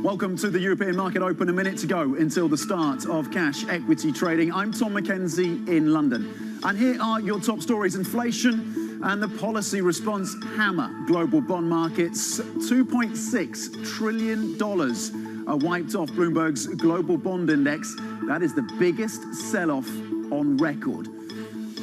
Welcome to the European market open. A minute to go until the start of cash equity trading. I'm Tom Mackenzie in London. And here are your top stories. Inflation and the policy response hammer global bond markets. $2.6 trillion are wiped off Bloomberg's global bond index. That is the biggest sell-off on record.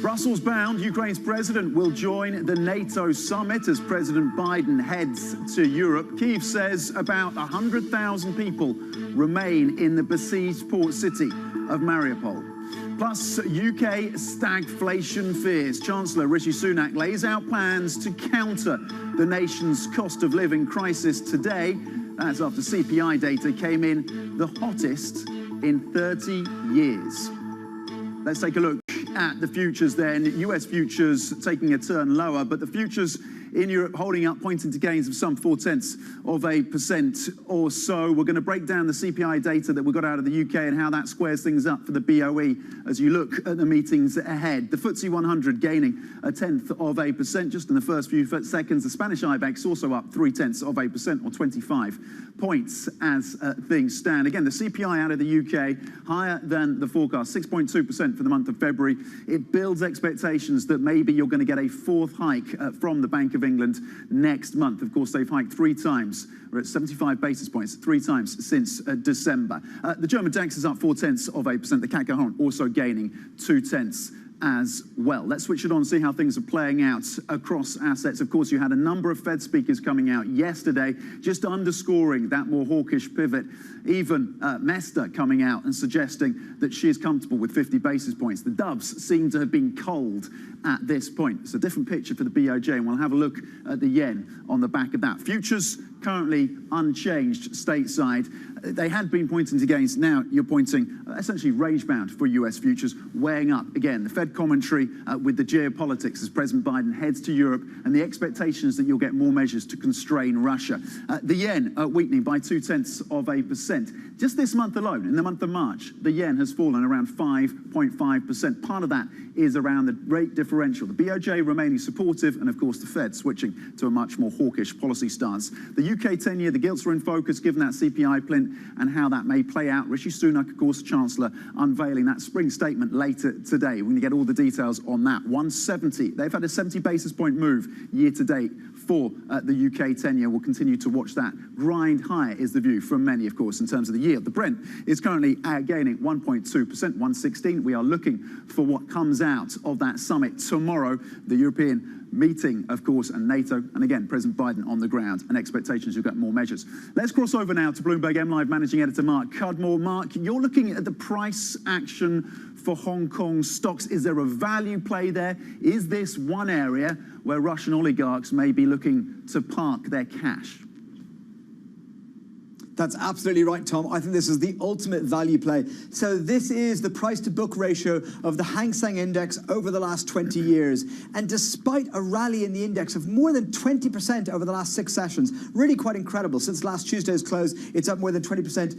Brussels-bound Ukraine's president will join the Nato Summit as President Biden heads to Europe. Kyiv says about 100,000 people remain in the besieged port city of Mariupol. Plus, UK stagflation fears. Chancellor Rishi Sunak lays out plans to counter the nation's cost of living crisis today. That's after CPI data came in the hottest in 30 years. Let's take a look at the futures then. US futures taking a turn lower, but the futures in Europe holding up, pointing to gains of some 0.4% or so. We're going to break down the CPI data that we got out of the UK and how that squares things up for the BOE as you look at the meetings ahead. The FTSE 100 gaining 0.1%, just in the first few seconds. The Spanish IBEX also up 0.3% or 25 points as things stand. Again, the CPI out of the UK higher than the forecast, 6.2% for the month of February. It builds expectations that maybe you're going to get a fourth hike from the Bank of England next month. Of course, they've hiked 3 times. We're at 75 basis points, 3 times since December. The German DAX is up 0.4%. The CAC 40 also gaining 0.2 as well. Let's switch it on and see how things are playing out across assets. Of course, you had a number of Fed speakers coming out yesterday, just underscoring that more hawkish pivot. Even Mester coming out and suggesting that she is comfortable with 50 basis points. The doves seem to have been cold at this point. It's a different picture for the BOJ, and we'll have a look at the yen on the back of that. Futures currently unchanged stateside. They had been pointing to gains. Now you're pointing essentially range-bound for US futures, weighing up again. The Fed commentary with the geopolitics as President Biden heads to Europe and the expectations that you'll get more measures to constrain Russia. The yen weakening by 0.2%. Just this month alone, in the month of March, the yen has fallen around 5.5%. Part of that is around the rate differential. The BOJ remaining supportive, and of course the Fed switching to a much more hawkish policy stance. The UK 10-year, the gilts are in focus given that CPI print and how that may play out. Rishi Sunak, of course, Chancellor, unveiling that spring statement later today. We're going to get all the details on that. 170. They've had a 70 basis point move year to date for the UK 10-year. We'll continue to watch that. Grind higher is the view from many, of course, in terms of the yield. The Brent is currently gaining 1.2%, 116. We are looking for what comes out of that summit tomorrow. The European meeting, of course, and NATO, and again, President Biden on the ground, and expectations you'll get more measures. Let's cross over now to Bloomberg MLive Managing Editor Mark Cudmore. Mark, you're looking at the price action for Hong Kong stocks. Is there a value play there? Is this one area where Russian oligarchs may be looking to park their cash? That's absolutely right, Tom. I think this is the ultimate value play. So this is the price-to-book ratio of the Hang Seng Index over the last 20 years. And despite a rally in the index of more than 20% over the last 6 sessions, really quite incredible. Since last Tuesday's close, it's up more than 20%.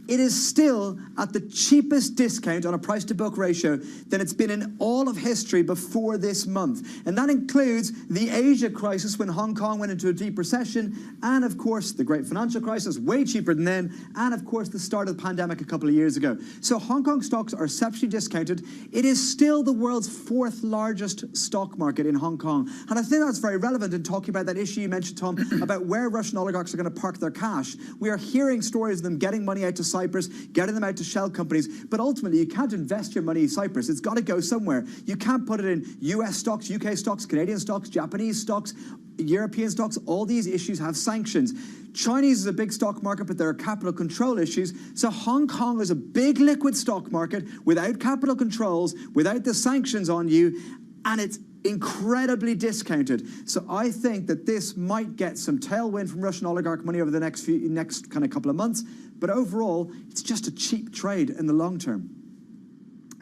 it is still at the cheapest discount on a price-to-book ratio than it's been in all of history before this month. And that includes the Asia crisis when Hong Kong went into a deep recession, and of course the great financial crisis, way cheaper than then, and of course the start of the pandemic a couple of years ago. So Hong Kong stocks are exceptionally discounted. It is still the world's fourth largest stock market in Hong Kong. And I think that's very relevant in talking about that issue you mentioned, Tom, about where Russian oligarchs are going to park their cash. We are hearing stories of them getting money out to Cyprus, getting them out to shell companies, but ultimately you can't invest your money in Cyprus. It's got to go somewhere. You can't put it in US stocks, UK stocks, Canadian stocks, Japanese stocks, European stocks. All these issues have sanctions. Chinese is a big stock market, but there are capital control issues. So Hong Kong is a big liquid stock market without capital controls, without the sanctions on you, and it's incredibly discounted. So I think that this might get some tailwind from Russian oligarch money over the next kind of couple of months. But overall, it's just a cheap trade in the long term.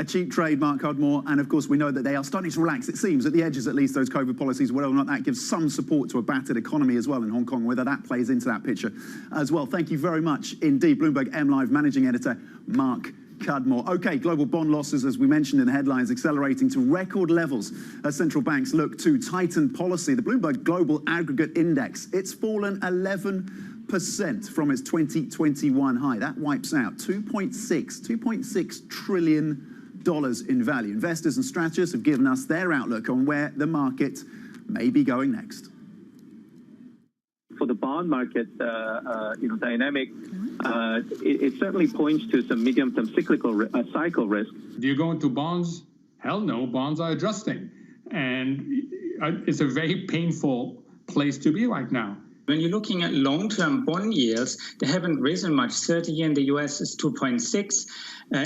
A cheap trade, Mark Cudmore, and of course we know that they are starting to relax, it seems, at the edges at least, those COVID policies, whether or not that gives some support to a battered economy as well in Hong Kong, whether that plays into that picture as well. Thank you very much indeed. Bloomberg MLive Managing Editor, Mark Cudmore. Okay, global bond losses, as we mentioned in the headlines, accelerating to record levels as central banks look to tighten policy. The Bloomberg Global Aggregate Index, it's fallen 11% from its 2021 high. That wipes out $2.6 trillion in value. Investors and strategists have given us their outlook on where the market may be going next. For the bond market, dynamic, it certainly points to some medium-term cyclical cycle risk. Do you go into bonds? Hell no, bonds are adjusting. And it's a very painful place to be right now. When you're looking at long-term bond yields, they haven't risen much. 30-year in the US is 2.6.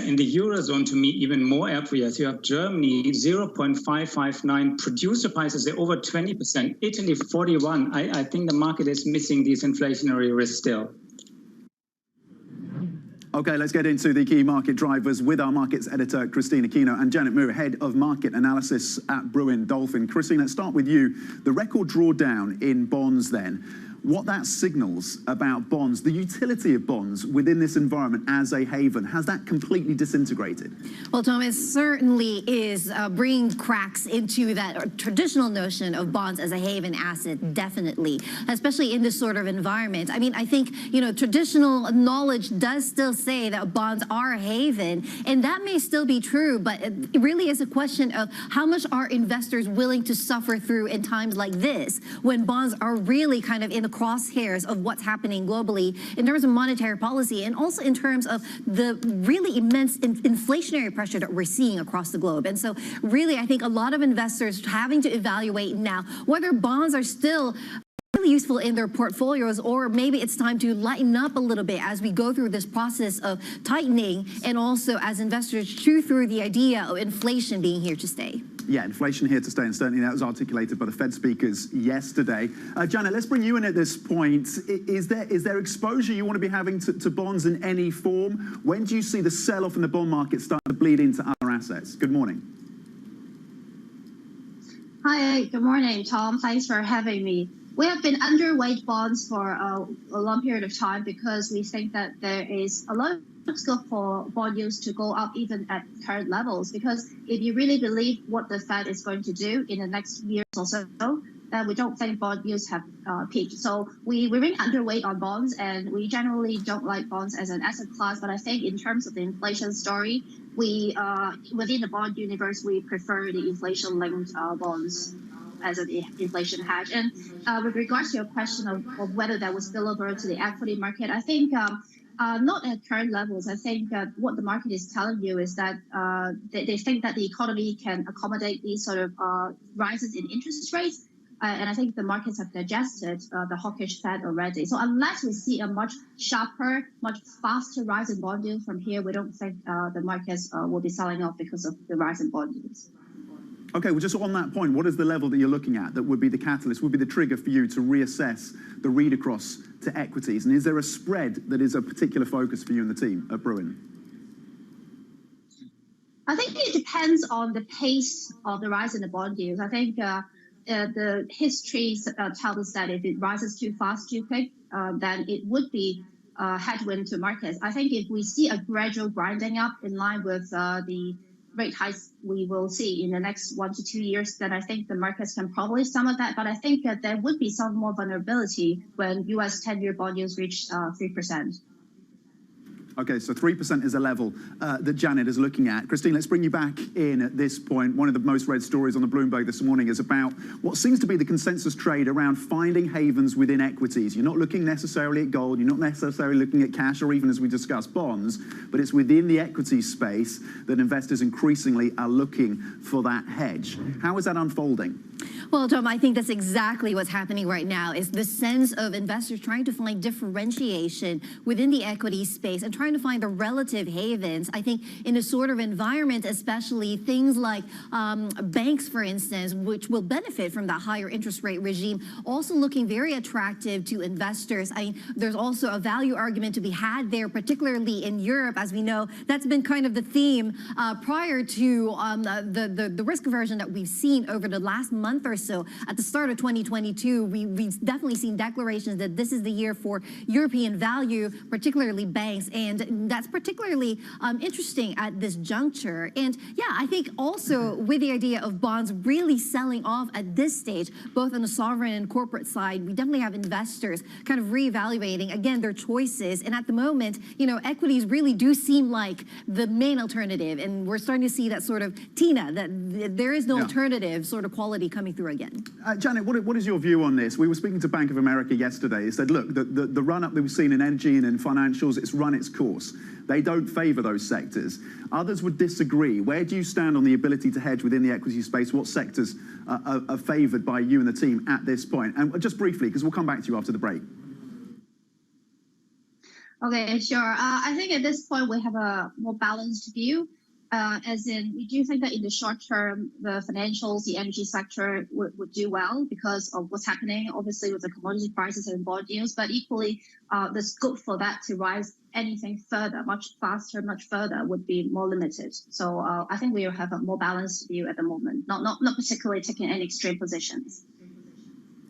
In the Eurozone, to me, even more areas. You have Germany, 0.559. Producer prices are over 20%. Italy, 41. I think the market is missing these inflationary risks still. Okay, let's get into the key market drivers with our markets editor, Christina Kino, and Janet Moore, head of market analysis at Brewin Dolphin. Christina, let's start with you. The record drawdown in bonds then. What that signals about bonds, the utility of bonds within this environment as a haven, has that completely disintegrated? Well, Tom, it certainly is bringing cracks into that traditional notion of bonds as a haven asset, definitely, especially in this sort of environment. I mean, I think, traditional knowledge does still say that bonds are a haven, and that may still be true, but it really is a question of how much are investors willing to suffer through in times like this, when bonds are really kind of in the crosshairs of what's happening globally in terms of monetary policy and also in terms of the really immense inflationary pressure that we're seeing across the globe. And so really, I think a lot of investors having to evaluate now whether bonds are still really useful in their portfolios, or maybe it's time to lighten up a little bit as we go through this process of tightening, and also as investors chew through the idea of inflation being here to stay. Yeah, inflation here to stay, and certainly that was articulated by the Fed speakers yesterday. Janet, let's bring you in at this point. Is there exposure you want to be having to bonds in any form? When do you see the sell-off in the bond market start to bleed into other assets? Good morning. Hi, good morning, Tom. Thanks for having me. We have been underweight bonds for a long period of time because we think that there is a lot of scope for bond yields to go up even at current levels. Because if you really believe what the Fed is going to do in the next years or so, then we don't think bond yields have peaked. So we remain underweight on bonds, and we generally don't like bonds as an asset class. But I think in terms of the inflation story, we within the bond universe, we prefer the inflation-linked bonds as an inflation hedge. And with regards to your question of whether that will spill over to the equity market, I think not at current levels. I think what the market is telling you is that they think that the economy can accommodate these sort of rises in interest rates. And I think the markets have digested the hawkish Fed already. So unless we see a much sharper, much faster rise in bond yields from here, we don't think the markets will be selling off because of the rise in bond yields. Okay, well, just on that point, what is the level that you're looking at that would be the catalyst, would be the trigger for you to reassess the read across to equities? And is there a spread that is a particular focus for you and the team at Brewin? I think it depends on the pace of the rise in the bond yields. I think the history tells us that if it rises too fast, too quick, then it would be headwind to markets. I think if we see a gradual grinding up in line with the rate hikes we will see in the next 1 to 2 years, then I think the markets can probably stomach that. But I think that there would be some more vulnerability when U.S. 10-year bond yields reach 3%. Okay, so 3% is a level that Janet is looking at. Christine, let's bring you back in at this point. One of the most read stories on the Bloomberg this morning is about what seems to be the consensus trade around finding havens within equities. You're not looking necessarily at gold, you're not necessarily looking at cash or even, as we discussed, bonds, but it's within the equity space that investors increasingly are looking for that hedge. How is that unfolding? Well, Tom, I think that's exactly what's happening right now, is the sense of investors trying to find differentiation within the equity space and trying to find the relative havens. I think in a sort of environment, especially things like banks, for instance, which will benefit from that higher interest rate regime, also looking very attractive to investors. There's also a value argument to be had there, particularly in Europe. As we know, that's been kind of the theme prior to the risk aversion that we've seen over the last month or so. At the start of 2022, we've definitely seen declarations that this is the year for European value, particularly banks, and that's particularly interesting at this juncture. And yeah, I think also with the idea of bonds really selling off at this stage, both on the sovereign and corporate side, we definitely have investors kind of reevaluating, again, their choices. And at the moment, you know, equities really do seem like the main alternative. And we're starting to see that sort of Tina, that there is no alternative sort of quality coming through again. Janet, what is your view on this? We were speaking to Bank of America yesterday. It said, look, the run-up that we've seen in energy and in financials, it's run its course. They don't favor those sectors. Others would disagree. Where do you stand on the ability to hedge within the equity space? What sectors are favored by you and the team at this point? And just briefly, because we'll come back to you after the break. Okay, sure. I think at this point we have a more balanced view. As in, we do think that in the short term, the financials, the energy sector would do well because of what's happening, obviously, with the commodity prices and bond yields. But equally, the scope for that to rise anything further, much faster, much further, would be more limited. So I think we have a more balanced view at the moment, not particularly taking any extreme positions.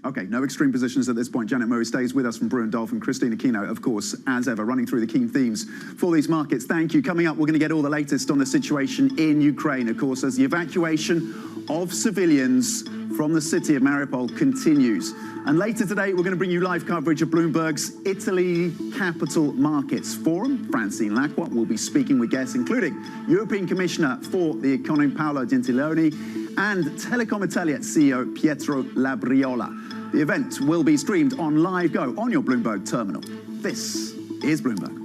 Okay, no extreme positions at this point. Janet Murray stays with us from Brewin Dolphin. Christina Aquino, of course, as ever, running through the key themes for these markets. Thank you. Coming up, we're going to get all the latest on the situation in Ukraine, of course, as the evacuation of civilians from the city of Mariupol continues. And later today, we're going to bring you live coverage of Bloomberg's Italy Capital Markets Forum. Francine Lacqua will be speaking with guests, including European Commissioner for the Economy, Paolo Gentiloni, and Telecom Italia CEO Pietro Labriola. The event will be streamed on Live Go on your Bloomberg terminal. This is Bloomberg.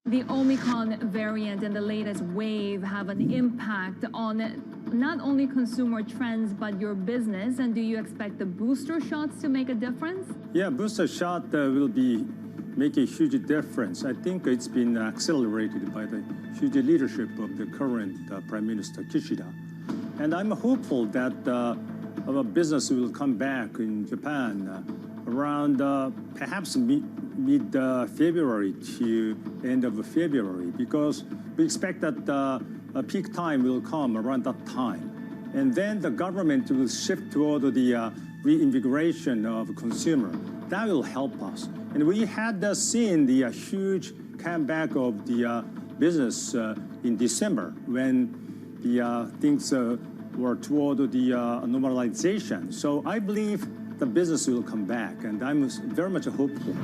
The Omicron variant and the latest wave have an impact on not only consumer trends, but your business. And do you expect the booster shots to make a difference? Yeah, booster shot will make a huge difference. I think it's been accelerated by the huge leadership of the current Prime Minister Kishida. And I'm hopeful that our business will come back in Japan around perhaps mid-February to end of February, because we expect that a peak time will come around that time. And then the government will shift toward the reinvigoration of consumer. That will help us. And we had seen the huge comeback of the business in December when the things were toward the normalization. So I believe the business will come back, and I'm very much hopeful.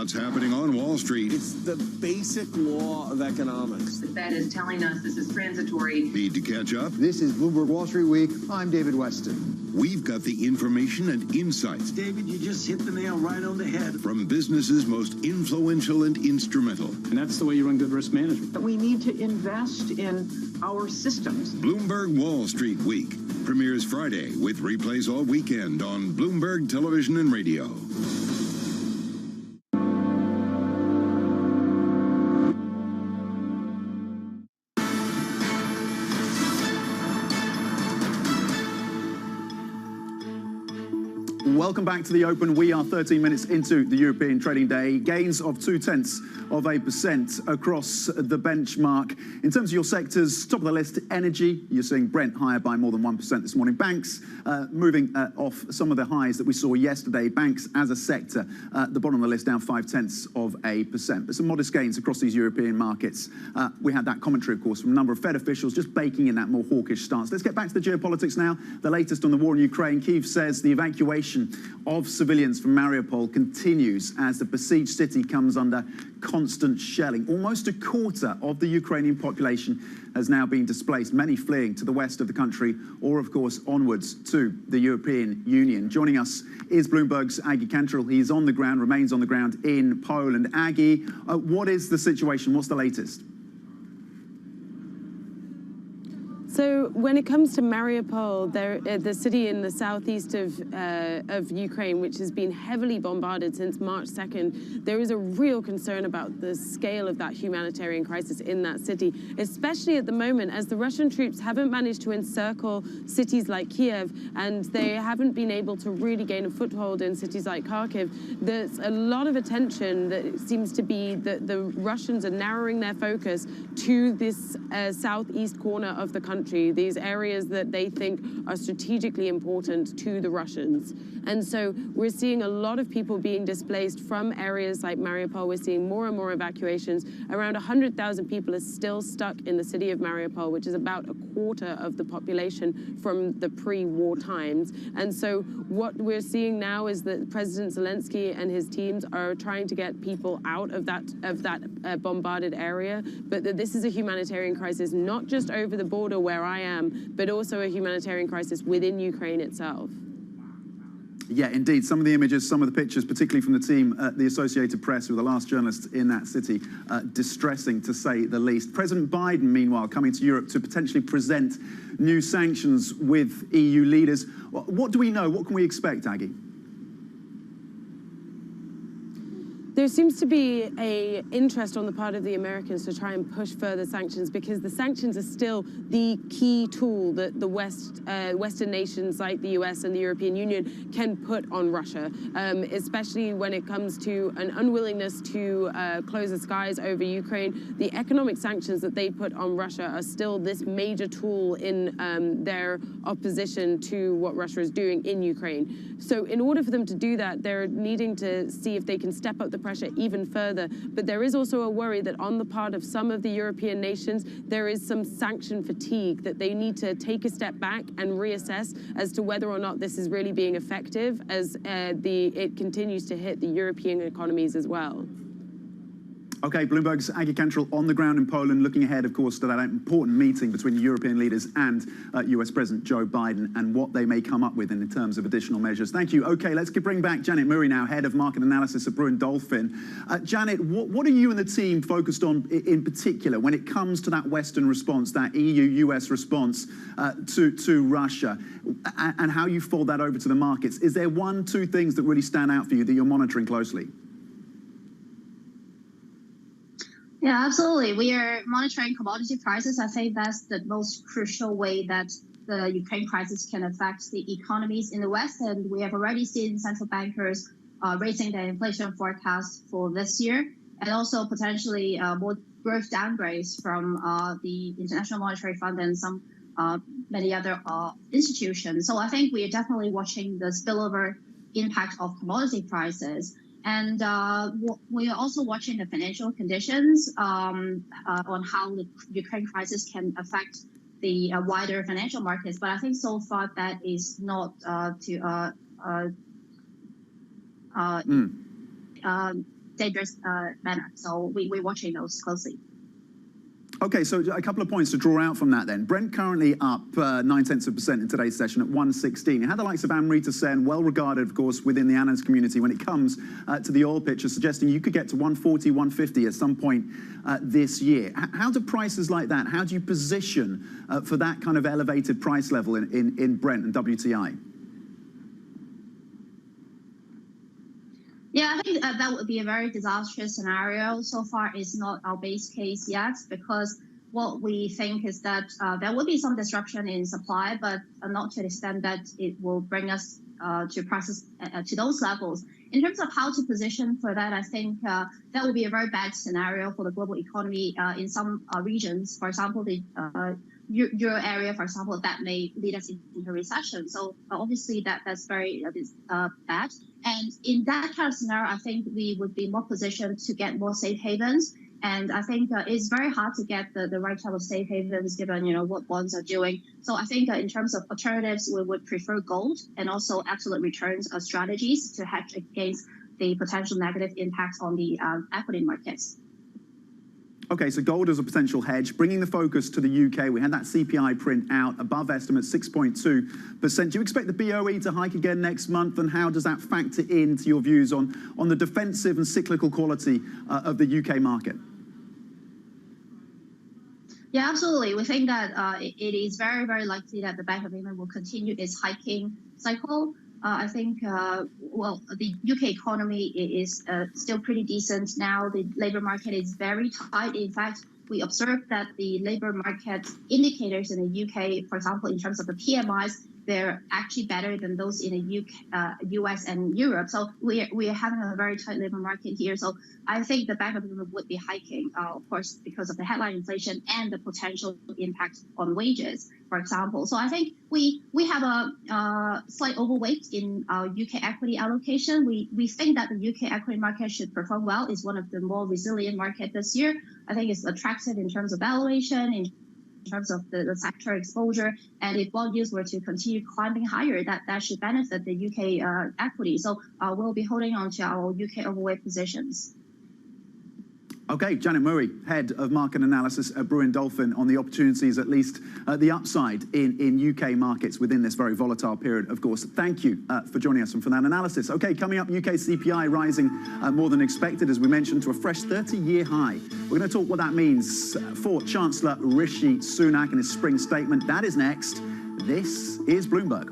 what's happening on Wall Street. It's the basic law of economics. The Fed is telling us this is transitory. Need to catch up? This is Bloomberg Wall Street Week. I'm David Weston. We've got the information and insights. David, you just hit the nail right on the head. From businesses most influential and instrumental. And that's the way you run good risk management. We need to invest in our systems. Bloomberg Wall Street Week premieres Friday with replays all weekend on Bloomberg Television and Radio. Welcome back to the Open. We are 13 minutes into the European trading day. Gains of 0.2% across the benchmark. In terms of your sectors, top of the list, energy. You're seeing Brent higher by more than 1% this morning. Banks moving off some of the highs that we saw yesterday. Banks as a sector, the bottom of the list down 0.5%. But some modest gains across these European markets. We had that commentary, of course, from a number of Fed officials just baking in that more hawkish stance. Let's get back to the geopolitics now. The latest on the war in Ukraine. Kyiv says the evacuation of civilians from Mariupol continues as the besieged city comes under constant shelling. Almost a quarter of the Ukrainian population has now been displaced, many fleeing to the west of the country or, of course, onwards to the European Union. Joining us is Bloomberg's Aggie Cantrell. He's on the ground, remains on the ground in Poland. Aggie, what is the situation? What's the latest? So when it comes to Mariupol, the city in the southeast of Ukraine, which has been heavily bombarded since March 2nd, there is a real concern about the scale of that humanitarian crisis in that city, especially at the moment as the Russian troops haven't managed to encircle cities like Kiev and they haven't been able to really gain a foothold in cities like Kharkiv. There's a lot of attention that seems to be that the Russians are narrowing their focus to this southeast corner of the country, these areas that they think are strategically important to the Russians. And so we're seeing a lot of people being displaced from areas like Mariupol. We're seeing more and more evacuations. Around 100,000 people are still stuck in the city of Mariupol, which is about a quarter of the population from the pre-war times. And so what we're seeing now is that President Zelensky and his teams are trying to get people out of that bombarded area, but that this is a humanitarian crisis, not just over the border where I am, but also a humanitarian crisis within Ukraine itself. Yeah, indeed. Some of the images, some of the pictures, particularly from the team at the Associated Press, who were the last journalists in that city, distressing to say the least. President Biden, meanwhile, coming to Europe to potentially present new sanctions with EU leaders. What do we know? What can we expect, Aggie? There seems to be an interest on the part of the Americans to try and push further sanctions because the sanctions are still the key tool that the Western nations like the US and the European Union can put on Russia, especially when it comes to an unwillingness to close the skies over Ukraine. The economic sanctions that they put on Russia are still this major tool in their opposition to what Russia is doing in Ukraine. So in order for them to do that, they're needing to see if they can step up the pressure even further. But there is also a worry that on the part of some of the European nations, there is some sanction fatigue, that they need to take a step back and reassess as to whether or not this is really being effective as it continues to hit the European economies as well. Okay, Bloomberg's Aggie Cantrell on the ground in Poland, looking ahead, of course, to that important meeting between European leaders and US President Joe Biden and what they may come up with in terms of additional measures. Thank you. Okay, let's bring back Janet Murray now, Head of Market Analysis at Brewin Dolphin. Janet, what are you and the team focused on in particular when it comes to that Western response, that EU-US response to Russia, and how you fold that over to the markets? Is there one, two things that really stand out for you that you're monitoring closely? Yeah, absolutely. We are monitoring commodity prices. I think that's the most crucial way that the Ukraine crisis can affect the economies in the West. And we have already seen central bankers raising their inflation forecast for this year, and also potentially more growth downgrades from the International Monetary Fund and some many other institutions. So I think we are definitely watching the spillover impact of commodity prices. And we are also watching the financial conditions on how the Ukraine crisis can affect the wider financial markets. But I think so far that is dangerous manner. So we're watching those closely. Okay, so a couple of points to draw out from that then. Brent currently up 0.9% in today's session at 116. You had the likes of Amrita Sen, well regarded, of course, within the analyst community when it comes to the oil picture, suggesting you could get to 140, 150 at some point this year. How do prices like that, how do you position for that kind of elevated price level in Brent and WTI? Yeah, I think that would be a very disastrous scenario. So far, it's not our base case yet, because what we think is that there will be some disruption in supply, but not to the extent that it will bring us to prices to those levels. In terms of how to position for that, I think that would be a very bad scenario for the global economy in some regions. For example, the Euro area, for example, that may lead us into recession. So obviously that's very bad. And in that kind of scenario, I think we would be more positioned to get more safe havens. And I think it's very hard to get the right type of safe havens given, what bonds are doing. So I think in terms of alternatives, we would prefer gold and also absolute returns strategies to hedge against the potential negative impact on the equity markets. Okay, so gold as a potential hedge, bringing the focus to the UK. We had that CPI print out, above estimate 6.2%. Do you expect the BOE to hike again next month? And how does that factor into your views on the defensive and cyclical quality of the UK market? Yeah, absolutely. We think that it is very, very likely that the Bank of England will continue its hiking cycle. I think, the UK economy is still pretty decent now. The labor market is very tight. In fact, we observed that the labor market indicators in the UK, for example, in terms of the PMIs, they're actually better than those in the US and Europe. So we are having a very tight labor market here. So I think the Bank of England would be hiking, of course, because of the headline inflation and the potential impact on wages, for example. So I think we have a slight overweight in our UK equity allocation. We think that the UK equity market should perform well. It's one of the more resilient markets this year. I think it's attractive in terms of valuation, in terms of the sector exposure, and if bond yields were to continue climbing higher, that should benefit the UK equity. So we'll be holding on to our UK overweight positions. Okay, Janet Murray, Head of Market Analysis at Brewin Dolphin, on the opportunities, at least the upside in UK markets within this very volatile period, of course. Thank you for joining us and for that analysis. Okay, coming up, UK CPI rising more than expected, as we mentioned, to a fresh 30-year high. We're going to talk what that means for Chancellor Rishi Sunak and his spring statement. That is next. This is Bloomberg.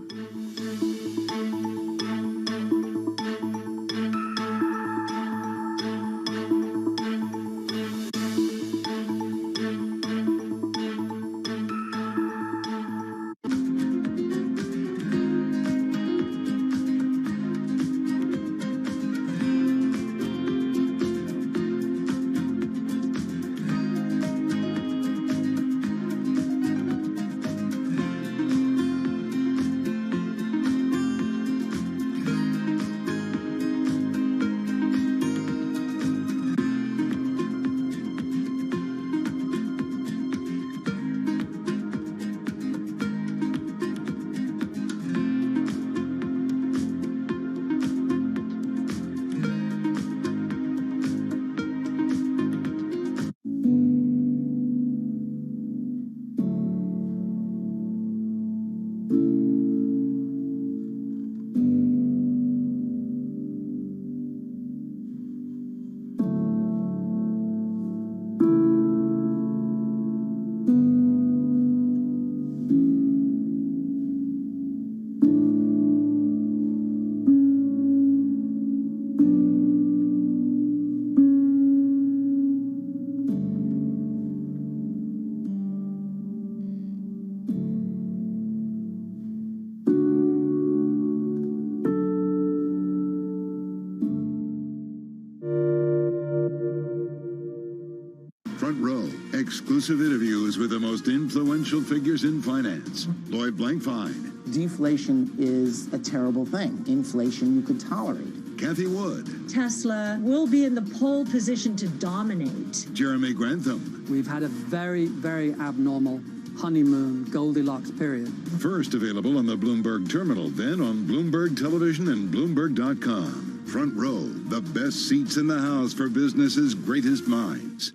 Front Row, exclusive interviews with the most influential figures in finance. Lloyd Blankfein. Deflation is a terrible thing. Inflation you could tolerate. Kathy Wood. Tesla will be in the pole position to dominate. Jeremy Grantham. We've had a very, very abnormal honeymoon Goldilocks period. First available on the Bloomberg Terminal, then on Bloomberg Television and Bloomberg.com. Front Row, the best seats in the house for business's greatest minds.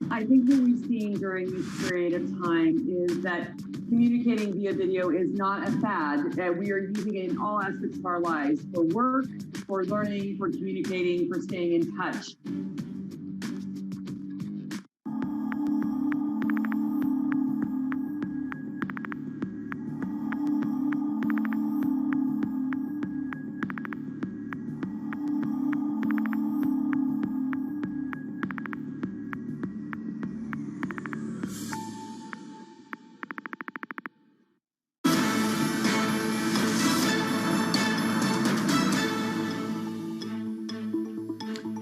I think what we've seen during this period of time is that communicating via video is not a fad. We are using it in all aspects of our lives, for work, for learning, for communicating, for staying in touch.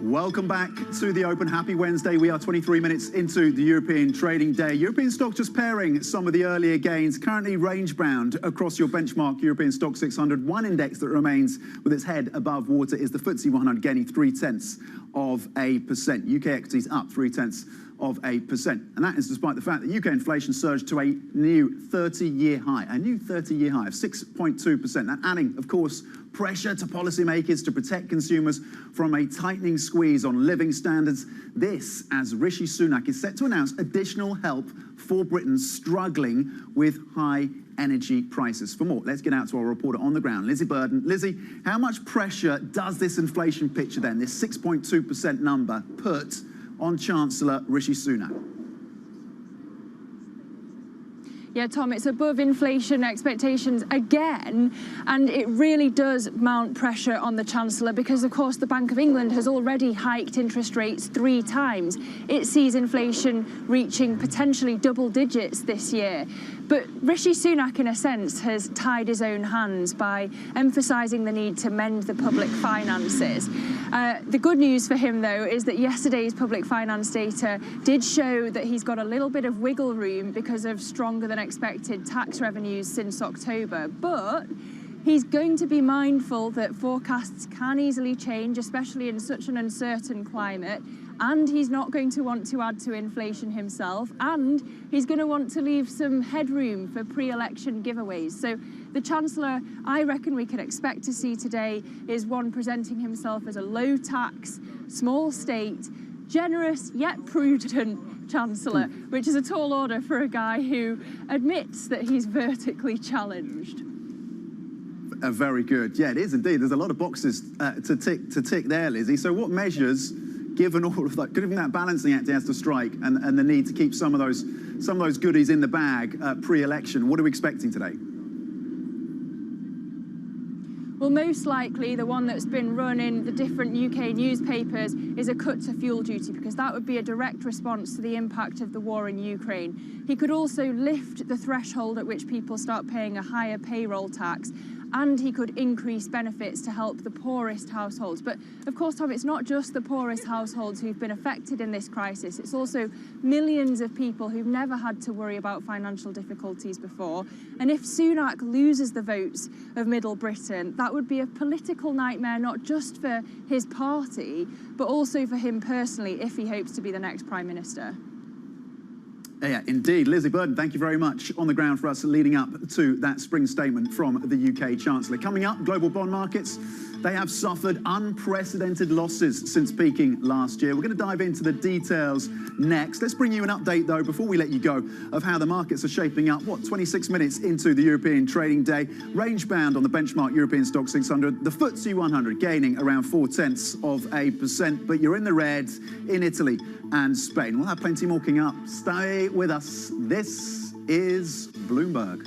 Welcome back to the Open. Happy Wednesday. We are 23 minutes into the European trading day. European stocks just pairing some of the earlier gains, currently range-bound across your benchmark European stock 600. One index that remains with its head above water is the FTSE 100, gaining 0.3%. UK equities up 0.3%. And that is despite the fact that UK inflation surged to a new 30-year high, of 6.2%. That adding, of course, pressure to policymakers to protect consumers from a tightening squeeze on living standards. This, as Rishi Sunak is set to announce additional help for Britain struggling with high energy prices. For more, let's get out to our reporter on the ground, Lizzie Burden. Lizzie, how much pressure does this inflation picture then, this 6.2% number, put on Chancellor Rishi Sunak? Yeah, Tom, it's above inflation expectations again, and it really does mount pressure on the Chancellor because, of course, the Bank of England has already hiked interest rates 3 times. It sees inflation reaching potentially double digits this year. But Rishi Sunak, in a sense, has tied his own hands by emphasising the need to mend the public finances. The good news for him, though, is that yesterday's public finance data did show that he's got a little bit of wiggle room because of stronger than expected tax revenues since October. But he's going to be mindful that forecasts can easily change, especially in such an uncertain climate. And he's not going to want to add to inflation himself, and he's going to want to leave some headroom for pre-election giveaways. So the Chancellor, I reckon we can expect to see today, is one presenting himself as a low-tax, small state, generous yet prudent Chancellor, which is a tall order for a guy who admits that he's vertically challenged. Very good. Yeah, it is indeed. There's a lot of boxes to tick there, Lizzie. So what measures, given all of that, given that balancing act he has to strike and the need to keep some of those goodies in the bag pre-election, what are we expecting today? Well, most likely the one that's been run in the different UK newspapers is a cut to fuel duty, because that would be a direct response to the impact of the war in Ukraine. He could also lift the threshold at which people start paying a higher payroll tax, and he could increase benefits to help the poorest households. But of course, Tom, it's not just the poorest households who've been affected in this crisis. It's also millions of people who've never had to worry about financial difficulties before. And if Sunak loses the votes of Middle Britain, that would be a political nightmare, not just for his party, but also for him personally, if he hopes to be the next Prime Minister. Yeah, indeed. Lizzie Burden, thank you very much on the ground for us leading up to that spring statement from the UK Chancellor. Coming up, global bond markets, they have suffered unprecedented losses since peaking last year. We're going to dive into the details next. Let's bring you an update, though, before we let you go, of how the markets are shaping up. 26 minutes into the European trading day. Range bound on the benchmark European Stock 600. The FTSE 100 gaining around 0.4%, but you're in the red in Italy and Spain. We'll have plenty more coming up. Stay with us. This is Bloomberg.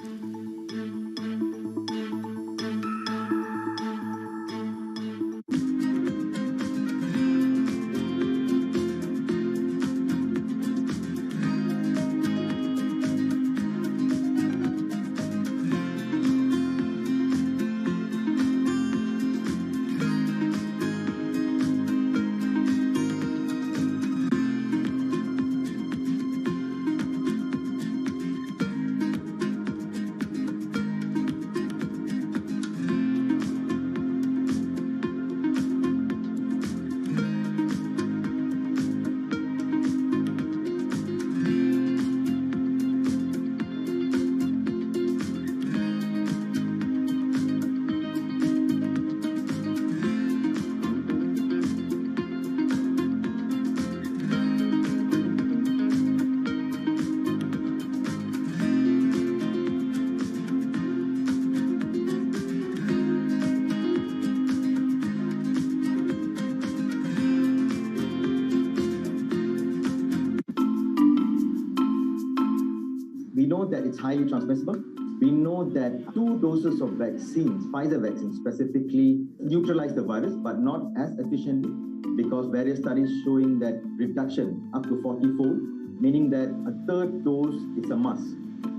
it's highly transmissible. We know that 2 doses of vaccines, Pfizer vaccine specifically, neutralize the virus, but not as efficiently, because various studies showing that reduction up to 40-fold, meaning that a 3rd dose is a must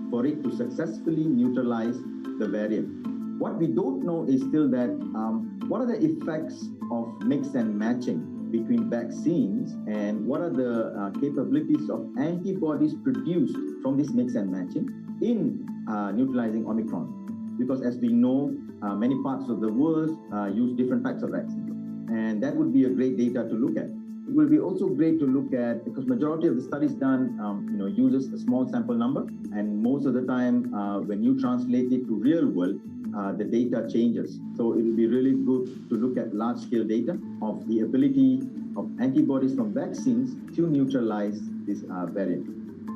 for it to successfully neutralize the variant. What we don't know is still that what are the effects of mix and matching between vaccines, and what are the capabilities of antibodies produced from this mix and matching in neutralizing Omicron. Because as we know, many parts of the world use different types of vaccines. And that would be a great data to look at. It will be also great to look at, because majority of the studies done uses a small sample number, and most of the time when you translate it to real world, the data changes. So it will be really good to look at large-scale data of the ability of antibodies from vaccines to neutralize this variant.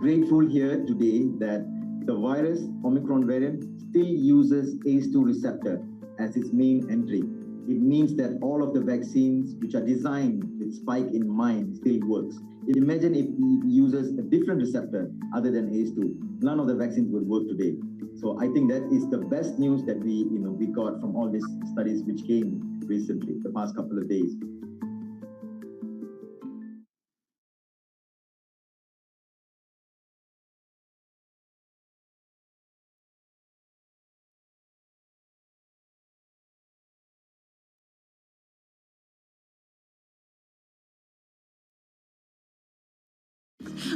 Grateful here today that the virus, Omicron variant, still uses ACE2 receptor as its main entry. It means that all of the vaccines which are designed with spike in mind still works. Imagine if it uses a different receptor other than ACE2. None of the vaccines would work today. So I think that is the best news that we got from all these studies which came recently, the past couple of days.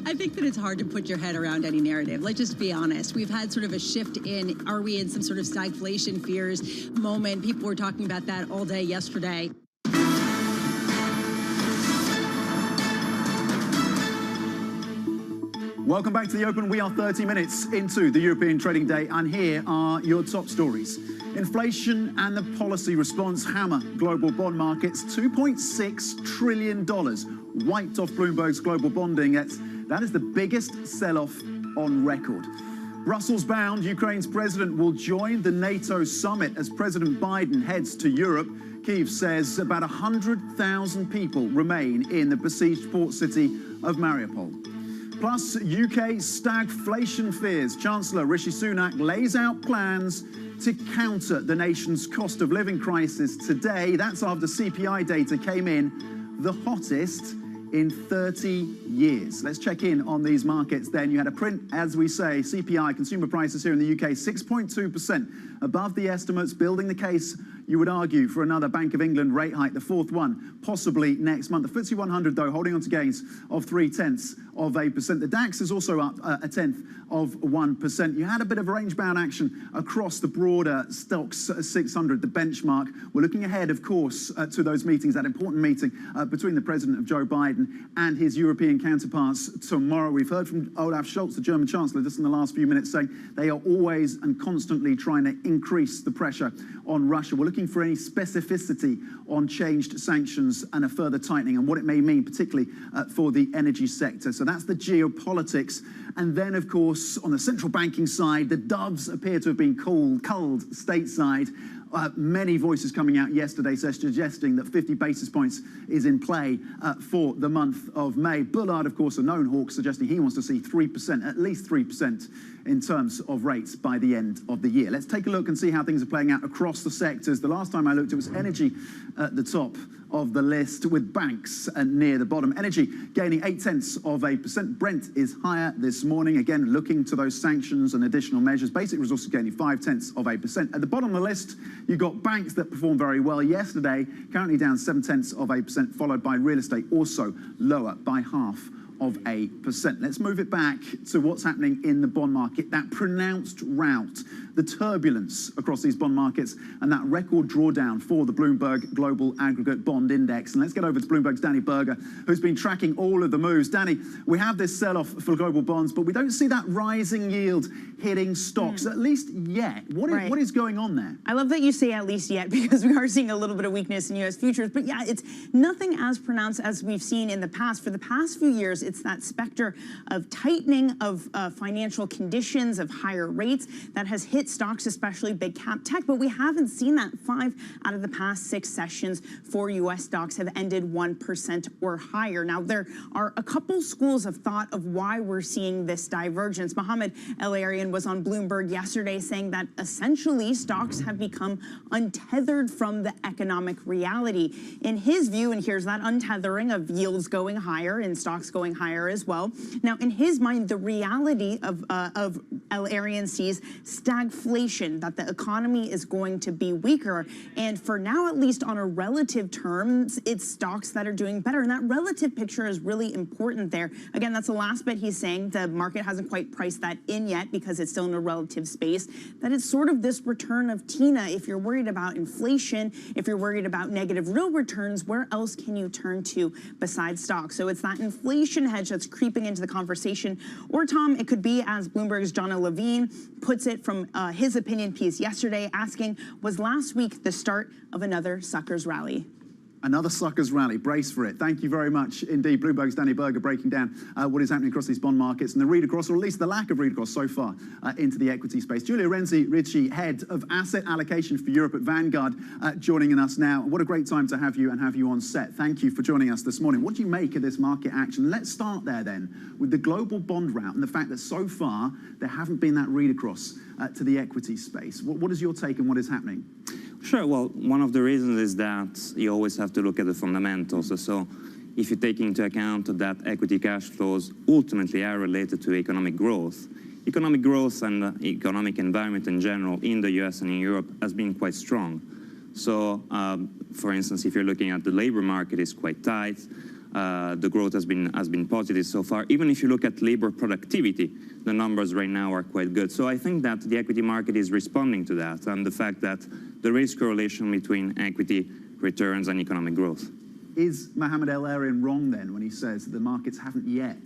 I think that it's hard to put your head around any narrative. Let's just be honest. We've had sort of a shift in, are we in some sort of stagflation fears moment? People were talking about that all day yesterday. Welcome back to The Open. We are 30 minutes into the European trading day, and here are your top stories. Inflation and the policy response hammer global bond markets. $2.6 trillion wiped off Bloomberg's global bond index. That is the biggest sell-off on record. Brussels-bound, Ukraine's president will join the Nato Summit as President Biden heads to Europe. Kyiv says about 100,000 people remain in the besieged port city of Mariupol. Plus, UK stagflation fears. Chancellor Rishi Sunak lays out plans to counter the nation's cost of living crisis today. That's after CPI data came in the hottest in 30 years. Let's check in on these markets then. You had a print, as we say, CPI, consumer prices here in the UK, 6.2% above the estimates, building the case, you would argue, for another Bank of England rate hike, the 4th one, possibly next month. The FTSE 100, though, holding on to gains of 0.3%. The DAX is also up 0.1%. You had a bit of range-bound action across the broader stocks 600, the benchmark. We're looking ahead, of course, to those meetings, that important meeting between the president of Joe Biden and his European counterparts tomorrow. We've heard from Olaf Scholz, the German Chancellor, just in the last few minutes, saying they are always and constantly trying to increase the pressure on Russia. We're looking for any specificity on changed sanctions and a further tightening and what it may mean, particularly for the energy sector. So that's the geopolitics. And then, of course, on the central banking side, the doves appear to have been culled stateside. Many voices coming out yesterday suggesting that 50 basis points is in play for the month of May. Bullard, of course, a known hawk, suggesting he wants to see 3%, at least 3% in terms of rates by the end of the year. Let's take a look and see how things are playing out across the sectors. The last time I looked, it was energy at the top of the list, with banks near the bottom. Energy gaining 0.8%. Brent is higher this morning, again looking to those sanctions and additional measures. Basic resources gaining 0.5%. At the bottom of the list, you've got banks that performed very well yesterday, currently down 0.7%, followed by real estate, also lower by 0.5%. Let's move it back to what's happening in the bond market, that pronounced rout, the turbulence across these bond markets, and that record drawdown for the Bloomberg Global Aggregate Bond Index. And let's get over to Bloomberg's Danny Berger, who's been tracking all of the moves. Danny, we have this sell-off for global bonds, but we don't see that rising yield hitting stocks, at least yet. What is going on there? I love that you say at least yet, because we are seeing a little bit of weakness in U.S. futures. But yeah, it's nothing as pronounced as we've seen in the past. For the past few years, It's that specter of tightening of financial conditions, of higher rates that has hit stocks, especially big cap tech. But we haven't seen that. 5 out of the past 6 sessions for U.S. stocks have ended 1% or higher. Now, there are a couple schools of thought of why we're seeing this divergence. Mohamed El-Arian was on Bloomberg yesterday saying that essentially stocks have become untethered from the economic reality. In his view, and here's that untethering of yields going higher and stocks going higher as well. Now, in his mind, the reality of El-Arian sees stagflation, that the economy is going to be weaker. And for now, at least on a relative terms, it's stocks that are doing better. And that relative picture is really important there. Again, that's the last bit he's saying. The market hasn't quite priced that in yet because it's still in a relative space. That it's sort of this return of Tina. If you're worried about inflation, if you're worried about negative real returns, where else can you turn to besides stocks? So it's that inflation hedge that's creeping into the conversation. Or, Tom, it could be, as Bloomberg's Jonna Levine puts it from his opinion piece yesterday, asking, was last week the start of another suckers rally? Another suckers rally. Brace for it. Thank you very much indeed. Bloomberg's Danny Berger breaking down what is happening across these bond markets and the read across, or at least the lack of read across so far into the equity space. Julia Renzi-Ritchie, head of asset allocation for Europe at Vanguard, joining us now. What a great time to have you and have you on set. Thank you for joining us this morning. What do you make of this market action? Let's start there then with the global bond route and the fact that so far there haven't been that read across to the equity space. What is your take on what is happening? Sure. Well, one of the reasons is that you always have to look at the fundamentals. So if you take into account that equity cash flows ultimately are related to economic growth and the economic environment in general in the US and in Europe has been quite strong. So, for instance, if you're looking at the labor market, is quite tight. The growth has been positive so far. Even if you look at labor productivity, the numbers right now are quite good. So I think that the equity market is responding to that, and the fact that there is correlation between equity returns and economic growth. Is Mohamed El-Arian wrong then when he says that the markets haven't yet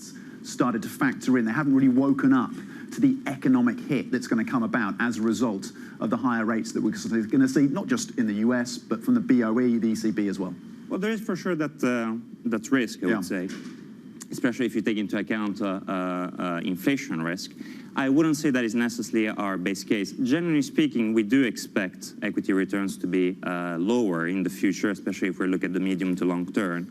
started to factor in, they haven't really woken up to the economic hit that's going to come about as a result of the higher rates that we're going to see, not just in the US, but from the BOE, the ECB as well? Well, there is for sure that risk, I would say, especially if you take into account inflation risk. I wouldn't say that is necessarily our base case. Generally speaking, we do expect equity returns to be lower in the future, especially if we look at the medium to long term.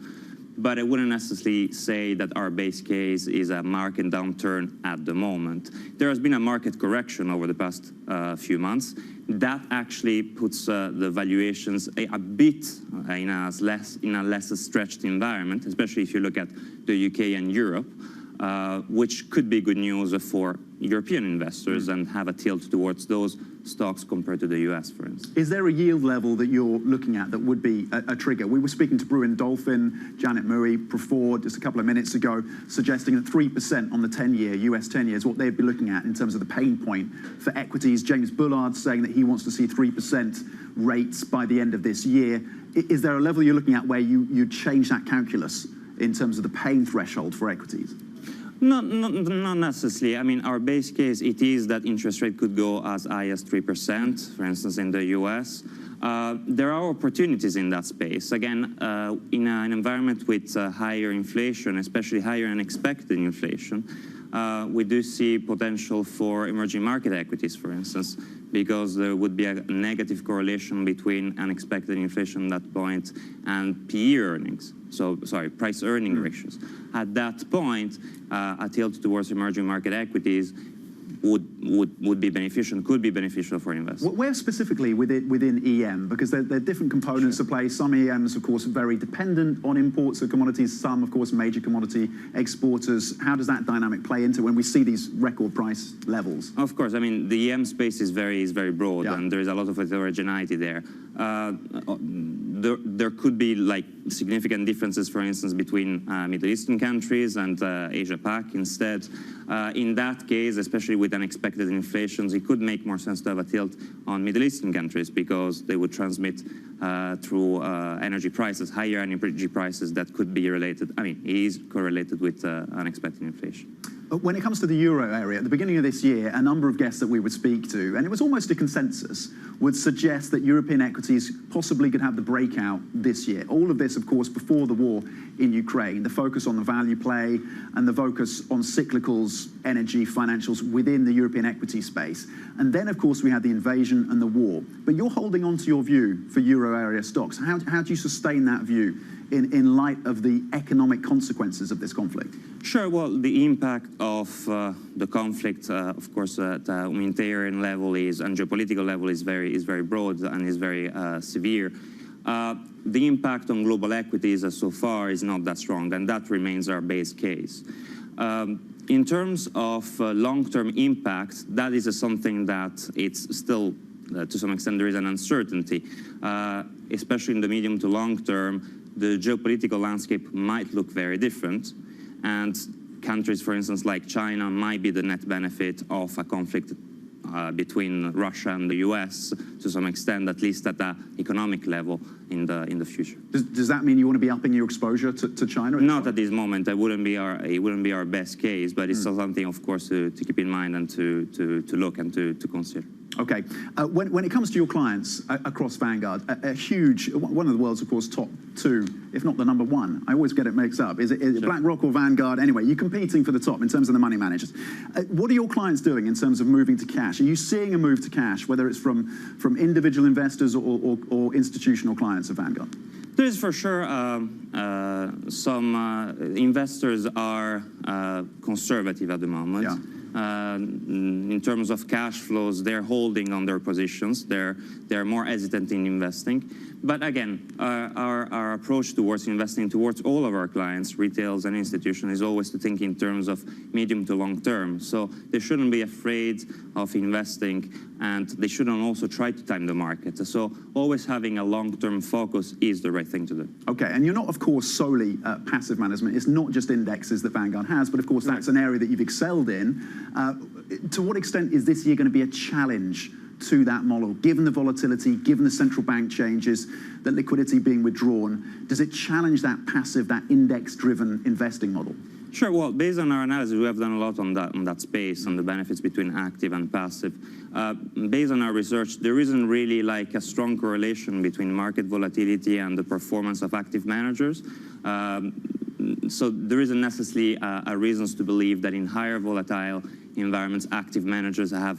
But I wouldn't necessarily say that our base case is a market downturn at the moment. There has been a market correction over the past few months. That actually puts the valuations a bit in a less stretched environment, especially if you look at the UK and Europe, which could be good news for European investors and have a tilt towards those stocks compared to the US, for instance. Is there a yield level that you're looking at that would be a trigger? We were speaking to Bruin Dolphin, Janet Murray, Prefor just a couple of minutes ago, suggesting that 3% on the 10-year, US 10-year is what they'd be looking at in terms of the pain point for equities. James Bullard saying that he wants to see 3% rates by the end of this year. Is there a level you're looking at where you change that calculus in terms of the pain threshold for equities? Not necessarily. I mean, our base case, it is that interest rate could go as high as 3%, for instance, in the US. There are opportunities in that space. Again, in an environment with higher inflation, especially higher than expected inflation, we do see potential for emerging market equities, for instance, because there would be a negative correlation between unexpected inflation at that point and PE earnings. So, sorry, price earning ratios. At that point, a tilt towards emerging market equities would be beneficial, could be beneficial for investors. Where specifically within EM? Because there are different components to play. Some EMs, of course, are very dependent on imports of commodities. Some, of course, major commodity exporters. How does that dynamic play into when we see these record price levels? Of course. I mean, the EM space is very broad, and there is a lot of heterogeneity there. There could be like significant differences, for instance, between Middle Eastern countries and Asia-Pac instead. In that case, especially with unexpected inflations, it could make more sense to have a tilt on Middle Eastern countries because they would transmit through energy prices, higher energy prices that could be related, I mean, is correlated with unexpected inflation. When it comes to the euro area, at the beginning of this year, a number of guests that we would speak to, and it was almost a consensus, would suggest that European equities possibly could have the breakout this year. All of this, of course, before the war in Ukraine, the focus on the value play and the focus on cyclicals, energy, financials within the European equity space. And then, of course, we had the invasion and the war. But you're holding on to your view for euro area stocks. How do you sustain that view in light of the economic consequences of this conflict? Sure. Well, the impact of the conflict, of course, at a humanitarian level and geopolitical level is very broad and is very severe. The impact on global equities so far is not that strong, and that remains our base case. In terms of long-term impact, that is something that it's still, to some extent, there is an uncertainty, especially in the medium to long term. The geopolitical landscape might look very different, and countries, for instance, like China, might be the net benefit of a conflict between Russia and the US to some extent, at least at the economic level in the future. Does that mean you want to be upping your exposure to China? Not at this moment. It wouldn't be our best case, but it's still something, of course, to keep in mind and to look and to consider. Okay. When it comes to your clients across Vanguard, a huge, one of the world's, of course, top two, if not the number one, I always get it mixed up. Is it BlackRock or Vanguard? Anyway, you're competing for the top in terms of the money managers. What are your clients doing in terms of moving to cash? Are you seeing a move to cash, whether it's from individual investors or institutional clients of Vanguard? There is for sure some investors are conservative at the moment. Yeah. In terms of cash flows, they're holding on their positions. They're more hesitant in investing. But again, our approach towards investing towards all of our clients, retails and institutions, is always to think in terms of medium to long term. So they shouldn't be afraid of investing, and they shouldn't also try to time the market. So always having a long-term focus is the right thing to do. Okay, and you're not, of course, solely passive management. It's not just indexes that Vanguard has, but of course that's an area that you've excelled in. To what extent is this year going to be a challenge to that model, given the volatility, given the central bank changes, the liquidity being withdrawn? Does it challenge that passive, that index-driven investing model? Sure. Well, based on our analysis, we have done a lot on that space, on the benefits between active and passive. Based on our research, there isn't really like a strong correlation between market volatility and the performance of active managers. So there isn't necessarily a reasons to believe that in higher volatile environments, active managers have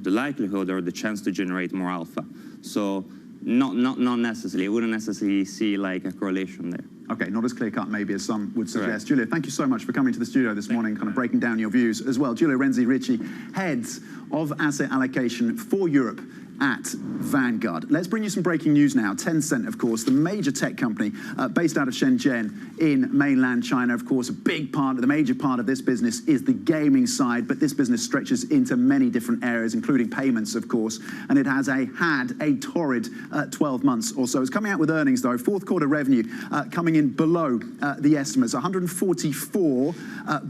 the likelihood or the chance to generate more alpha. So not necessarily. I wouldn't necessarily see like a correlation there. Okay, not as clear-cut maybe as some would suggest. Correct. Giulio, thank you so much for coming to the studio this morning, kind of breaking down your views as well. Giulio Renzi-Ricci, heads of asset allocation for Europe at Vanguard. Let's bring you some breaking news now. Tencent, of course, the major tech company based out of Shenzhen in mainland China. Of course, the major part of this business is the gaming side, but this business stretches into many different areas, including payments, of course, and it has had a torrid 12 months or so. It's coming out with earnings, though. Fourth quarter revenue coming in below the estimates, 144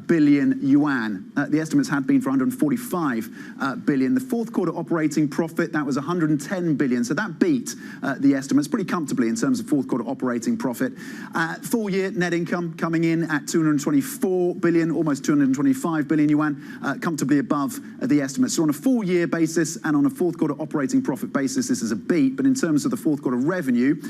billion yuan. The estimates had been for 145 billion. The fourth quarter operating profit, that was 110 billion. So that beat the estimates pretty comfortably in terms of fourth quarter operating profit. Full year net income coming in at 224 billion, almost 225 billion yuan, comfortably above the estimates. So on a full year basis and on a fourth quarter operating profit basis, this is a beat. But in terms of the fourth quarter revenue,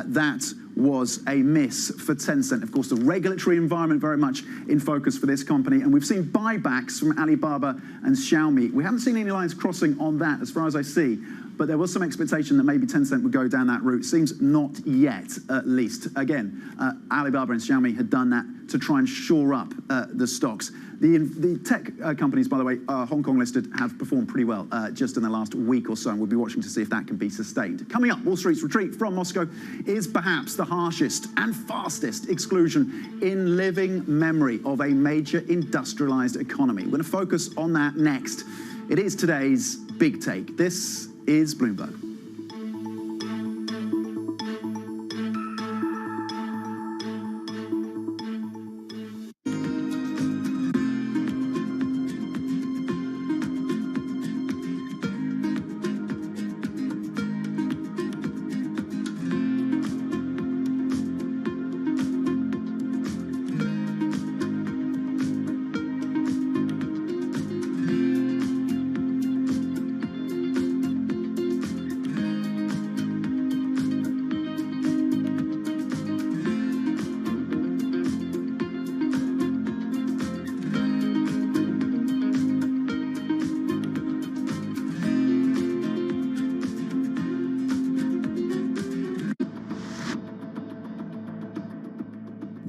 that was a miss for Tencent. Of course, the regulatory environment very much in focus for this company. And we've seen buybacks from Alibaba and Xiaomi. We haven't seen any lines crossing on that as far as I see. But there was some expectation that maybe Tencent would go down that route. Seems not yet, at least. Again, Alibaba and Xiaomi had done that to try and shore up the stocks. The tech companies, by the way, Hong Kong listed, have performed pretty well just in the last week or so, and we'll be watching to see if that can be sustained. Coming up, Wall Street's retreat from Moscow is perhaps the harshest and fastest exclusion in living memory of a major industrialized economy. We're going to focus on that next. It is today's Big Take. This is Bloomberg.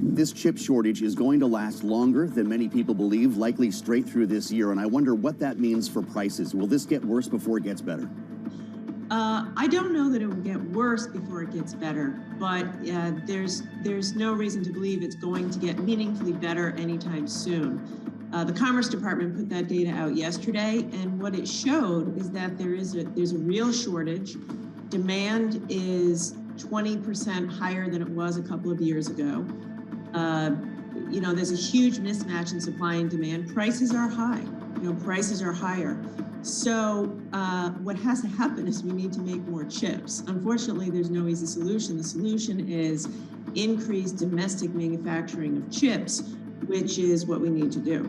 This chip shortage is going to last longer than many people believe, likely straight through this year. And I wonder what that means for prices. Will this get worse before it gets better? I don't know that it will get worse before it gets better, but there's no reason to believe it's going to get meaningfully better anytime soon. The Commerce Department put that data out yesterday, and what it showed is that there's a real shortage. Demand is 20% higher than it was a couple of years ago. There's a huge mismatch in supply and demand. Prices are high. Prices are higher. So what has to happen is we need to make more chips. Unfortunately, there's no easy solution. The solution is increased domestic manufacturing of chips, which is what we need to do.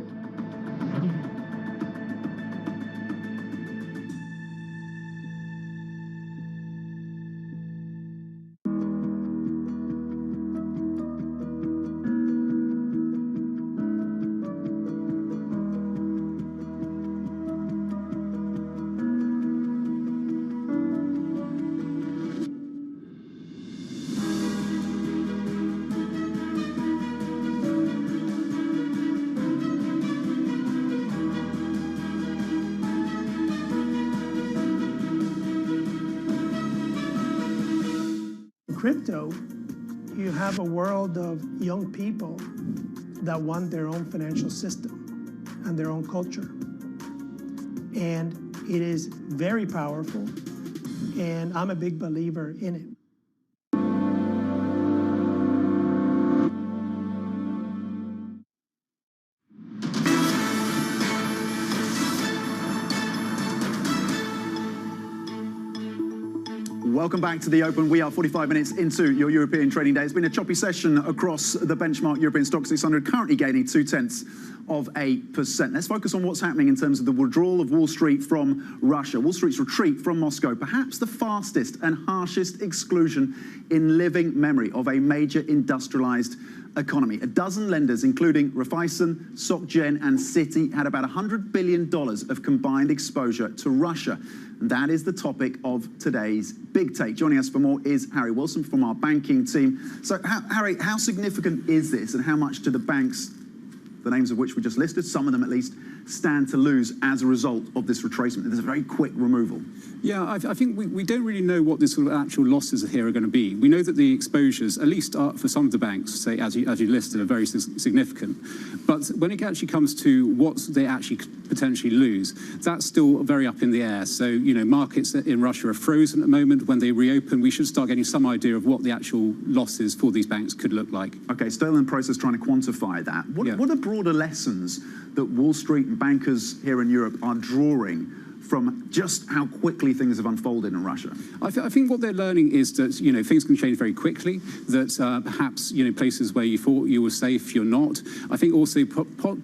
Crypto, you have a world of young people that want their own financial system and their own culture. And it is very powerful, and I'm a big believer in it. Welcome back to the Open. We are 45 minutes into your European trading day. It's been a choppy session across the benchmark European Stock 600, currently gaining 0.2%. Let's focus on what's happening in terms of the withdrawal of Wall Street from Russia. Wall Street's retreat from Moscow, perhaps the fastest and harshest exclusion in living memory of a major industrialized economy. A dozen lenders, including Raiffeisen, SocGen, and Citi, had about $100 billion of combined exposure to Russia. And that is the topic of today's Big Take. Joining us for more is Harry Wilson from our banking team. So, Harry, how significant is this, and how much do the banks, the names of which we just listed, some of them at least, stand to lose as a result of this retracement? There's a very quick removal. Yeah, I think we don't really know what the sort of actual losses here are going to be. We know that the exposures, at least for some of the banks, say as you listed, are very significant. But when it actually comes to what they actually could potentially lose, that's still very up in the air. So, markets in Russia are frozen at the moment. When they reopen, we should start getting some idea of what the actual losses for these banks could look like. Okay, still in the process trying to quantify that. What are broader lessons that Wall Street and bankers here in Europe are drawing from just how quickly things have unfolded in Russia? I think what they're learning is that, things can change very quickly, that perhaps, places where you thought you were safe, you're not. I think also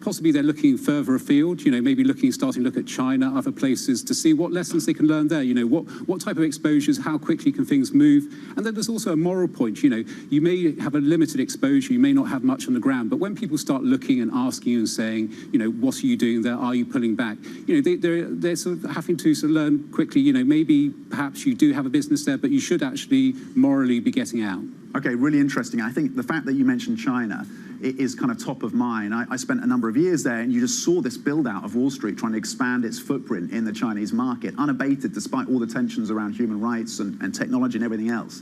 possibly they're looking further afield, maybe starting to look at China, other places, to see what lessons they can learn there. What type of exposures, how quickly can things move? And then there's also a moral point. You may have a limited exposure, you may not have much on the ground, but when people start looking and asking you and saying, what are you doing there? Are you pulling back? They're sort of having to sort of learn quickly, maybe perhaps you do have a business there, but you should actually morally be getting out. Okay, really interesting. I think the fact that you mentioned China is kind of top of mind. I spent a number of years there, and you just saw this build out of Wall Street trying to expand its footprint in the Chinese market, unabated despite all the tensions around human rights and technology and everything else.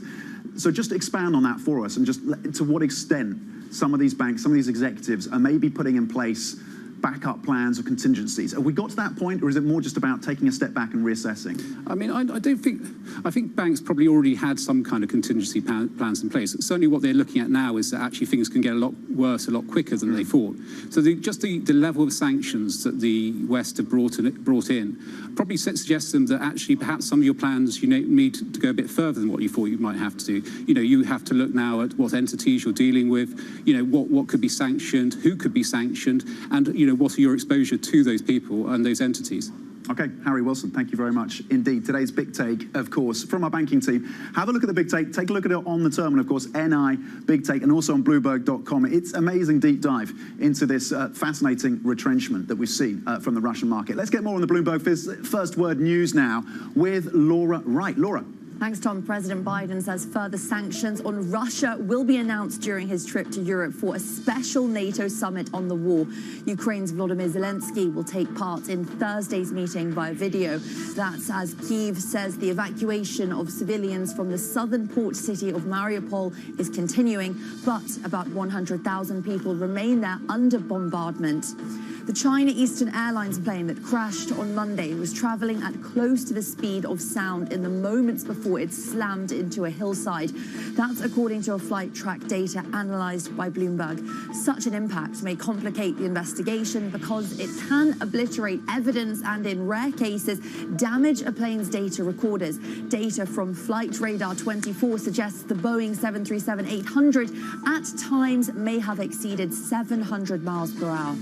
So just expand on that for us, and just to what extent some of these banks, some of these executives are maybe putting in place backup plans or contingencies. Have we got to that point, or is it more just about taking a step back and reassessing? I mean, I think banks probably already had some kind of contingency plans in place. Certainly what they're looking at now is that actually things can get a lot worse a lot quicker than they thought. So just the level of sanctions that the West have brought in probably suggests them that actually perhaps some of your plans, need to go a bit further than what you thought you might have to do. You have to look now at what entities you're dealing with, what could be sanctioned, who could be sanctioned, and what are your exposure to those people and those entities. Okay, Harry Wilson, thank you very much indeed. Today's Big Take, of course, from our banking team. Have a look at the Big Take. Take a look at it on the terminal, of course, NI Big Take, and also on Bloomberg.com. It's amazing deep dive into this fascinating retrenchment that we've seen from the Russian market. Let's get more on the Bloomberg First Word News now with Laura Wright. Laura. Thanks, Tom. President Biden says further sanctions on Russia will be announced during his trip to Europe for a special NATO summit on the war. Ukraine's Volodymyr Zelensky will take part in Thursday's meeting via video. That's as Kyiv says the evacuation of civilians from the southern port city of Mariupol is continuing, but about 100,000 people remain there under bombardment. The China Eastern Airlines plane that crashed on Monday was traveling at close to the speed of sound in the moments before it slammed into a hillside. That's according to a flight track data analysed by Bloomberg. Such an impact may complicate the investigation because it can obliterate evidence and, in rare cases, damage a plane's data recorders. Data from Flight Radar 24 suggests the Boeing 737-800 at times may have exceeded 700 miles per hour.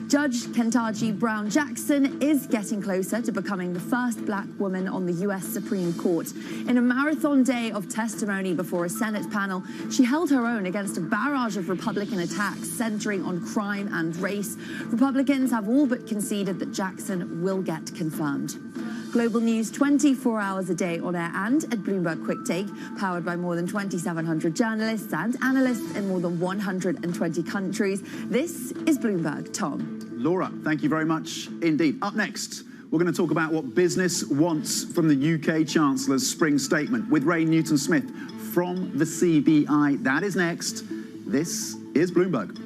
Judge Ketanji Brown Jackson is getting closer to becoming the first black woman on the U.S. Supreme Court. In a marathon day of testimony before a Senate panel, she held her own against a barrage of Republican attacks centering on crime and race. Republicans have all but conceded that Jackson will get confirmed. Global news 24 hours a day on air and at Bloomberg Quick Take, powered by more than 2,700 journalists and analysts in more than 120 countries. This is Bloomberg. Tom. Laura, thank you very much indeed. Up next, we're going to talk about what business wants from the UK Chancellor's spring statement with Ray Newton-Smith from the CBI. That is next. This is Bloomberg.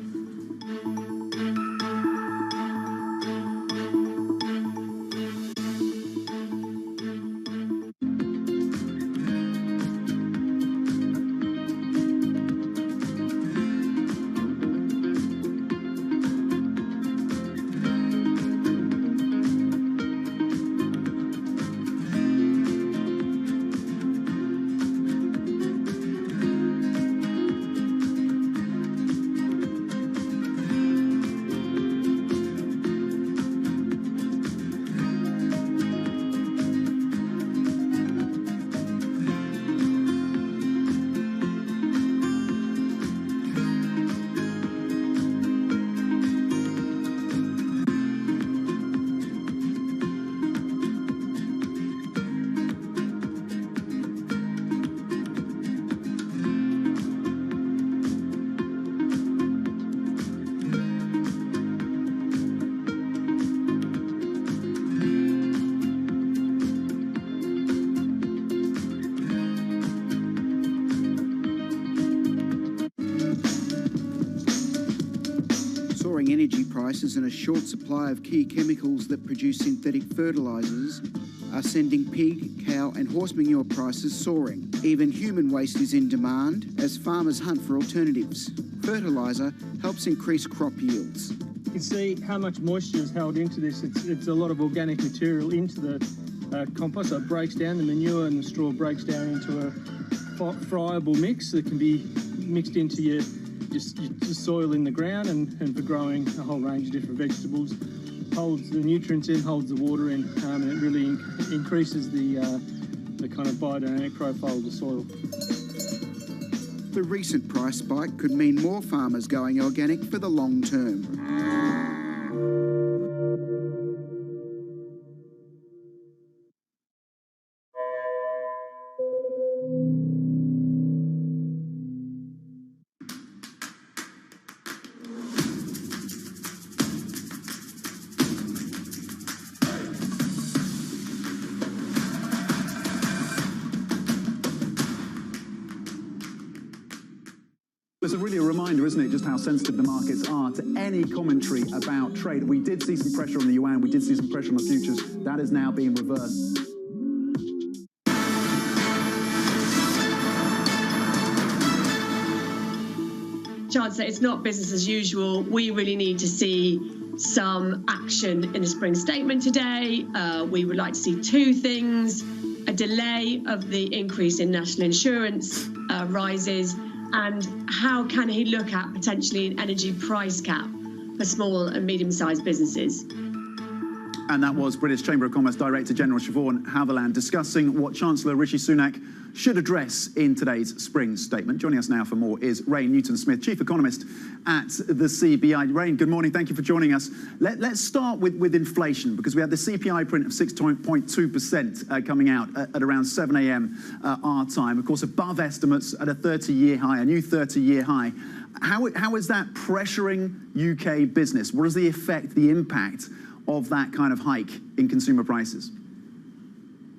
Energy prices and a short supply of key chemicals that produce synthetic fertilisers are sending pig, cow and horse manure prices soaring. Even human waste is in demand as farmers hunt for alternatives. Fertiliser helps increase crop yields. You can see how much moisture is held into this. It's a lot of organic material into the compost, so it breaks down. The manure and the straw breaks down into a friable mix that can be mixed into your soil in the ground and for growing a whole range of different vegetables. Holds the nutrients in, holds the water in, and it really increases the kind of biodynamic profile of the soil. The recent price spike could mean more farmers going organic for the long term. It's really a reminder, isn't it, just how sensitive the markets are to any commentary about trade. We did see some pressure on the yuan, we did see some pressure on the futures. That is now being reversed. Chancellor, it's not business as usual. We really need to see some action in the spring statement today. We would like to see two things: a delay of the increase in national insurance rises, and how can he look at potentially an energy price cap for small and medium-sized businesses? And that was British Chamber of Commerce Director General Siobhan Haviland discussing what Chancellor Rishi Sunak should address in today's spring statement. Joining us now for more is Ray Newton-Smith, Chief Economist at the CBI. Ray, good morning. Thank you for joining us. Let's start with inflation, because we had the CPI print of 6.2% coming out at around 7 a.m. Our time. Of course, above estimates at a 30-year high, a new 30-year high. How is that pressuring UK business? What is the effect, the impact of that kind of hike in consumer prices?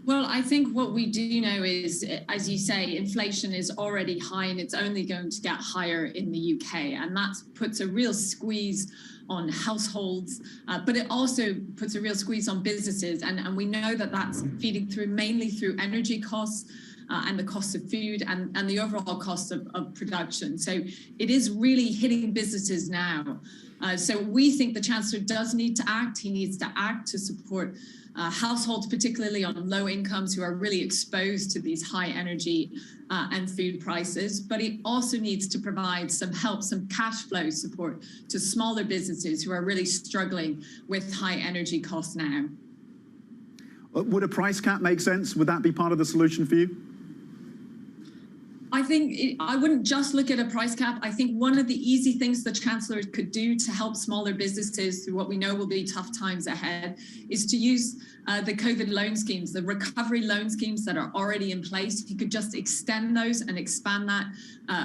Well, I think what we do know is, as you say, inflation is already high and it's only going to get higher in the UK. And that puts a real squeeze on households, but it also puts a real squeeze on businesses. And we know that that's feeding through mainly through energy costs and the cost of food and the overall cost of production. So it is really hitting businesses now. So we think the Chancellor does need to act. He needs to act to support households, particularly on low incomes, who are really exposed to these high energy and food prices. But he also needs to provide some help, some cash flow support to smaller businesses who are really struggling with high energy costs now. Would a price cap make sense? Would that be part of the solution for you? I think I wouldn't just look at a price cap. I think one of the easy things the Chancellor could do to help smaller businesses through what we know will be tough times ahead is to use the COVID loan schemes, the recovery loan schemes that are already in place. He could just extend those and expand that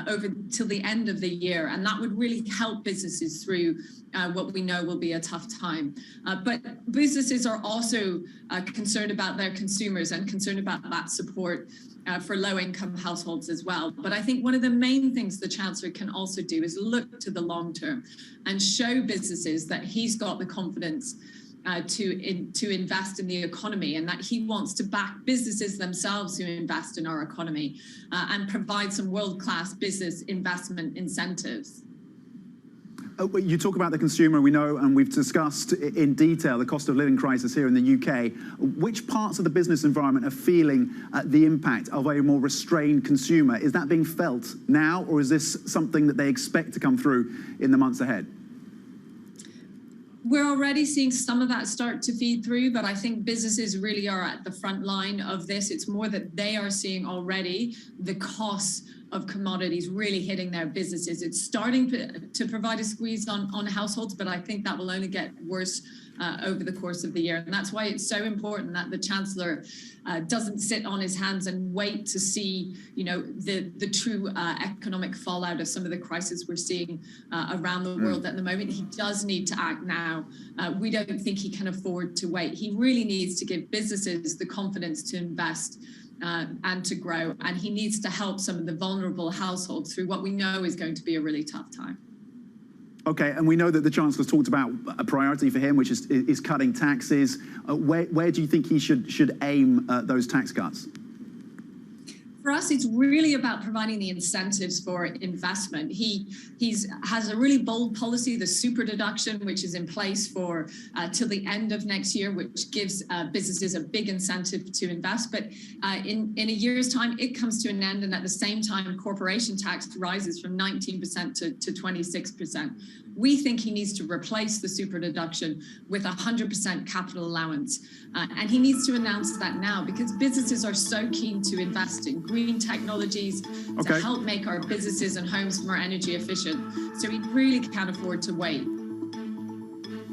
over till the end of the year. And that would really help businesses through what we know will be a tough time. But businesses are also concerned about their consumers and concerned about that support for low-income households as well. But I think one of the main things the Chancellor can also do is look to the long term and show businesses that he's got the confidence to invest in the economy, and that he wants to back businesses themselves who invest in our economy and provide some world-class business investment incentives. You talk about the consumer, we know, and we've discussed in detail the cost of living crisis here in the UK. Which parts of the business environment are feeling the impact of a more restrained consumer? Is that being felt now, or is this something that they expect to come through in the months ahead? We're already seeing some of that start to feed through, but I think businesses really are at the front line of this. It's more that they are seeing already the costs of commodities really hitting their businesses. It's starting to provide a squeeze on households, but I think that will only get worse over the course of the year. And that's why it's so important that the Chancellor doesn't sit on his hands and wait to see, the true economic fallout of some of the crises we're seeing around the world at the moment. He does need to act now. We don't think he can afford to wait. He really needs to give businesses the confidence to invest and to grow. And he needs to help some of the vulnerable households through what we know is going to be a really tough time. Okay, and we know that the Chancellor's talked about a priority for him, which is cutting taxes. Where do you think he should aim those tax cuts? For us, it's really about providing the incentives for investment. He has a really bold policy, the super deduction, which is in place for till the end of next year, which gives businesses a big incentive to invest. But in a year's time, it comes to an end. And at the same time, corporation tax rises from 19% to 26%. We think he needs to replace the super deduction with 100% capital allowance. And he needs to announce that now, because businesses are so keen to invest in green technologies to help make our businesses and homes more energy efficient. So he really can't afford to wait.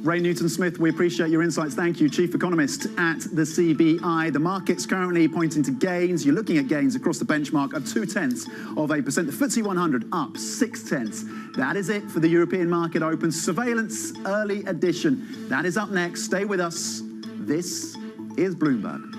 Ray Newton-Smith, we appreciate your insights. Thank you, Chief Economist at the CBI. The market's currently pointing to gains. You're looking at gains across the benchmark of 0.2%. The FTSE 100 up 0.6. That is it for the European market open. Surveillance early edition. That is up next. Stay with us. This is Bloomberg.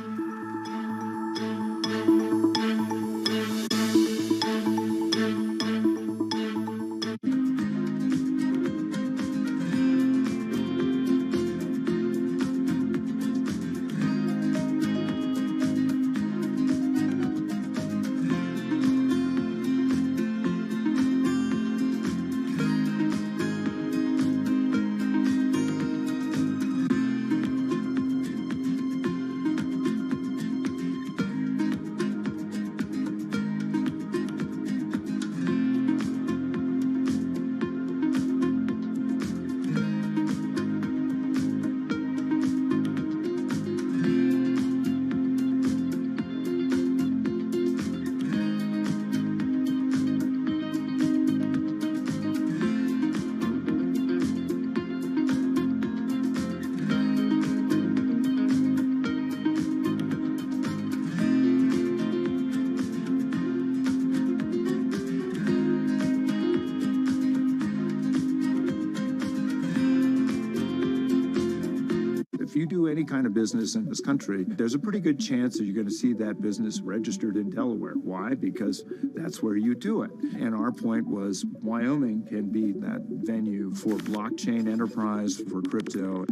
you do any kind of business in this country, there's a pretty good chance that you're going to see that business registered in Delaware. Why? Because that's where you do it. And our point was Wyoming can be that venue for blockchain enterprise, for crypto.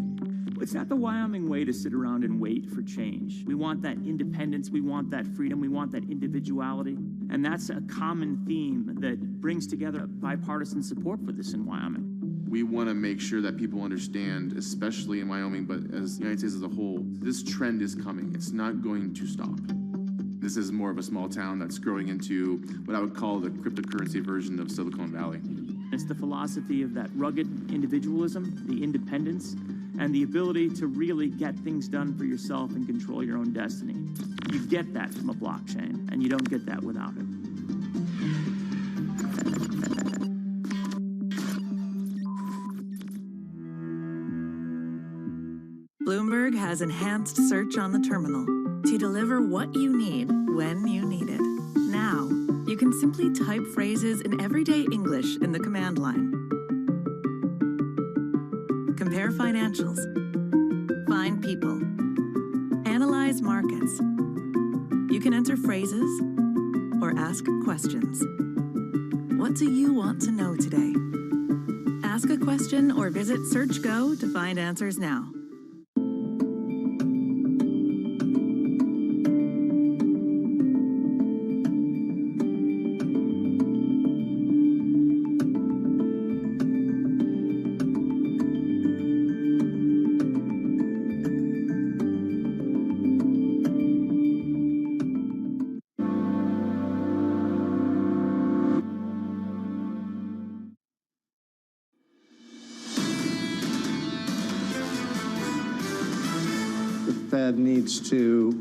It's not the Wyoming way to sit around and wait for change. We want that independence, we want that freedom, we want that individuality. And that's a common theme that brings together bipartisan support for this in Wyoming. We want to make sure that people understand, especially in Wyoming, but as the United States as a whole, this trend is coming. It's not going to stop. This is more of a small town that's growing into what I would call the cryptocurrency version of Silicon Valley. It's the philosophy of that rugged individualism, the independence, and the ability to really get things done for yourself and control your own destiny. You get that from a blockchain, and you don't get that without it. Bloomberg has enhanced search on the terminal to deliver what you need when you need it. Now, you can simply type phrases in everyday English in the command line. Compare financials, find people, analyze markets. You can enter phrases or ask questions. What do you want to know today? Ask a question or visit SearchGo to find answers now. Fed needs to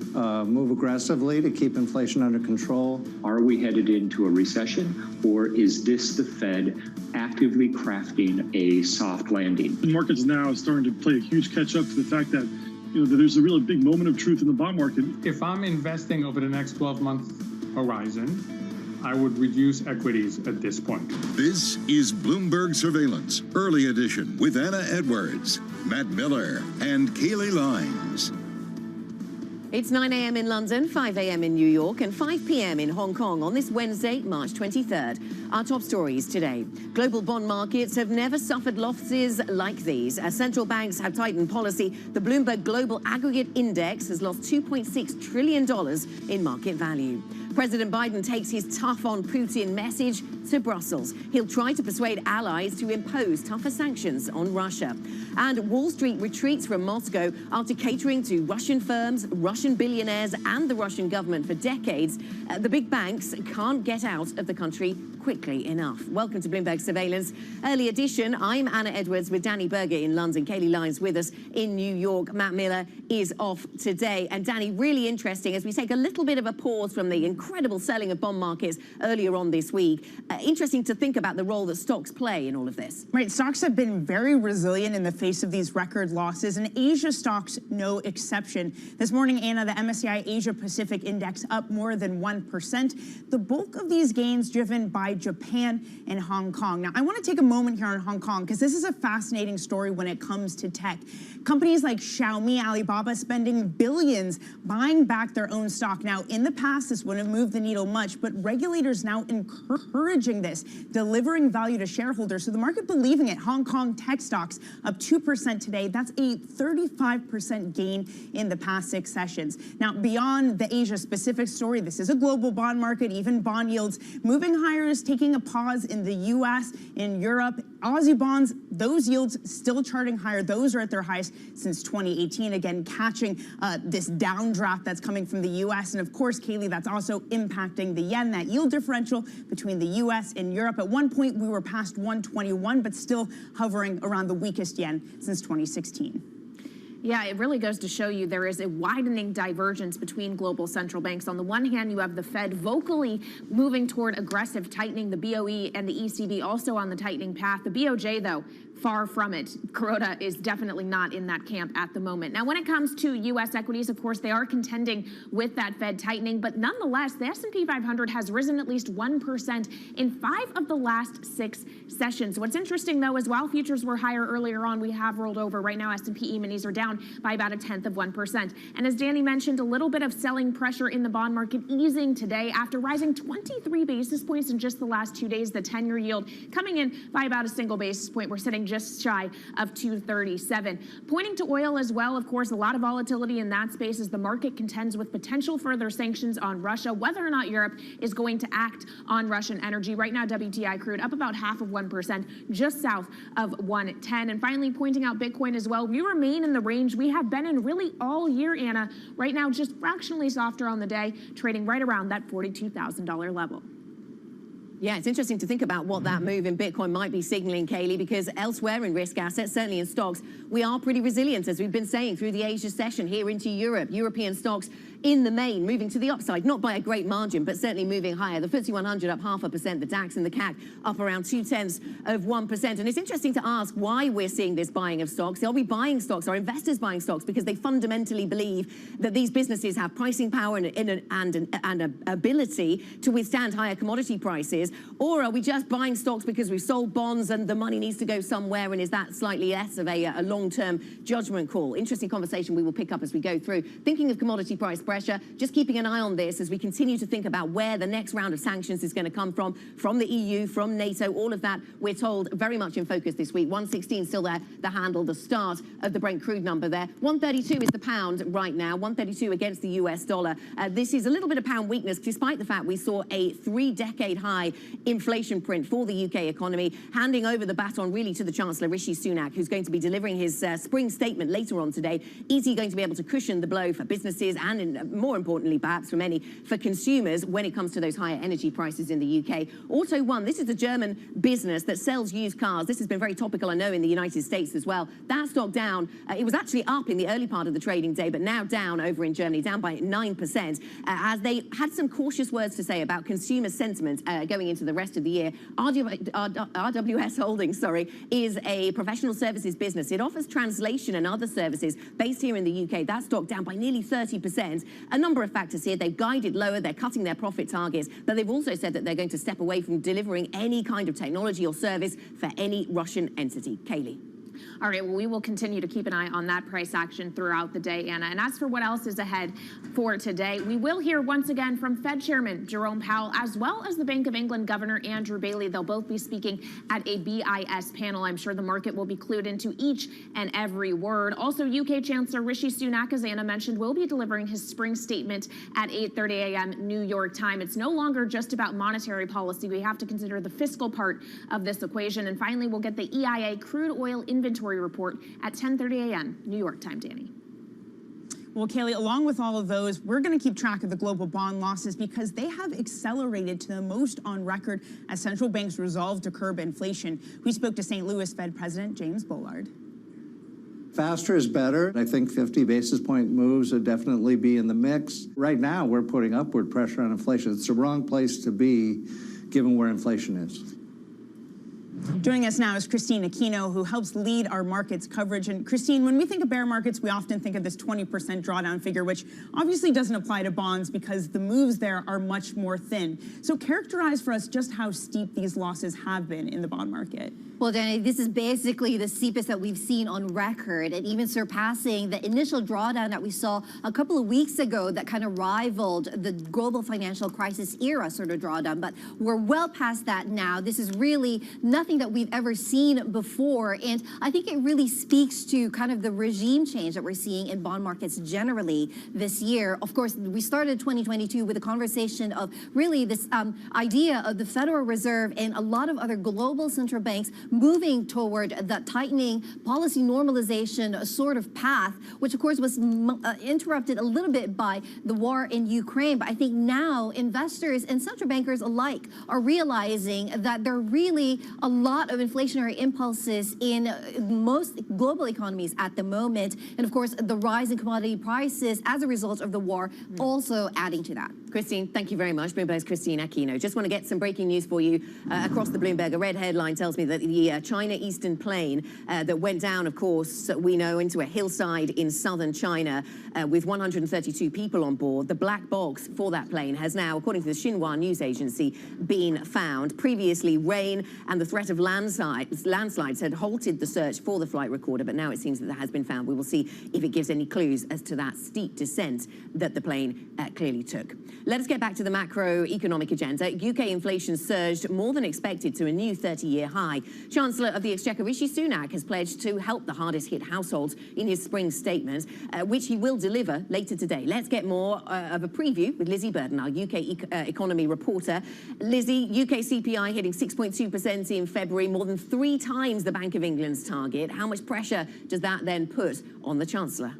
move aggressively to keep inflation under control. Are we headed into a recession, or is this the Fed actively crafting a soft landing? The market's now starting to play a huge catch-up to the fact that, that there's a really big moment of truth in the bond market. If I'm investing over the next 12-month horizon, I would reduce equities at this point. This is Bloomberg Surveillance, Early Edition, with Anna Edwards, Matt Miller, and Kaylee Lines. It's 9 a.m. in London, 5 a.m. in New York, and 5 p.m. in Hong Kong on this Wednesday, March 23rd. Our top stories today. Global bond markets have never suffered losses like these. As central banks have tightened policy, the Bloomberg Global Aggregate Index has lost $2.6 trillion in market value. President Biden takes his tough on Putin message to Brussels. He'll try to persuade allies to impose tougher sanctions on Russia. And Wall Street retreats from Moscow after catering to Russian firms, Russian billionaires, and the Russian government for decades. The big banks can't get out of the country quickly enough. Welcome to Bloomberg Surveillance Early Edition. I'm Anna Edwards with Danny Berger in London. Kaylee Lines with us in New York. Matt Miller is off today. And Danny, really interesting as we take a little bit of a pause from the incredible selling of bond markets earlier on this week. Interesting to think about the role that stocks play in all of this. Right, stocks have been very resilient in the face of these record losses, and Asia stocks no exception. This morning, Anna, the MSCI Asia Pacific Index up more than 1%. The bulk of these gains driven by Japan and Hong Kong. Now, I want to take a moment here on Hong Kong because this is a fascinating story when it comes to tech. Companies like Xiaomi, Alibaba spending billions buying back their own stock. Now, in the past, this wouldn't have moved the needle much, but regulators now encouraging this, delivering value to shareholders. So the market believing it. Hong Kong tech stocks up 2% today. That's a 35% gain in the past 6 sessions. Now, beyond the Asia-specific story, this is a global bond market, even bond yields moving higher is taking a pause in the U.S., in Europe. Aussie bonds, those yields still charting higher. Those are at their highest since 2018, again, catching this downdraft that's coming from the U.S. And of course, Kaylee, that's also impacting the yen, that yield differential between the U.S. and Europe. At one point, we were past 121, but still hovering around the weakest yen since 2016. Yeah, it really goes to show you there is a widening divergence between global central banks. On the one hand, you have the Fed vocally moving toward aggressive tightening, the BOE and the ECB also on the tightening path. The BOJ, though, far from it. Kuroda is definitely not in that camp at the moment. Now, when it comes to U.S. equities, of course, they are contending with that Fed tightening, but nonetheless, the S&P 500 has risen at least 1% in 5 of the last 6 sessions. What's interesting, though, is while futures were higher earlier on, we have rolled over. Right now, S&P E-minis are down down by about 0.1%. And as Danny mentioned, a little bit of selling pressure in the bond market easing today after rising 23 basis points in just the last 2 days. The 10-year yield coming in by about a single basis point. We're sitting just shy of 237. Pointing to oil as well, of course, a lot of volatility in that space as the market contends with potential further sanctions on Russia, whether or not Europe is going to act on Russian energy. Right now, WTI crude up about 0.5%, just south of 110. And finally, pointing out Bitcoin as well, we remain in the range we have been in really all year, Anna. Right now, just fractionally softer on the day, trading right around that $42,000 level. Yeah, it's interesting to think about what that move in Bitcoin might be signaling, Kaylee, because elsewhere in risk assets, certainly in stocks, we are pretty resilient, as we've been saying through the Asia session here into Europe. European stocks in the main moving to the upside, not by a great margin, but certainly moving higher. The FTSE 100 up 0.5%, the DAX and the CAC up around 0.2%. And it's interesting to ask why we're seeing this buying of stocks. Are we buying stocks? Are investors buying stocks because they fundamentally believe that these businesses have pricing power and an ability to withstand higher commodity prices? Or are we just buying stocks because we've sold bonds and the money needs to go somewhere, and is that slightly less of a long-term judgment call? Interesting conversation we will pick up as we go through. Thinking of commodity price pressure, just keeping an eye on this as we continue to think about where the next round of sanctions is going to come from the EU, from NATO, all of that, we're told, very much in focus this week. 116 still there, the handle, the start of the Brent crude number there. 132 is the pound right now, 132 against the US dollar. This is a little bit of pound weakness, despite the fact we saw a 3-decade high inflation print for the UK economy, handing over the baton really to the Chancellor, Rishi Sunak, who's going to be delivering his spring statement later on today. Is he going to be able to cushion the blow for businesses and, more importantly, perhaps for many, for consumers when it comes to those higher energy prices in the UK? Auto One, this is a German business that sells used cars. This has been very topical, I know, in the United States as well. That stock down, it was actually up in the early part of the trading day, but now down over in Germany, down by 9%, as they had some cautious words to say about consumer sentiment going into the rest of the year. RWS Holdings, is a professional services business. It offers translation and other services based here in the UK. That stock down by nearly 30%. A number of factors here. They've guided lower. They're cutting their profit targets, but they've also said that they're going to step away from delivering any kind of technology or service for any Russian entity. Kaylee. All right, well, we will continue to keep an eye on that price action throughout the day, Anna. And as for what else is ahead for today, we will hear once again from Fed Chairman Jerome Powell, as well as the Bank of England Governor Andrew Bailey. They'll both be speaking at a BIS panel. I'm sure the market will be clued into each and every word. Also, UK Chancellor Rishi Sunak, as Anna mentioned, will be delivering his spring statement at 8:30 a.m. New York time. It's no longer just about monetary policy. We have to consider the fiscal part of this equation. And finally, we'll get the EIA crude oil inventory report at 10:30 a.m. New York time, Danny. Well, Kaylee, along with all of those, we're going to keep track of the global bond losses because they have accelerated to the most on record as central banks resolve to curb inflation. We spoke to St. Louis Fed President James Bullard. Faster is better. I think 50 basis point moves would definitely be in the mix. Right now, we're putting upward pressure on inflation. It's the wrong place to be given where inflation is. Joining us now is Christine Aquino, who helps lead our markets coverage. And Christine, when we think of bear markets, we often think of this 20% drawdown figure, which obviously doesn't apply to bonds because the moves there are much more thin. So characterize for us just how steep these losses have been in the bond market. Well, Danny, this is basically the steepest that we've seen on record, and even surpassing the initial drawdown that we saw a couple of weeks ago that kind of rivaled the global financial crisis era sort of drawdown. But we're well past that now. This is really nothing that we've ever seen before, and I think it really speaks to kind of the regime change that we're seeing in bond markets generally this year. Of course, we started 2022 with a conversation of really this idea of the Federal Reserve and a lot of other global central banks moving toward that tightening policy normalization sort of path, which of course was interrupted a little bit by the war in Ukraine. But I think now investors and central bankers alike are realizing that there are really a lot of inflationary impulses in most global economies at the moment. And of course, the rise in commodity prices as a result of the war also adding to that. Christine, thank you very much. Bloomberg's Christine Aquino. Just want to get some breaking news for you across the Bloomberg. A red headline tells me that the China Eastern plane that went down, of course, we know, into a hillside in southern China with 132 people on board. The black box for that plane has now, according to the Xinhua news agency, been found. Previously, rain and the threat of landslides had halted the search for the flight recorder, but now it seems that that has been found. We will see if it gives any clues as to that steep descent that the plane clearly took. Let us get back to the macroeconomic agenda. UK inflation surged more than expected to a new 30-year high. Chancellor of the Exchequer Rishi Sunak has pledged to help the hardest hit households in his spring statement, which he will deliver later today. Let's get more of a preview with Lizzie Burden, our UK economy reporter. Lizzie, UK CPI hitting 6.2% in February, more than 3 times the Bank of England's target. How much pressure does that then put on the Chancellor?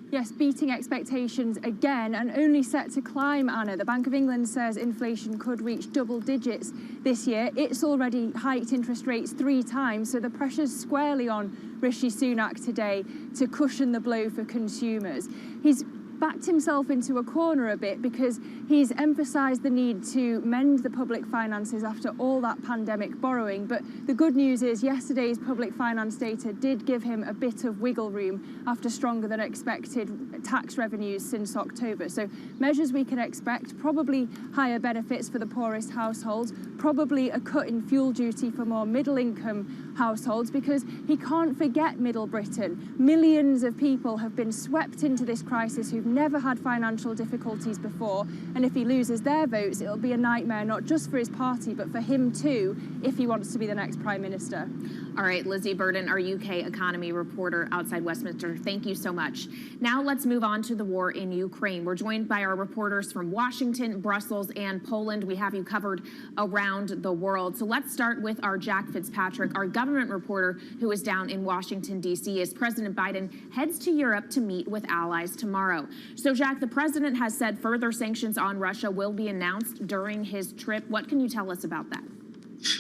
Yes, beating expectations again and only set to climb, Anna. The Bank of England says inflation could reach double digits this year. It's already hiked interest rates 3 times, so the pressure's squarely on Rishi Sunak today to cushion the blow for consumers. He's backed himself into a corner a bit because he's emphasised the need to mend the public finances after all that pandemic borrowing. But the good news is yesterday's public finance data did give him a bit of wiggle room after stronger than expected tax revenues since October. So measures we can expect, probably higher benefits for the poorest households, probably a cut in fuel duty for more middle-income households, because he can't forget Middle Britain. Millions of people have been swept into this crisis who've never had financial difficulties before, and if he loses their votes, it'll be a nightmare not just for his party but for him too if he wants to be the next Prime Minister. All right, Lizzie Burden, our UK economy reporter outside Westminster, thank you so much. Now let's move on to the war in Ukraine. We're joined by our reporters from Washington, Brussels, and Poland. We have you covered around the world. So let's start with our Jack Fitzpatrick, our government reporter who is down in Washington, D.C. as President Biden heads to Europe to meet with allies tomorrow. So, Jack, the president has said further sanctions on Russia will be announced during his trip. What can you tell us about that?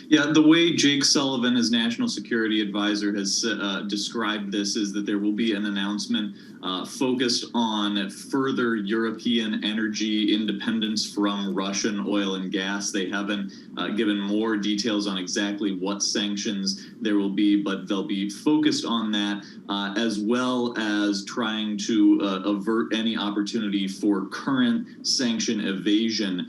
Yeah, the way Jake Sullivan, his national security advisor, has described this is that there will be an announcement focused on further European energy independence from Russian oil and gas. They haven't given more details on exactly what sanctions there will be, but they'll be focused on that, as well as trying to avert any opportunity for current sanction evasion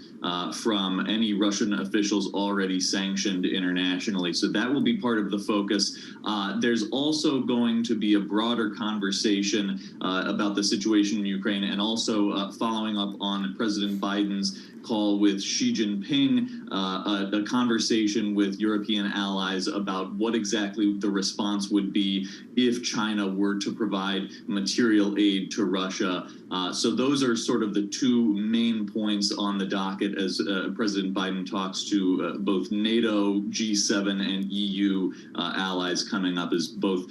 from any Russian officials already sanctioned internationally. So that will be part of the focus. There's also going to be a broader conversation about the situation in Ukraine, and also following up on President Biden's call with Xi Jinping, a conversation with European allies about what exactly the response would be if China were to provide material aid to Russia. So those are sort of the 2 main points on the docket as President Biden talks to both NATO, G7, and EU allies coming up, as both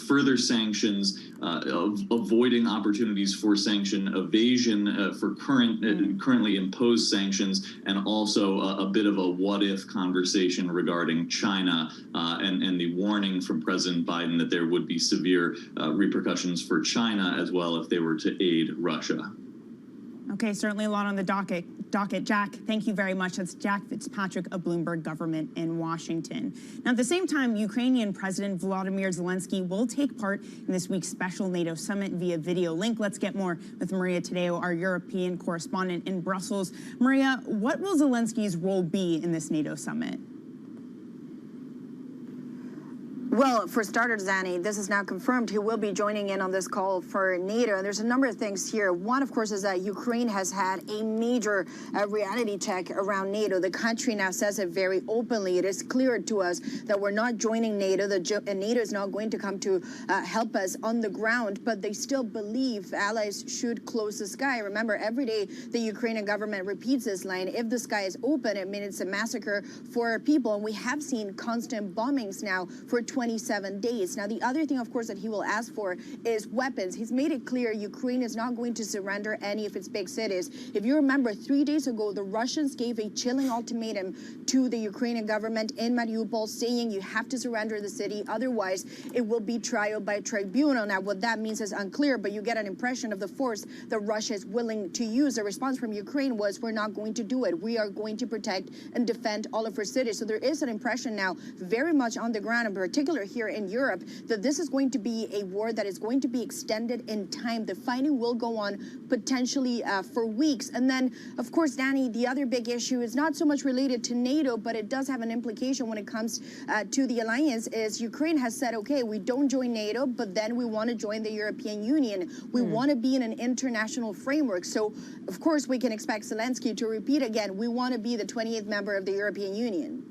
further sanctions, avoiding opportunities for sanction evasion for currently imposed sanctions, and also a bit of a what-if conversation regarding China and the warning from President Biden that there would be severe repercussions for China as well if they were to aid Russia. Okay, certainly a lot on the docket. Jack, thank you very much. That's Jack Fitzpatrick of Bloomberg Government in Washington. Now, at the same time, Ukrainian President Volodymyr Zelensky will take part in this week's special NATO summit via video link. Let's get more with Maria Tadeo, our European correspondent in Brussels. Maria, what will Zelensky's role be in this NATO summit? Well, for starters, Annie, this is now confirmed. He will be joining in on this call for NATO. And there's a number of things here. One, of course, is that Ukraine has had a major reality check around NATO. The country now says it very openly. It is clear to us that we're not joining NATO. NATO is not going to come to help us on the ground. But they still believe allies should close the sky. Remember, every day the Ukrainian government repeats this line. If the sky is open, it means it's a massacre for our people. And we have seen constant bombings now for 20 27 days. Now, the other thing, of course, that he will ask for is weapons. He's made it clear Ukraine is not going to surrender any of its big cities. If you remember, 3 days ago, the Russians gave a chilling ultimatum to the Ukrainian government in Mariupol, saying you have to surrender the city, otherwise it will be trial by tribunal. Now, what that means is unclear, but you get an impression of the force that Russia is willing to use. The response from Ukraine was, we're not going to do it. We are going to protect and defend all of our cities. So there is an impression now very much on the ground, in particular here in Europe, that this is going to be a war that is going to be extended in time. The fighting will go on potentially for weeks. And then, of course, Danny, the other big issue is not so much related to NATO, but it does have an implication when it comes to the alliance, is Ukraine has said, okay, we don't join NATO, but then we want to join the European Union. We want to be in an international framework. So, of course, we can expect Zelensky to repeat again, we want to be the 28th member of the European Union.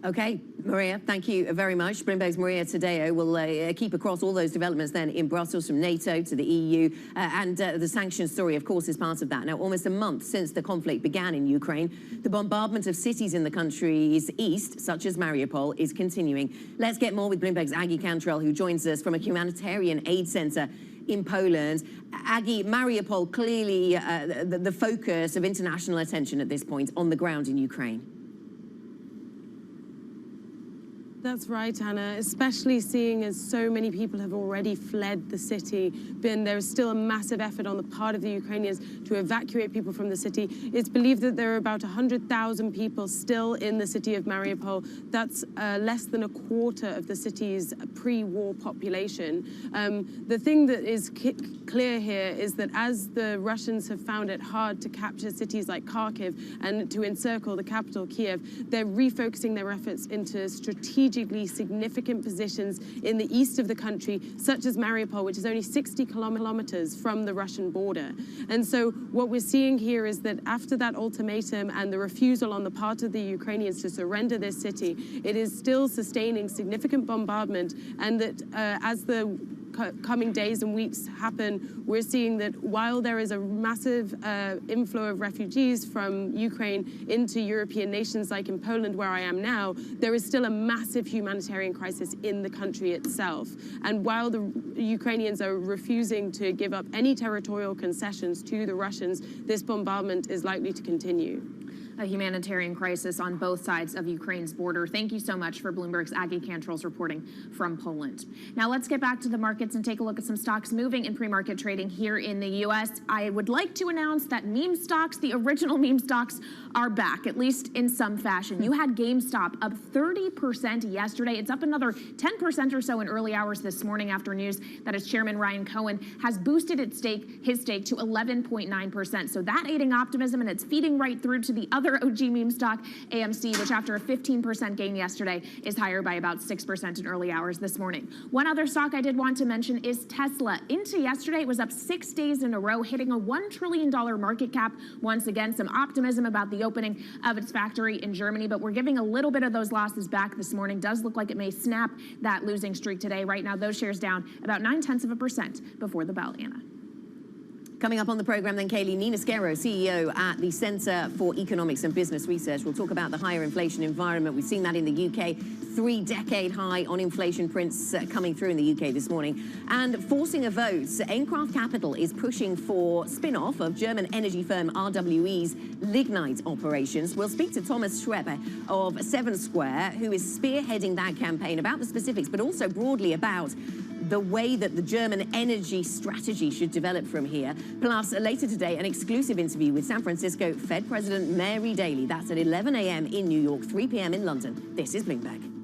Okay, Maria, thank you very much. Bloomberg's Maria Tadeo will keep across all those developments then in Brussels, from NATO to the EU, and the sanctions story, of course, is part of that. Now, almost a month since the conflict began in Ukraine, the bombardment of cities in the country's east, such as Mariupol, is continuing. Let's get more with Bloomberg's Aggie Cantrell, who joins us from a humanitarian aid center in Poland. Aggie, Mariupol, clearly the focus of international attention at this point on the ground in Ukraine. That's right, Anna, especially seeing as so many people have already fled the city. There is still a massive effort on the part of the Ukrainians to evacuate people from the city. It's believed that there are about 100,000 people still in the city of Mariupol. That's less than a quarter of the city's pre-war population. The thing that is clear here is that as the Russians have found it hard to capture cities like Kharkiv and to encircle the capital, Kiev, they're refocusing their efforts into strategically significant positions in the east of the country, such as Mariupol, which is only 60 kilometers from the Russian border. And so what we're seeing here is that after that ultimatum and the refusal on the part of the Ukrainians to surrender this city, it is still sustaining significant bombardment, and that as the coming days and weeks happen, we're seeing that while there is a massive inflow of refugees from Ukraine into European nations, like in Poland, where I am now, there is still a massive humanitarian crisis in the country itself. And while the Ukrainians are refusing to give up any territorial concessions to the Russians, this bombardment is likely to continue. A humanitarian crisis on both sides of Ukraine's border. Thank you so much for Bloomberg's Aggie Cantrell's reporting from Poland. Now let's get back to the markets and take a look at some stocks moving in pre-market trading here in the U.S. I would like to announce that meme stocks, the original meme stocks, are back, at least in some fashion. You had GameStop up 30% yesterday. It's up another 10% or so in early hours this morning after news that its chairman, Ryan Cohen, has boosted his stake to 11.9%. So that aiding optimism, and it's feeding right through to the other OG meme stock, AMC, which after a 15% gain yesterday is higher by about 6% in early hours this morning. One other stock I did want to mention is Tesla. Into yesterday, it was up 6 days in a row, hitting a $1 trillion market cap. Once again, some optimism about the opening of its factory in Germany, but we're giving a little bit of those losses back this morning. Does look like it may snap that losing streak today. Right now, those shares down about 0.9% before the bell, Anna. Coming up on the program then, Kaylee, Nina Skero, CEO at the Centre for Economics and Business Research. We'll talk about the higher inflation environment. We've seen that in the UK, 3-decade high on inflation prints coming through in the UK this morning. And forcing a vote, Aincraft Capital is pushing for spin-off of German energy firm RWE's lignite operations. We'll speak to Thomas Schreppe of Seven Square, who is spearheading that campaign, about the specifics, but also broadly about the way that the German energy strategy should develop from here. Plus, later today, an exclusive interview with San Francisco Fed President Mary Daly. That's at 11 a.m. in New York, 3 p.m. in London. This is Bloomberg.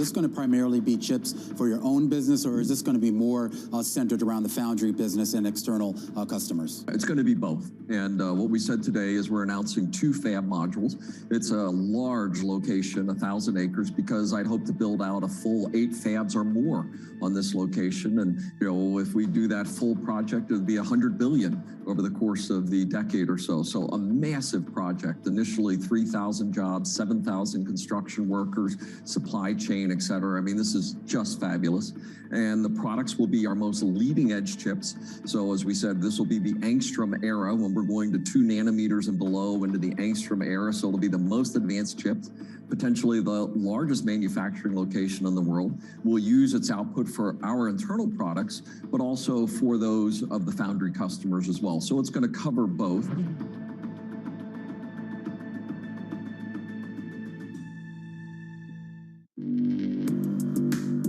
this going to primarily be chips for your own business, or is this going to be more centered around the foundry business and external customers? It's going to be both. And what we said today is we're announcing 2 fab modules. It's a large location, 1,000 acres, because I'd hope to build out a full 8 fabs or more on this location. And, you know, if we do that full project, it would be $100 billion over the course of the decade or so. So a massive project, initially 3,000 jobs, 7,000 construction workers, supply chain, et cetera. I mean, this is just fabulous. And the products will be our most leading edge chips. So as we said, this will be the angstrom era when we're going to 2 nanometers and below into the angstrom era. So it'll be the most advanced chips, potentially the largest manufacturing location in the world. We'll use its output for our internal products, but also for those of the foundry customers as well. So it's going to cover both.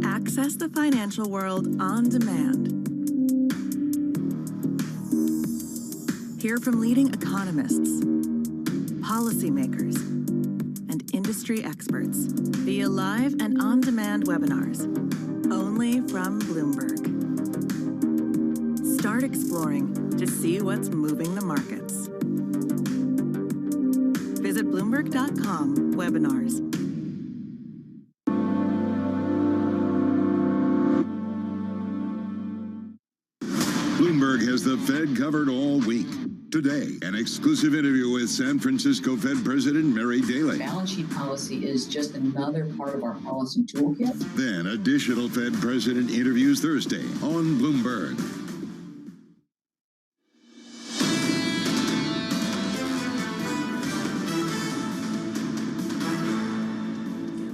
Access the financial world on demand. Hear from leading economists, policymakers, and industry experts via live and on-demand webinars, only from Bloomberg. Start exploring to see what's moving the markets. Visit Bloomberg.com/webinars. Bloomberg has the Fed covered all week. Today, an exclusive interview with San Francisco Fed President Mary Daly. Balance sheet policy is just another part of our policy toolkit. Then, additional Fed President interviews Thursday on Bloomberg.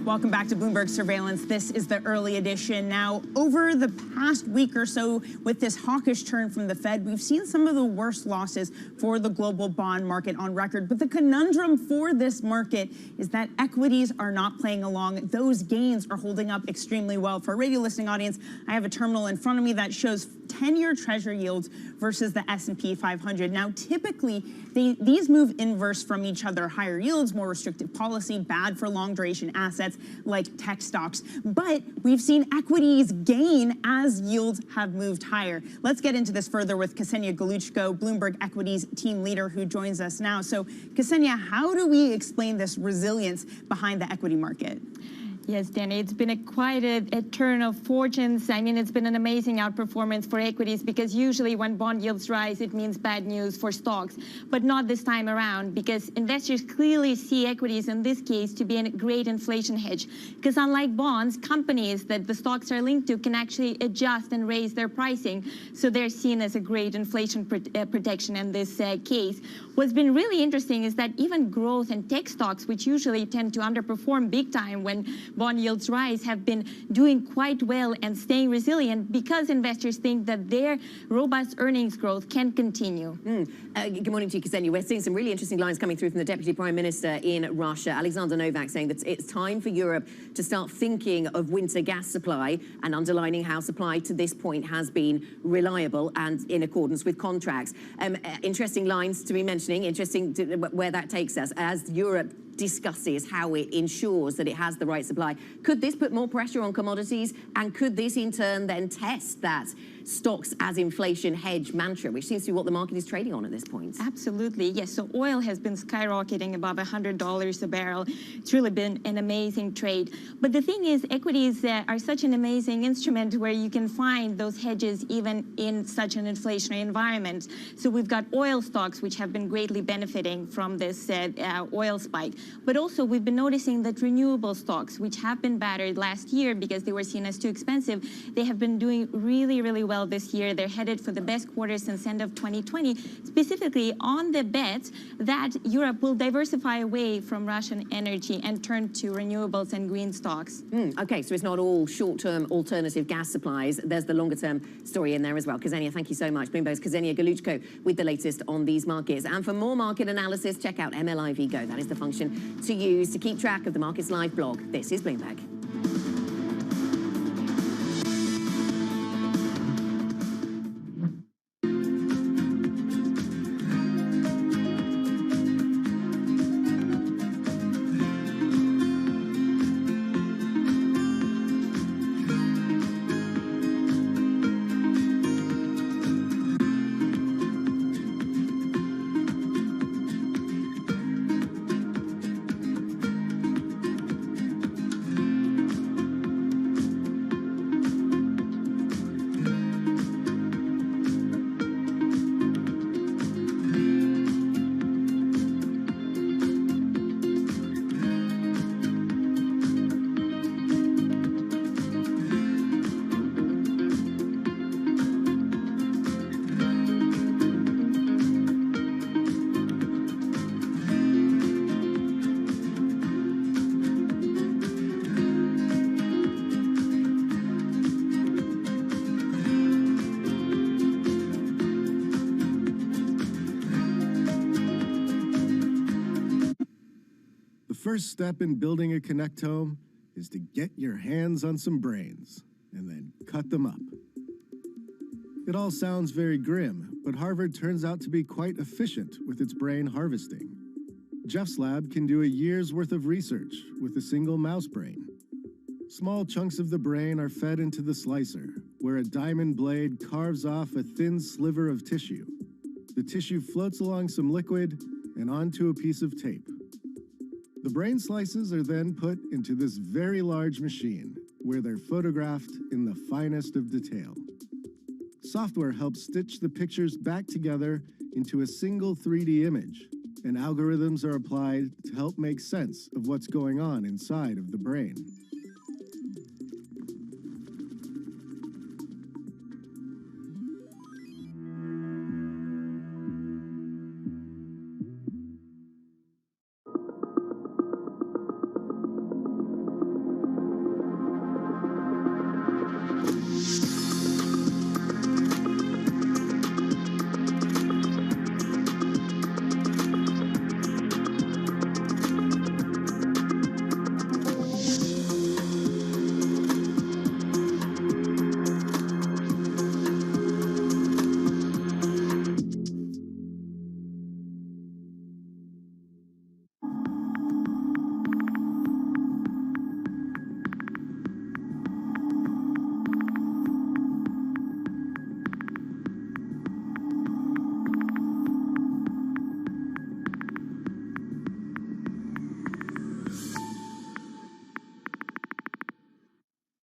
Welcome back to Bloomberg Surveillance. This is the early edition. Now, over the past week or so, with this hawkish turn from the Fed, we've seen some of the worst losses for the global bond market on record. But the conundrum for this market is that equities are not playing along. Those gains are holding up extremely well. For a radio listening audience, I have a terminal in front of me that shows 10-year Treasury yields versus the S&P 500. Now, typically, these move inverse from each other. Higher yields, more restrictive policy, bad for long-duration assets like tech stocks. But we've seen equities gain as yields have moved higher. Let's get into this further with Ksenia Galuchko, Bloomberg Equities team leader, who joins us now. So, Ksenia, how do we explain this resilience behind the equity market? Yes, Danny, it's been quite a turn of fortunes. I mean, it's been an amazing outperformance for equities because usually when bond yields rise, it means bad news for stocks, but not this time around because investors clearly see equities in this case to be a great inflation hedge because unlike bonds, companies that the stocks are linked to can actually adjust and raise their pricing. So they're seen as a great inflation protection in this case. What's been really interesting is that even growth and tech stocks, which usually tend to underperform big time when bond yields rise, have been doing quite well and staying resilient because investors think that their robust earnings growth can continue. Good morning to you, Ksenia. We're seeing some really interesting lines coming through from the Deputy Prime Minister in Russia, Alexander Novak, saying that it's time for Europe to start thinking of winter gas supply and underlining how supply to this point has been reliable and in accordance with contracts. Interesting lines to be mentioning, interesting where that takes us as Europe discusses how it ensures that it has the right supply. Could this put more pressure on commodities? And could this in turn then test that stocks as inflation hedge mantra, which seems to be what the market is trading on at this point? Absolutely, yes. So oil has been skyrocketing above $100 a barrel. It's really been an amazing trade. But the thing is, equities are such an amazing instrument where you can find those hedges even in such an inflationary environment. So we've got oil stocks, which have been greatly benefiting from this oil spike. But also we've been noticing that renewable stocks, which have been battered last year because they were seen as too expensive, they have been doing really, really well this year. They're headed for the best quarter since end of 2020, specifically on the bet that Europe will diversify away from Russian energy and turn to renewables and green stocks. Okay, so it's not all short-term alternative gas supplies. There's the longer-term story in there as well. Ksenia, thank you so much. Bloomberg's Ksenia Galuchko with the latest on these markets. And for more market analysis, check out MLIV Go. That is the function to use to keep track of the Markets Live blog. This is Bloomberg. first step in building a connectome is to get your hands on some brains and then cut them up. It all sounds very grim, but Harvard turns out to be quite efficient with its brain harvesting. Jeff's lab can do a year's worth of research with a single mouse brain. Small chunks of the brain are fed into the slicer, where a diamond blade carves off a thin sliver of tissue. The tissue floats along some liquid and onto a piece of tape. The brain slices are then put into this very large machine, where they're photographed in the finest of detail. Software helps stitch the pictures back together into a single 3D image, and algorithms are applied to help make sense of what's going on inside of the brain.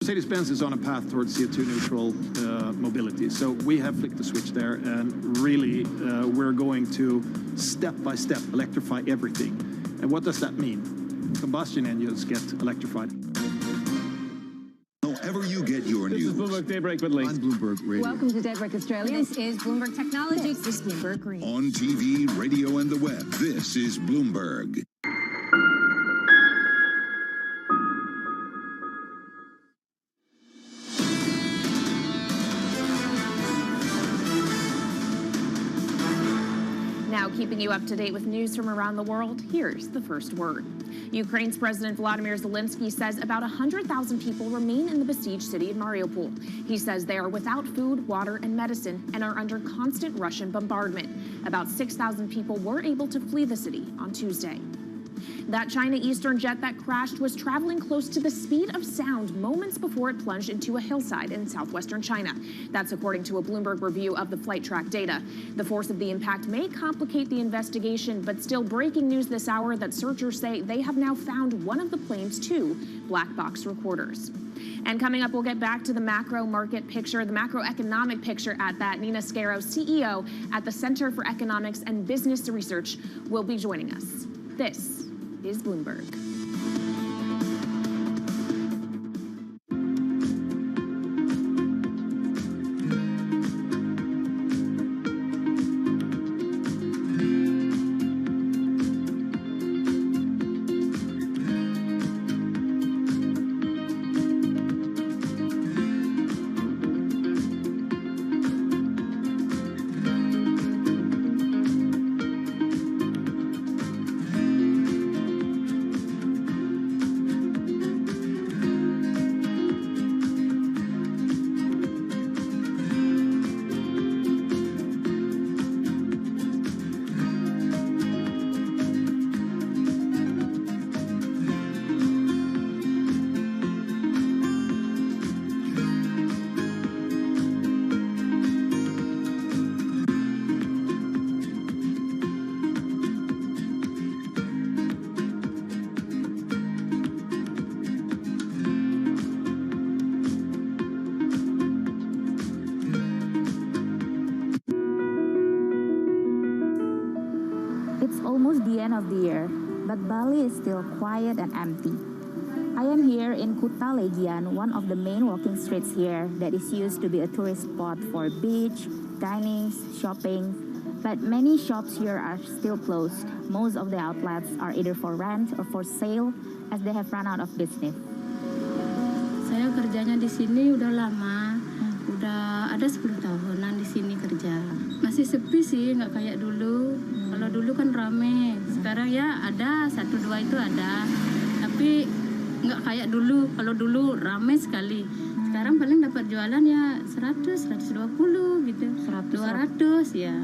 Mercedes-Benz is on a path towards CO2 neutral mobility. So we have flicked the switch there, and really we're going to step by step electrify everything. And what does that mean? Combustion engines get electrified. However you get your news. This is Bloomberg Daybreak with Lee. On Bloomberg Radio. Welcome to Daybreak Australia. This is Bloomberg Technology. This is Bloomberg Green. On TV, radio, and the web, this is Bloomberg. Now, keeping you up to date with news from around the world, here's the first word. Ukraine's President Volodymyr Zelensky says about 100,000 people remain in the besieged city of Mariupol. He says they are without food, water, and medicine and are under constant Russian bombardment. About 6,000 people were able to flee the city on Tuesday. That China Eastern jet that crashed was traveling close to the speed of sound moments before it plunged into a hillside in southwestern China. That's according to a Bloomberg review of the flight track data. The force of the impact may complicate the investigation, but still breaking news this hour that searchers say they have now found one of the plane's two black box recorders. And coming up, we'll get back to the macro market picture, the macroeconomic picture at that. Nina Scaro, CEO at the Center for Economics and Business Research, will be joining us. This is Bloomberg. It's almost the end of the year, but Bali is still quiet and empty. I am here in Kuta Legian, one of the main walking streets here that is used to be a tourist spot for beach, dining, shopping. But many shops here are still closed. Most of the outlets are either for rent or for sale as they have run out of business. Saya kerjanya di sini udah lama, udah ada 10 tahunan di sini kerja. Masih sepi sih, nggak kayak dulu. Kalau dulu kan rame. Sekarang ya ada, 1-2 itu ada. Tapi nggak kayak dulu. Kalau dulu rame sekali. Sekarang paling dapat jualan ya 100, 120 gitu. 200 ya.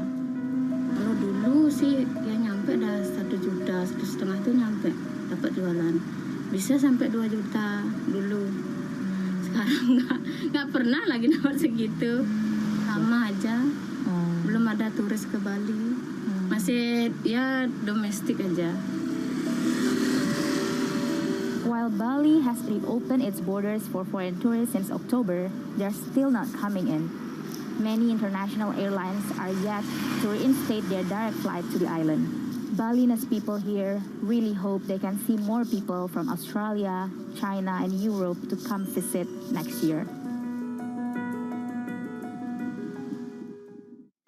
Kalau dulu sih ya nyampe dah 1 juta, 1,5 tuh nyampe dapat jualan. Bisa sampai 2 juta dulu. Sekarang nggak pernah lagi dapat segitu. Sama aja. Belum ada turis ke Bali. Masih ya domestik aja. While Bali has reopened its borders for foreign tourists since October, they're still not coming in. Many international airlines are yet to reinstate their direct flight to the island. Balinese people here really hope they can see more people from Australia, China, and Europe to come visit next year.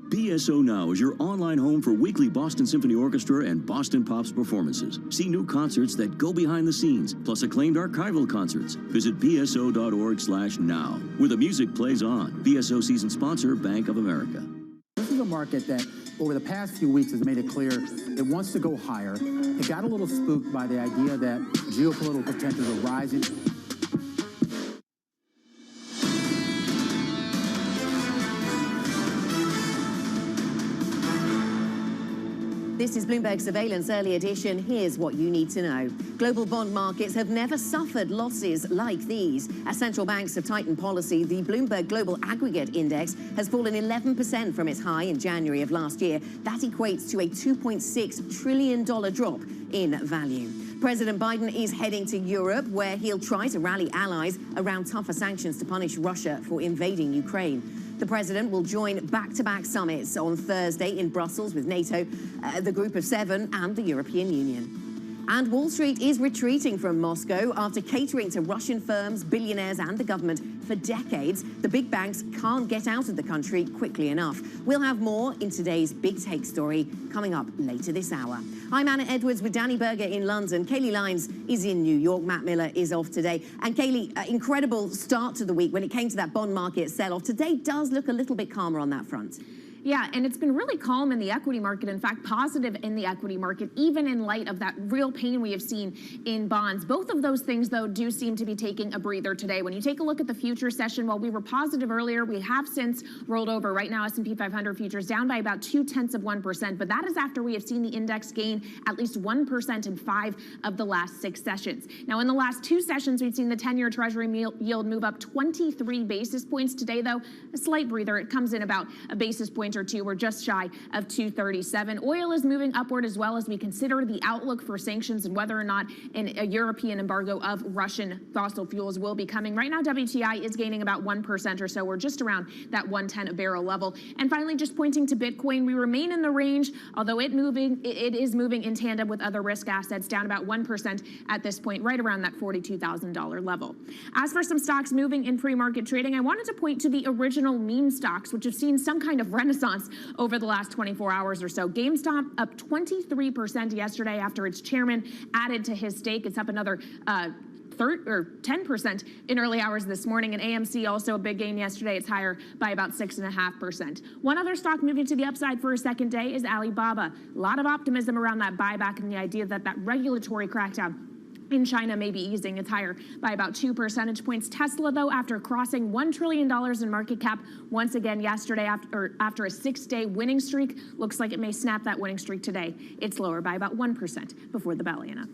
BSO Now is your online home for weekly Boston Symphony Orchestra and Boston Pops performances. See new concerts that go behind the scenes, plus acclaimed archival concerts. Visit bso.org/now, where the music plays on. BSO season sponsor, Bank of America. This is a market that, over the past few weeks, has made it clear it wants to go higher. It got a little spooked by the idea that geopolitical tensions are rising. This is Bloomberg Surveillance Early Edition. Here's what you need to know. Global bond markets have never suffered losses like these. As central banks have tightened policy, the Bloomberg Global Aggregate Index has fallen 11% from its high in January of last year. That equates to a $2.6 trillion drop in value. President Biden is heading to Europe, where he'll try to rally allies around tougher sanctions to punish Russia for invading Ukraine. The president will join back-to-back summits on Thursday in Brussels with NATO, the Group of Seven, and the European Union. And Wall Street is retreating from Moscow after catering to Russian firms, billionaires, and the government for decades. The big banks can't get out of the country quickly enough. We'll have more in today's Big Take story coming up later this hour. I'm Anna Edwards with Danny Berger in London. Kaylee Lyons is in New York. Matt Miller is off today. And Kaylee, incredible start to the week when it came to that bond market sell-off. Today does look a little bit calmer on that front. Yeah, and it's been really calm in the equity market. In fact, positive in the equity market, even in light of that real pain we have seen in bonds. Both of those things, though, do seem to be taking a breather today. When you take a look at the future session, while we were positive earlier, we have since rolled over. Right now, S&P 500 futures down by about 0.2%, but that is after we have seen the index gain at least 1% in 5 of the last 6 sessions. Now, in the last 2 sessions, we've seen the 10-year Treasury yield move up 23 basis points. Today, though, a slight breather. It comes in about a basis point or 2. We're just shy of 237. Oil is moving upward as well as we consider the outlook for sanctions and whether or not a European embargo of Russian fossil fuels will be coming. Right now, WTI is gaining about 1% or so. We're just around that 110 a barrel level. And finally, just pointing to Bitcoin, we remain in the range, although it is moving in tandem with other risk assets, down about 1% at this point, right around that $42,000 level. As for some stocks moving in pre-market trading, I wanted to point to the original meme stocks, which have seen some kind of renaissance over the last 24 hours or so. GameStop up 23% yesterday after its chairman added to his stake. It's up another 10% in early hours this morning, and AMC also a big gain yesterday. It's higher by about 6.5%. One other stock moving to the upside for a second day is Alibaba. A lot of optimism around that buyback and the idea that that regulatory crackdown in China may be easing. It's higher by about 2 percentage points. Tesla, though, after crossing $1 trillion in market cap once again yesterday after a 6-day winning streak, looks like it may snap that winning streak today. It's lower by about 1% before the bell, Anna.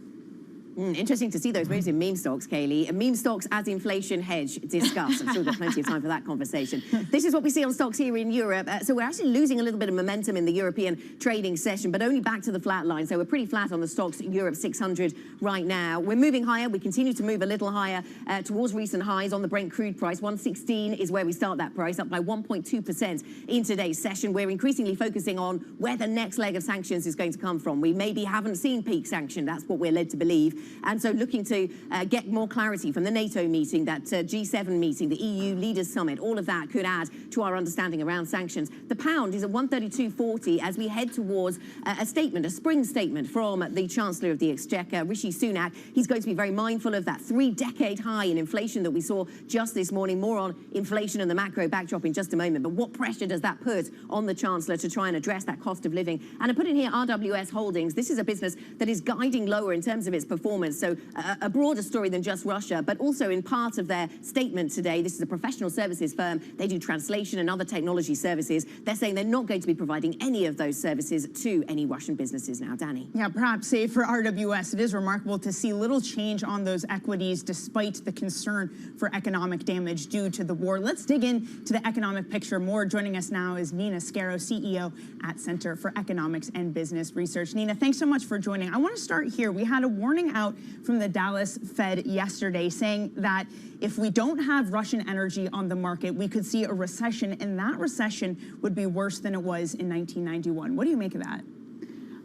Interesting to see those moves in meme stocks, Kaylee. Meme stocks as inflation hedge. Discuss. I've still got plenty of time for that conversation. This is what we see on stocks here in Europe. So we're actually losing a little bit of momentum in the European trading session, but only back to the flat line. So we're pretty flat on the stocks Europe 600 right now. We're moving higher. We continue to move a little higher towards recent highs on the Brent crude price. 116 is where we start that price, up by 1.2% in today's session. We're increasingly focusing on where the next leg of sanctions is going to come from. We maybe haven't seen peak sanction. That's what we're led to believe. And so looking to get more clarity from the NATO meeting, that G7 meeting, the EU Leaders Summit, all of that could add to our understanding around sanctions. The pound is at 132.40 as we head towards a statement, a spring statement from the Chancellor of the Exchequer, Rishi Sunak. He's going to be very mindful of that 3-decade high in inflation that we saw just this morning. More on inflation and the macro backdrop in just a moment. But what pressure does that put on the Chancellor to try and address that cost of living? And I put in here RWS Holdings. This is a business that is guiding lower in terms of its performance. So a broader story than just Russia, but also in part of their statement today. This is a professional services firm. They do translation and other technology services. They're saying they're not going to be providing any of those services to any Russian businesses now. Danny. Yeah, perhaps say for RWS, it is remarkable to see little change on those equities despite the concern for economic damage due to the war. Let's dig into the economic picture more. Joining us now is Nina Scaro, CEO at Center for Economics and Business Research. Nina, thanks so much for joining. I want to start here. We had a warning out from the Dallas Fed yesterday saying that if we don't have Russian energy on the market, we could see a recession, and that recession would be worse than it was in 1991. What do you make of that?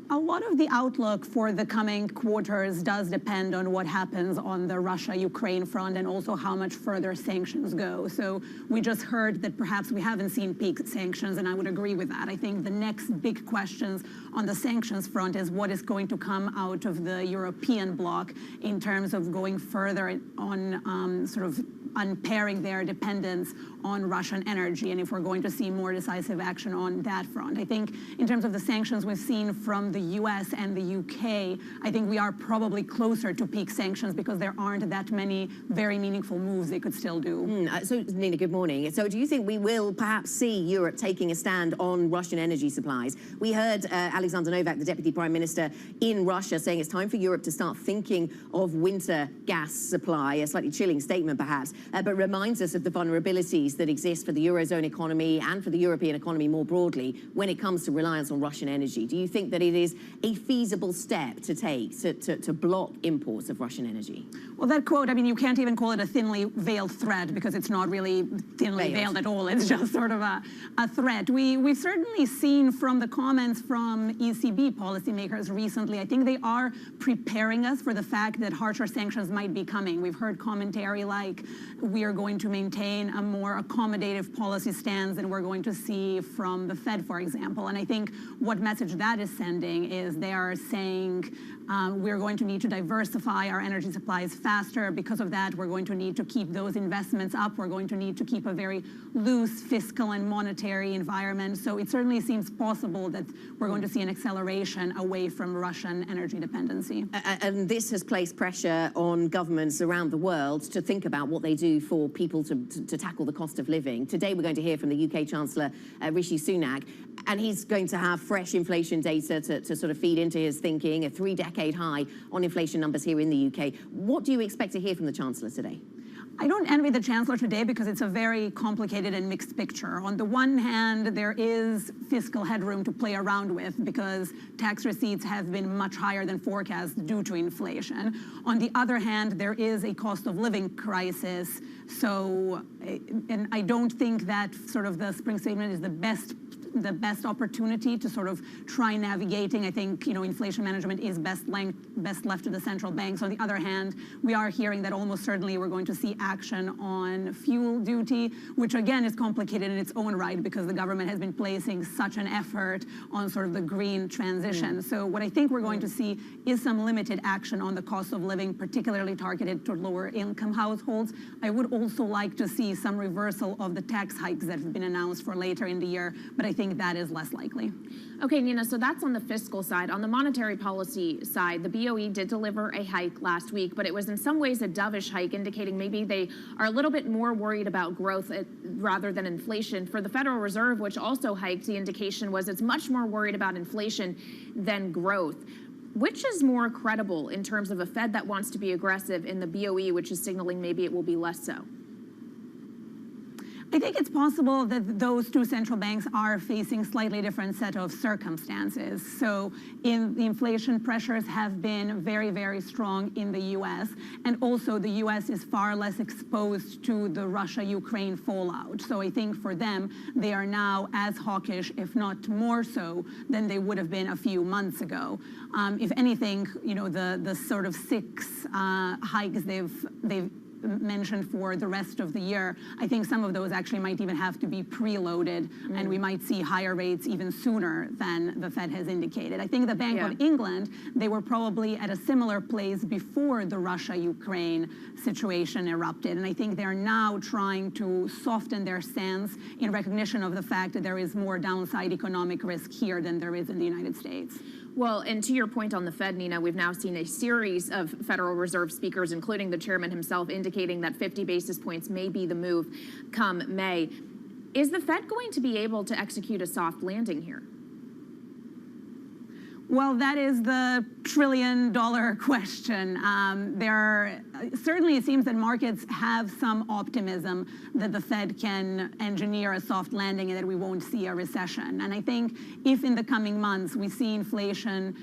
A lot of the outlook for the coming quarters does depend on what happens on the Russia-Ukraine front and also how much further sanctions go. So we just heard that perhaps we haven't seen peak sanctions, and I would agree with that. I think the next big questions on the sanctions front is what is going to come out of the European bloc in terms of going further on sort of unpairing their dependence on Russian energy, and if we're going to see more decisive action on that front. I think in terms of the sanctions we've seen from the US and the UK, I think we are probably closer to peak sanctions because there aren't that many very meaningful moves they could still do. So, Nina, good morning. So do you think we will perhaps see Europe taking a stand on Russian energy supplies? We heard Alexander Novak, the Deputy Prime Minister in Russia, saying it's time for Europe to start thinking of winter gas supply, a slightly chilling statement perhaps, but reminds us of the vulnerabilities that exist for the Eurozone economy and for the European economy more broadly when it comes to reliance on Russian energy. Do you think that it is a feasible step to take to block imports of Russian energy? Well, that quote, I mean, you can't even call it a thinly veiled threat because it's not really thinly veiled at all. It's just sort of a threat. We've certainly seen from the comments from ECB policymakers recently, I think they are preparing us for the fact that harsher sanctions might be coming. We've heard commentary like we are going to maintain a more accommodative policy stance than we're going to see from the Fed, for example. And I think what message that is sending is they are saying we're going to need to diversify our energy supplies faster. Because of that, we're going to need to keep those investments up. We're going to need to keep a very loose fiscal and monetary environment. So it certainly seems possible that we're going to see an acceleration away from Russian energy dependency. And this has placed pressure on governments around the world to think about what they do for people to tackle the cost of living. Today, we're going to hear from the UK Chancellor, Rishi Sunak, and he's going to have fresh inflation data to sort of feed into his thinking, a 3-decade high on inflation numbers here in the UK. What do you expect to hear from the Chancellor today? I don't envy the Chancellor today because it's a very complicated and mixed picture. On the one hand, there is fiscal headroom to play around with because tax receipts have been much higher than forecast due to inflation. On the other hand, there is a cost of living crisis. So, and I don't think that sort of the spring statement is the best opportunity to sort of try navigating. I think, you know, inflation management is best left to the central banks. On the other hand, we are hearing that almost certainly we're going to see action on fuel duty, which again is complicated in its own right because the government has been placing such an effort on sort of the green transition. So what I think we're going to see is some limited action on the cost of living, particularly targeted to lower income households. I would also like to see some reversal of the tax hikes that have been announced for later in the year, but I think that is less likely. Okay, Nina, so that's on the fiscal side. On the monetary policy side, the BOE did deliver a hike last week, but it was in some ways a dovish hike, indicating maybe they are a little bit more worried about growth rather than inflation. For the Federal Reserve, which also hiked, the indication was it's much more worried about inflation than growth. Which is more credible in terms of a Fed that wants to be aggressive in the BOE, which is signaling maybe it will be less so? I I think it's possible that those two central banks are facing slightly different set of circumstances. So the inflation pressures have been very, very strong in the US, and also the US is far less exposed to the Russia-Ukraine fallout. So I think for them, they are now as hawkish, if not more so, than they would have been a few months ago. If anything, you know, the sort of 6 hikes they've mentioned for the rest of the year, I think some of those actually might even have to be preloaded, and we might see higher rates even sooner than the Fed has indicated. I think the Bank of England, they were probably at a similar place before the Russia-Ukraine situation erupted, and I think they're now trying to soften their stance in recognition of the fact that there is more downside economic risk here than there is in the United States. Well, and to your point on the Fed, Nina, we've now seen a series of Federal Reserve speakers, including the chairman himself, indicating that 50 basis points may be the move come May. Is the Fed going to be able to execute a soft landing here? Well, that is the trillion-dollar question. Certainly it seems that markets have some optimism that the Fed can engineer a soft landing and that we won't see a recession. And I think if in the coming months we see inflation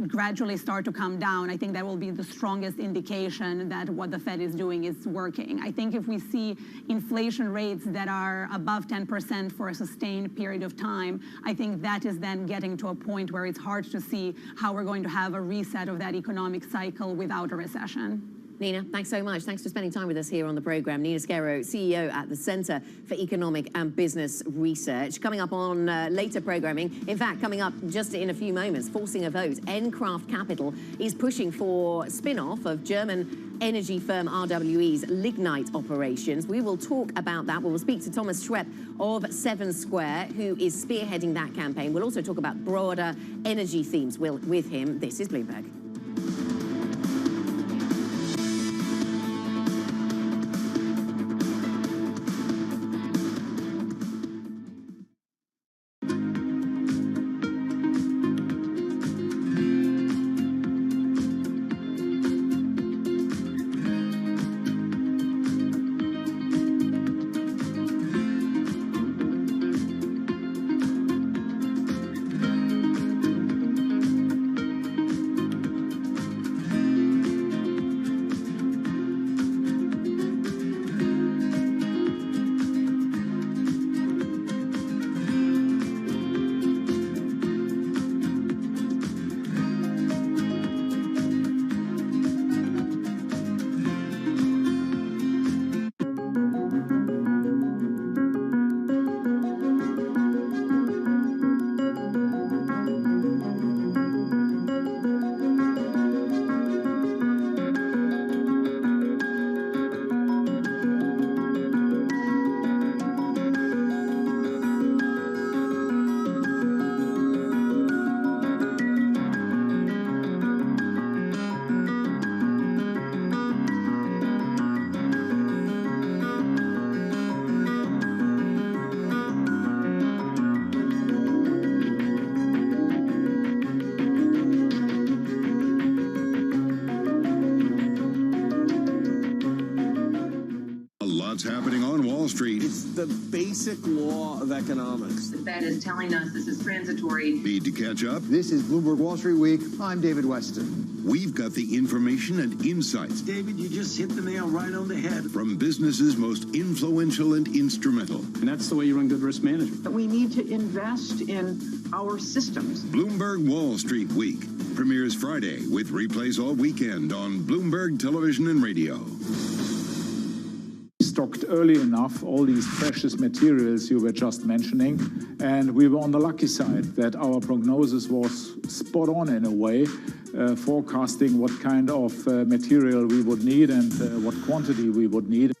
gradually start to come down, I think that will be the strongest indication that what the Fed is doing is working. I think if we see inflation rates that are above 10% for a sustained period of time, I think that is then getting to a point where it's hard to see how we're going to have a reset of that economic cycle without a recession. Nina, thanks so much. Thanks for spending time with us here on the program. Nina Skero, CEO at the Center for Economic and Business Research. Coming up on later programming, in fact, coming up just in a few moments, forcing a vote. Encraft Capital is pushing for spin-off of German energy firm RWE's lignite operations. We will talk about that. We will speak to Thomas Schwepp of 7 Square, who is spearheading that campaign. We'll also talk about broader energy themes with him. This is Bloomberg. Happening on Wall Street. It's the basic law of economics. The Fed is telling us this is transitory. Need to catch up? This is Bloomberg Wall Street Week. I'm David Weston. We've got the information and insights. David, you just hit the nail right on the head. From businesses most influential and instrumental. And that's the way you run good risk management. But we need to invest in our systems. Bloomberg Wall Street Week premieres Friday with replays all weekend on Bloomberg Television and Radio. Stocked early enough all these precious materials you were just mentioning, and we were on the lucky side that our prognosis was spot on in a way, forecasting what kind of material we would need and what quantity we would need.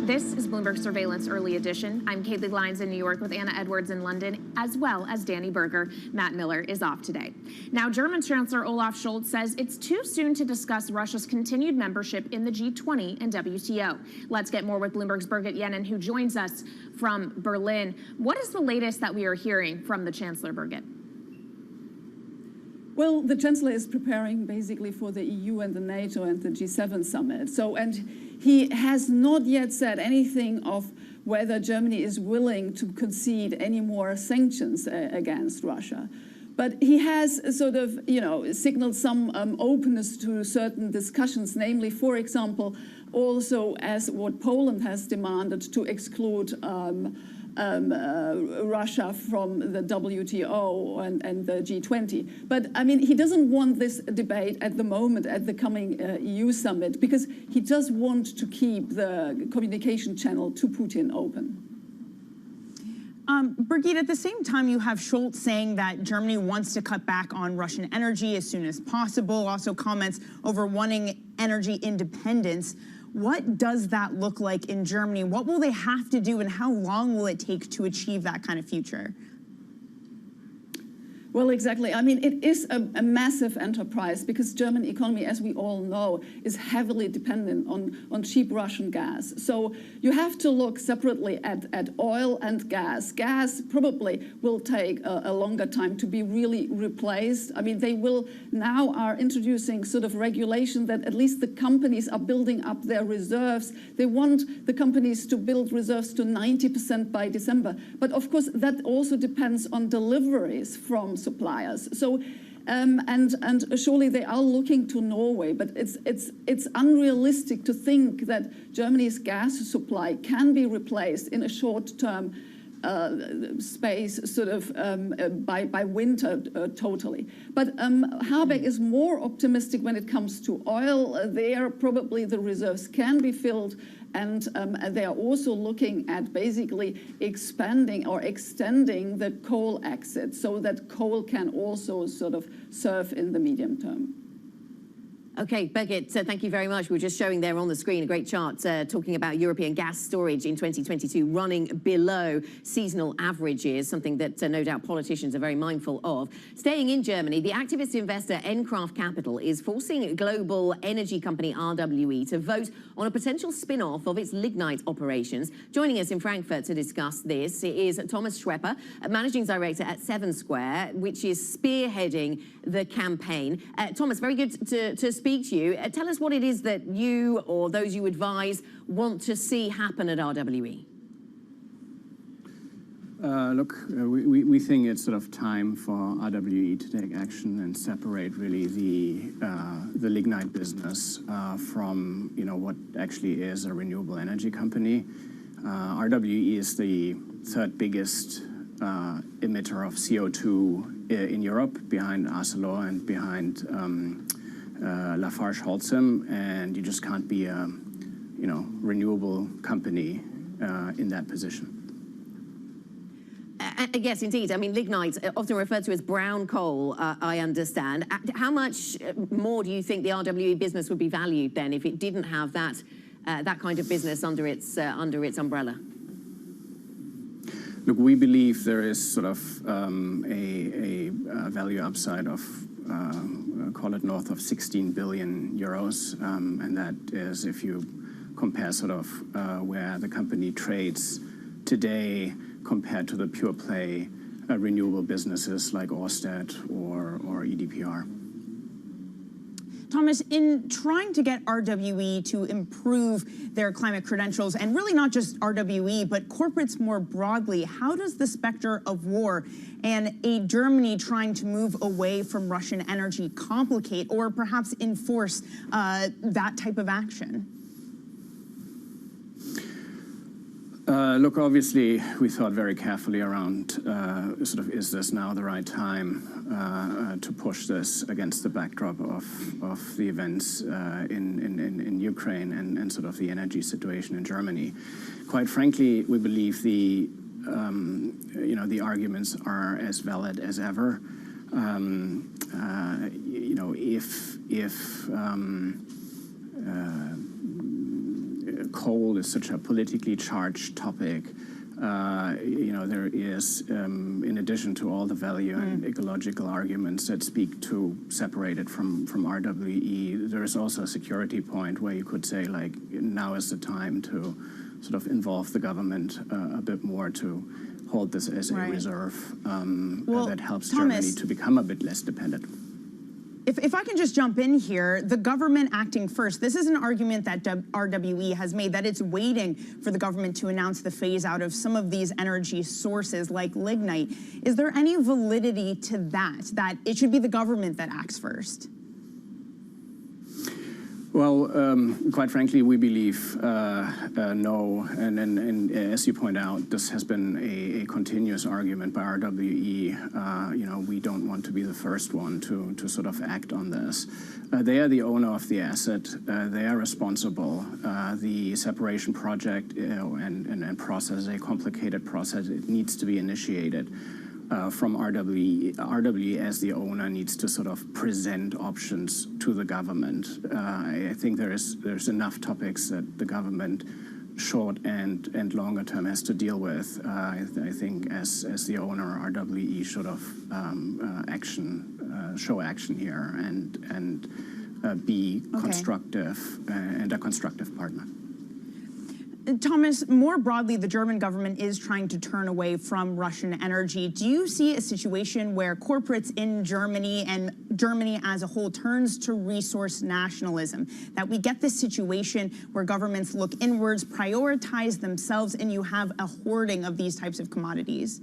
This is Bloomberg Surveillance Early Edition. I'm Kaylee Lyons in New York with Anna Edwards in London, as well as Danny Berger. Matt Miller is off today. Now, German Chancellor Olaf Scholz says it's too soon to discuss Russia's continued membership in the G20 and WTO. Let's get more with Bloomberg's Birgit Jennen, who joins us from Berlin. What is the latest that we are hearing from the Chancellor, Birgit? Well, the Chancellor is preparing basically for the EU and the Nato and the G7 summit. So, and he has not yet said anything of whether Germany is willing to concede any more sanctions against Russia. But he has sort of, signaled some openness to certain discussions, namely, for example, also as what Poland has demanded to exclude Russia from the WTO and the G20. But I mean, he doesn't want this debate at the moment at the coming EU summit because he does want to keep the communication channel to Putin open. Birgit, at the same time, you have Scholz saying that Germany wants to cut back on Russian energy as soon as possible, also comments over wanting energy independence. What does that look like in Germany? What will they have to do and how long will it take to achieve that kind of future? Well, exactly. I mean, it is a massive enterprise because German economy, as we all know, is heavily dependent on cheap Russian gas. So you have to look separately at oil and gas. Gas probably will take a longer time to be really replaced. I mean, they will now are introducing sort of regulation that at least the companies are building up their reserves. They want the companies to build reserves to 90% by December. But of course, that also depends on deliveries from suppliers. So, and surely they are looking to Norway, but it's unrealistic to think that Germany's gas supply can be replaced in a short-term space, sort of by winter totally. But Habeck is more optimistic when it comes to oil. There, probably the reserves can be filled. And they are also looking at basically expanding or extending the coal exit so that coal can also sort of serve in the medium term. Okay, Birgit, thank you very much. We were just showing there on the screen a great chart talking about European gas storage in 2022 running below seasonal averages, something that no doubt politicians are very mindful of. Staying in Germany, the activist investor Encraft Capital is forcing global energy company RWE to vote on a potential spin-off of its lignite operations. Joining us in Frankfurt to discuss this is Thomas Schwepper, managing director at Seven Square, which is spearheading the campaign. Thomas, very good to speak to you. Tell us what it is that you or those you advise want to see happen at RWE. Look, we think it's sort of time for RWE to take action and separate really the lignite business from what actually is a renewable energy company. RWE is the third biggest emitter of CO2 in Europe, behind Arcelor and behind Lafarge-Holcim, and you just can't be a renewable company in that position. Yes, indeed. I mean, lignite, often referred to as brown coal, I understand. How much more do you think the RWE business would be valued then if it didn't have that kind of business under its umbrella? Look, we believe there is sort of a value upside of call it north of 16 billion euros, and that is if you compare sort of where the company trades today compared to the pure play renewable businesses like Ørsted or EDPR. Thomas, in trying to get RWE to improve their climate credentials, and really not just RWE, but corporates more broadly, how does the specter of war and a Germany trying to move away from Russian energy complicate or perhaps enforce that type of action? Look, obviously, we thought very carefully around sort of, is this now the right time to push this against the backdrop of the events in Ukraine and sort of the energy situation in Germany. Quite frankly, we believe the arguments are as valid as ever. If coal is such a politically charged topic, there is, in addition to all the value and ecological arguments that speak to separate it from RWE, there is also a security point where you could say, like, now is the time to sort of involve the government a bit more to hold this as a reserve that helps Germany to become a bit less dependent. If I can just jump in here, the government acting first, this is an argument that RWE has made, that it's waiting for the government to announce the phase out of some of these energy sources like lignite. Is there any validity to that it should be the government that acts first? Well, quite frankly, we believe no, and as you point out, this has been a continuous argument by RWE. You know, we don't want to be the first one to sort of act on this. They are the owner of the asset. They are responsible. The separation project and process is a complicated process. It needs to be initiated. From RWE. RWE as the owner needs to sort of present options to the government. I think there's enough topics that the government short and longer term has to deal with. I think as the owner, RWE should have show action here and be constructive and a constructive partner. Thomas, more broadly, the German government is trying to turn away from Russian energy. Do you see a situation where corporates in Germany and Germany as a whole turns to resource nationalism? That we get this situation where governments look inwards, prioritize themselves, and you have a hoarding of these types of commodities?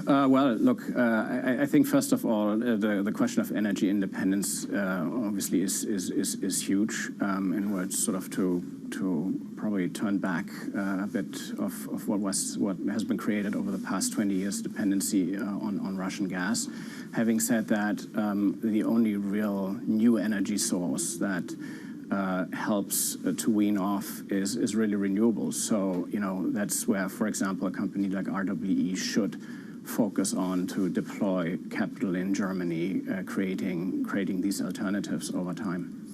Well, look, I think first of all, the question of energy independence obviously is huge, and we're sort of to probably turn back a bit of what has been created over the past 20 years dependency on Russian gas. Having said that, the only real new energy source that helps to wean off is really renewables. So, you know, that's where, for example, a company like RWE should focus on to deploy capital in Germany, creating these alternatives over time.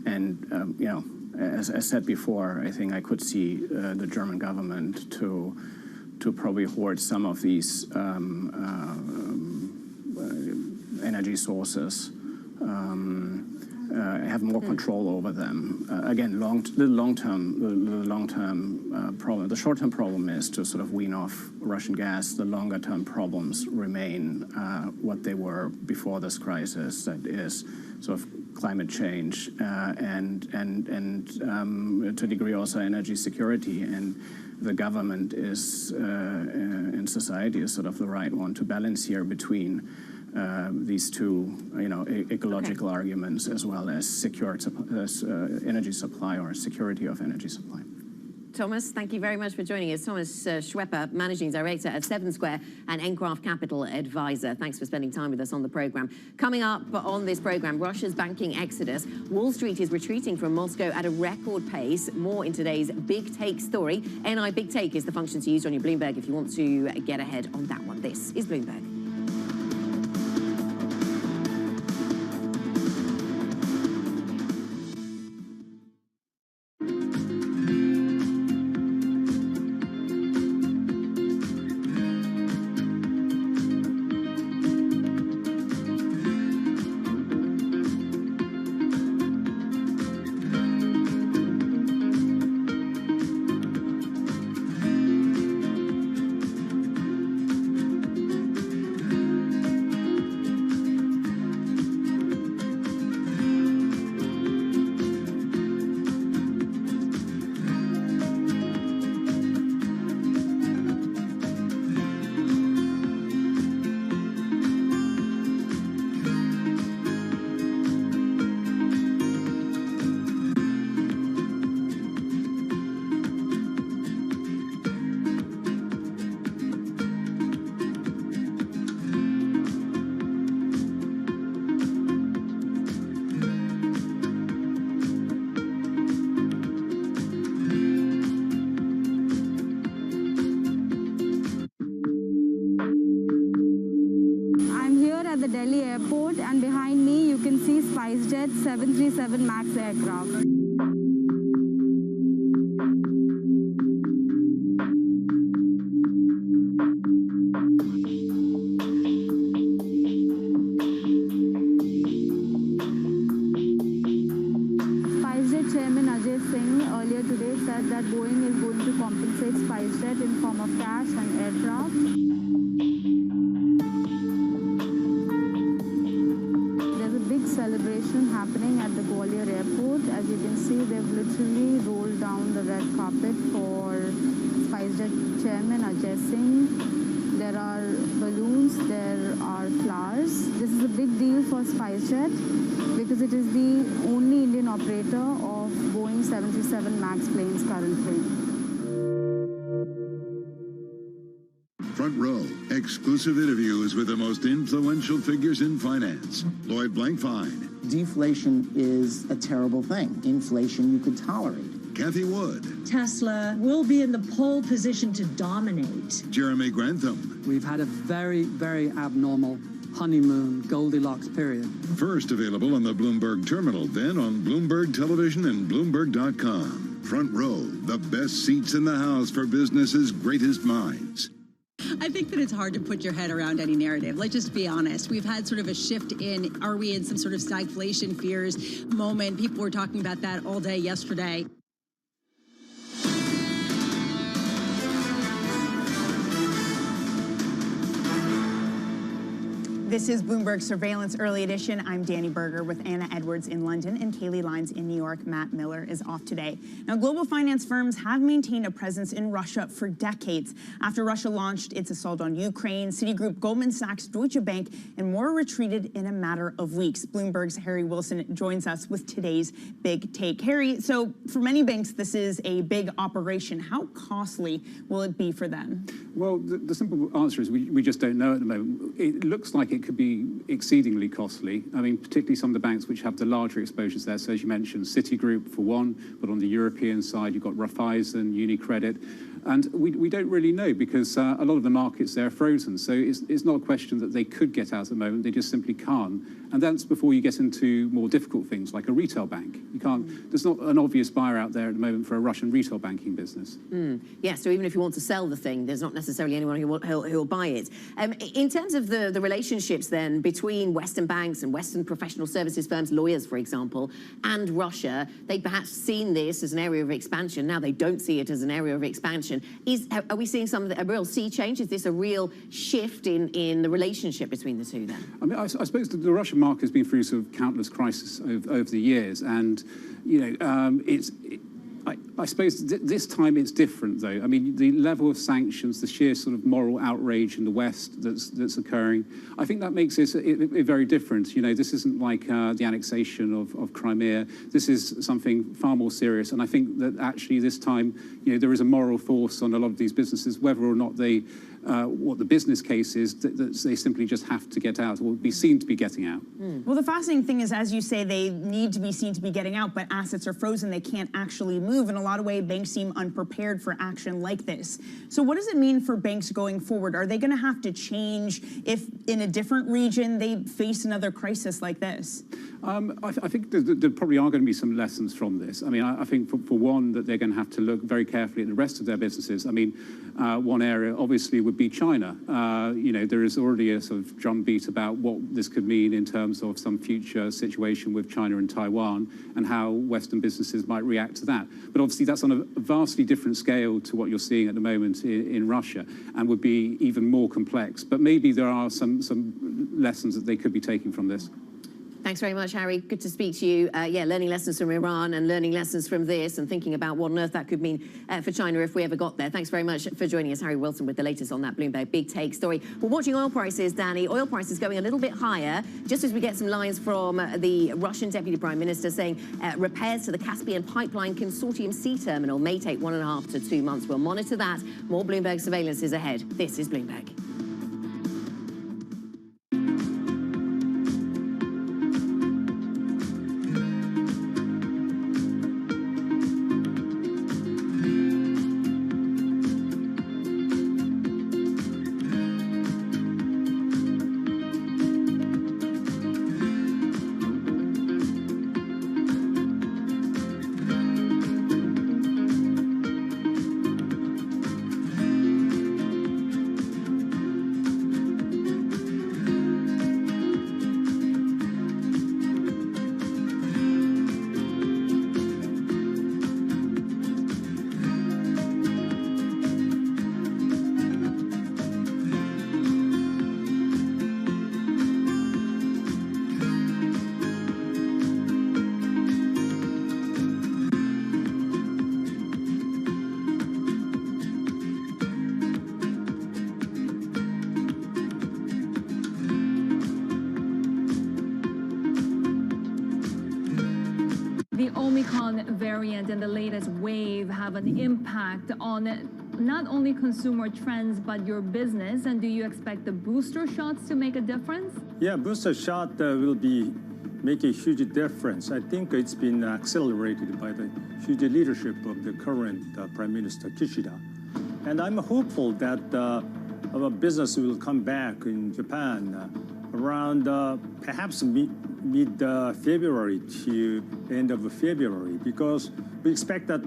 And you know, as said before, I think I could see the German government to probably hoard some of these energy sources. Have more control over them. Again, the long-term problem. The short-term problem is to sort of wean off Russian gas. The longer-term problems remain what they were before this crisis. That is sort of climate change and to a degree also energy security. And the government is in society is sort of the right one to balance here between these two, you know, ecological arguments as well as secure energy supply or security of energy supply. Thomas, thank you very much for joining us. Thomas Schwepper, Managing Director at Seven Square and Encraft Capital Advisor. Thanks for spending time with us on the program. Coming up on this program, Russia's banking exodus. Wall Street is retreating from Moscow at a record pace. More in today's Big Take story. NI Big Take is the function to use on your Bloomberg if you want to get ahead on that one. This is Bloomberg. The Delhi airport, and behind me you can see SpiceJet 737 MAX aircraft. SpiceJet Chairman Seng earlier today said that Boeing is going to compensate SpiceJet in form of cash and aircraft. Gwalior Airport. As you can see, they've literally rolled down the red carpet for SpiceJet Chairman Ajay Seng. There are balloons, there are flowers. This is a big deal for SpiceJet because it is the only Indian operator of Boeing 737 MAX planes currently. Front Row, exclusive interviews with the most influential figures in finance. Lloyd Blankfein. Deflation is a terrible thing. Inflation you could tolerate. Kathy Wood. Tesla will be in the pole position to dominate. Jeremy Grantham. We've had a very, very abnormal honeymoon Goldilocks period. First available on the Bloomberg Terminal, then on Bloomberg Television and Bloomberg.com. Front Row, the best seats in the house for business's greatest minds. I think that it's hard to put your head around any narrative. Let's just be honest. We've had sort of a shift in, are we in some sort of stagflation fears moment? People were talking about that all day yesterday. This is Bloomberg Surveillance Early Edition. I'm Danny Berger with Anna Edwards in London and Kaylee Lines in New York. Matt Miller is off today. Now, global finance firms have maintained a presence in Russia for decades. After Russia launched its assault on Ukraine, Citigroup, Goldman Sachs, Deutsche Bank, and more retreated in a matter of weeks. Bloomberg's Harry Wilson joins us with today's big take. Harry, so for many banks, this is a big operation. How costly will it be for them? Well, the simple answer is we just don't know at the moment. It looks like it could be exceedingly costly. I mean, particularly some of the banks which have the larger exposures there. So as you mentioned, Citigroup for one, but on the European side, you've got Raiffeisen, UniCredit. And we don't really know because a lot of the markets there are frozen. So it's not a question that they could get out at the moment. They just simply can't. And that's before you get into more difficult things like a retail bank. You can't, there's not an obvious buyer out there at the moment for a Russian retail banking business. Yeah, so even if you want to sell the thing, there's not necessarily anyone who will buy it. In terms of the relationships then between Western banks and Western professional services firms, lawyers, for example, and Russia, they perhaps seen this as an area of expansion. Now they don't see it as an area of expansion. Are we seeing a real sea change? Is this a real shift in the relationship between the two then? I mean, I suppose the Russian market has been through sort of countless crises over the years, and you know, I suppose this time it's different, though. I mean, the level of sanctions, the sheer sort of moral outrage in the West that's occurring, I think that makes it very different. You know, this isn't like the annexation of Crimea. This is something far more serious, and I think that actually this time, you know, there is a moral force on a lot of these businesses, whether or not they what the business case is, that they simply just have to get out or be seen to be getting out. Well, the fascinating thing is, as you say, they need to be seen to be getting out, but assets are frozen. They can't actually move. In a lot of ways, banks seem unprepared for action like this. So what does it mean for banks going forward? Are they going to have to change if in a different region they face another crisis like this? I think there probably are going to be some lessons from this. I mean, I think for one, that they're going to have to look very carefully at the rest of their businesses. I mean, one area obviously would be China. You know, there is already a sort of drumbeat about what this could mean in terms of some future situation with China and Taiwan and how Western businesses might react to that. But obviously that's on a vastly different scale to what you're seeing at the moment in Russia and would be even more complex. But maybe there are some lessons that they could be taking from this. Thanks very much, Harry. Good to speak to you. Yeah, learning lessons from Iran and learning lessons from this and thinking about what on earth that could mean for China if we ever got there. Thanks very much for joining us, Harry Wilson, with the latest on that Bloomberg Big Take story. We're watching oil prices, Danny. Oil prices going a little bit higher, just as we get some lines from the Russian Deputy Prime Minister saying repairs to the Caspian Pipeline Consortium C terminal may take 1.5 to 2 months. We'll monitor that. More Bloomberg surveillance is ahead. This is Bloomberg. the Omicron variant and the latest wave have an impact on not only consumer trends, but your business? And do you expect the booster shots to make a difference? Yeah, booster shot will make a huge difference. I think it's been accelerated by the huge leadership of the current Prime Minister Kishida. And I'm hopeful that our business will come back in Japan around perhaps mid-February to end of February, because we expect that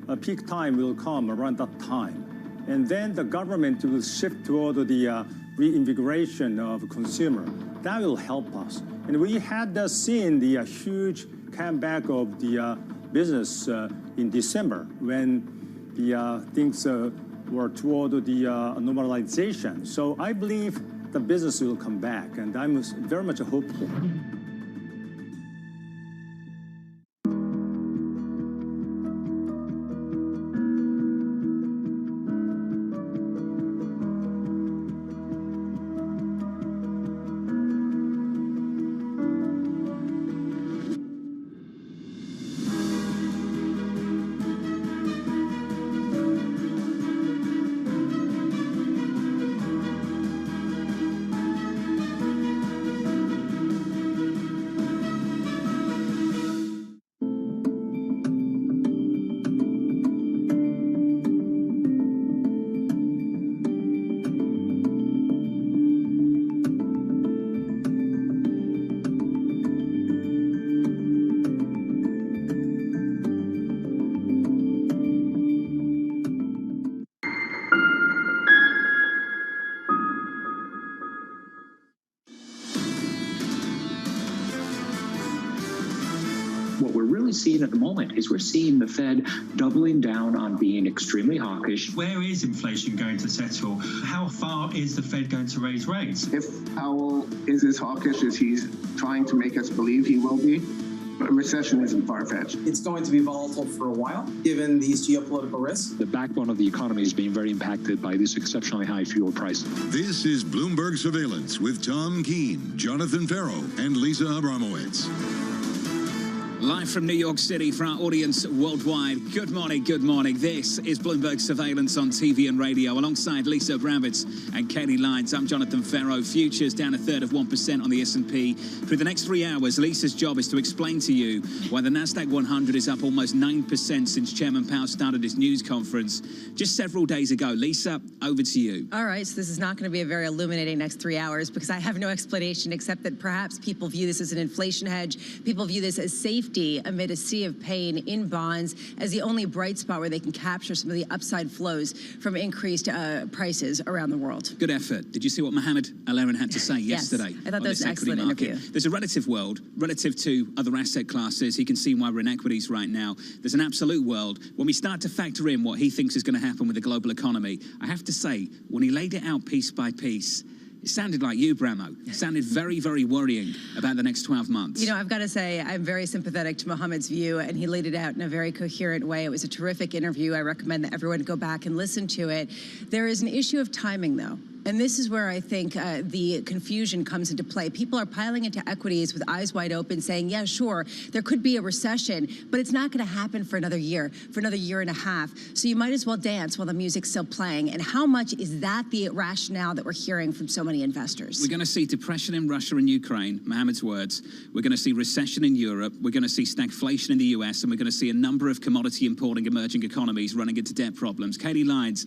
a peak time will come around that time. And then the government will shift toward the reinvigoration of consumer. That will help us. And we had seen the huge comeback of the business in December when the things were toward the normalization. So I believe the business will come back, and I'm very much hopeful. What we're really seeing at the moment is we're seeing the Fed doubling down on being extremely hawkish. Where is inflation going to settle? How far is the Fed going to raise rates? If Powell is as hawkish as he's trying to make us believe he will be, a recession isn't far-fetched. It's going to be volatile for a while, given these geopolitical risks. The backbone of the economy is being very impacted by this exceptionally high fuel price. This is Bloomberg Surveillance with Tom Keene, Jonathan Farrow, and Lisa Abramowitz. Live from New York City for our audience worldwide. Good morning, good morning. This is Bloomberg Surveillance on TV and radio. Alongside Lisa Abramowitz and Katie Lyons, I'm Jonathan Farrow. Futures down 1/3% on the S&P. Through the next 3 hours, Lisa's job is to explain to you why the Nasdaq 100 is up almost 9% since Chairman Powell started his news conference just several days ago. Lisa, over to you. All right, so this is not going to be a very illuminating next 3 hours because I have no explanation except that perhaps people view this as an inflation hedge. People view this as safety amid a sea of pain in bonds as the only bright spot where they can capture some of the upside flows from increased prices around the world. Good effort. Did you see what Mohamed Al-Erin had to say yesterday? I thought that was an excellent interview. There's a relative world relative to other asset classes. He can see why we're in equities right now. There's an absolute world. When we start to factor in what he thinks is going to happen with the global economy, I have to say, when he laid it out piece by piece, it sounded like you, Bramo. It sounded very, very worrying about the next 12 months. You know, I've got to say, I'm very sympathetic to Mohamed's view, and he laid it out in a very coherent way. It was a terrific interview. I recommend that everyone go back and listen to it. There is an issue of timing, though. And this is where I think the confusion comes into play. People are piling into equities with eyes wide open saying, yeah, sure, there could be a recession, but it's not going to happen for another year and a half. So you might as well dance while the music's still playing. And how much is that the rationale that we're hearing from so many investors? We're going to see depression in Russia and Ukraine, Mohamed's words. We're going to see recession in Europe. We're going to see stagflation in the US. And we're going to see a number of commodity importing emerging economies running into debt problems. Katie Lyons,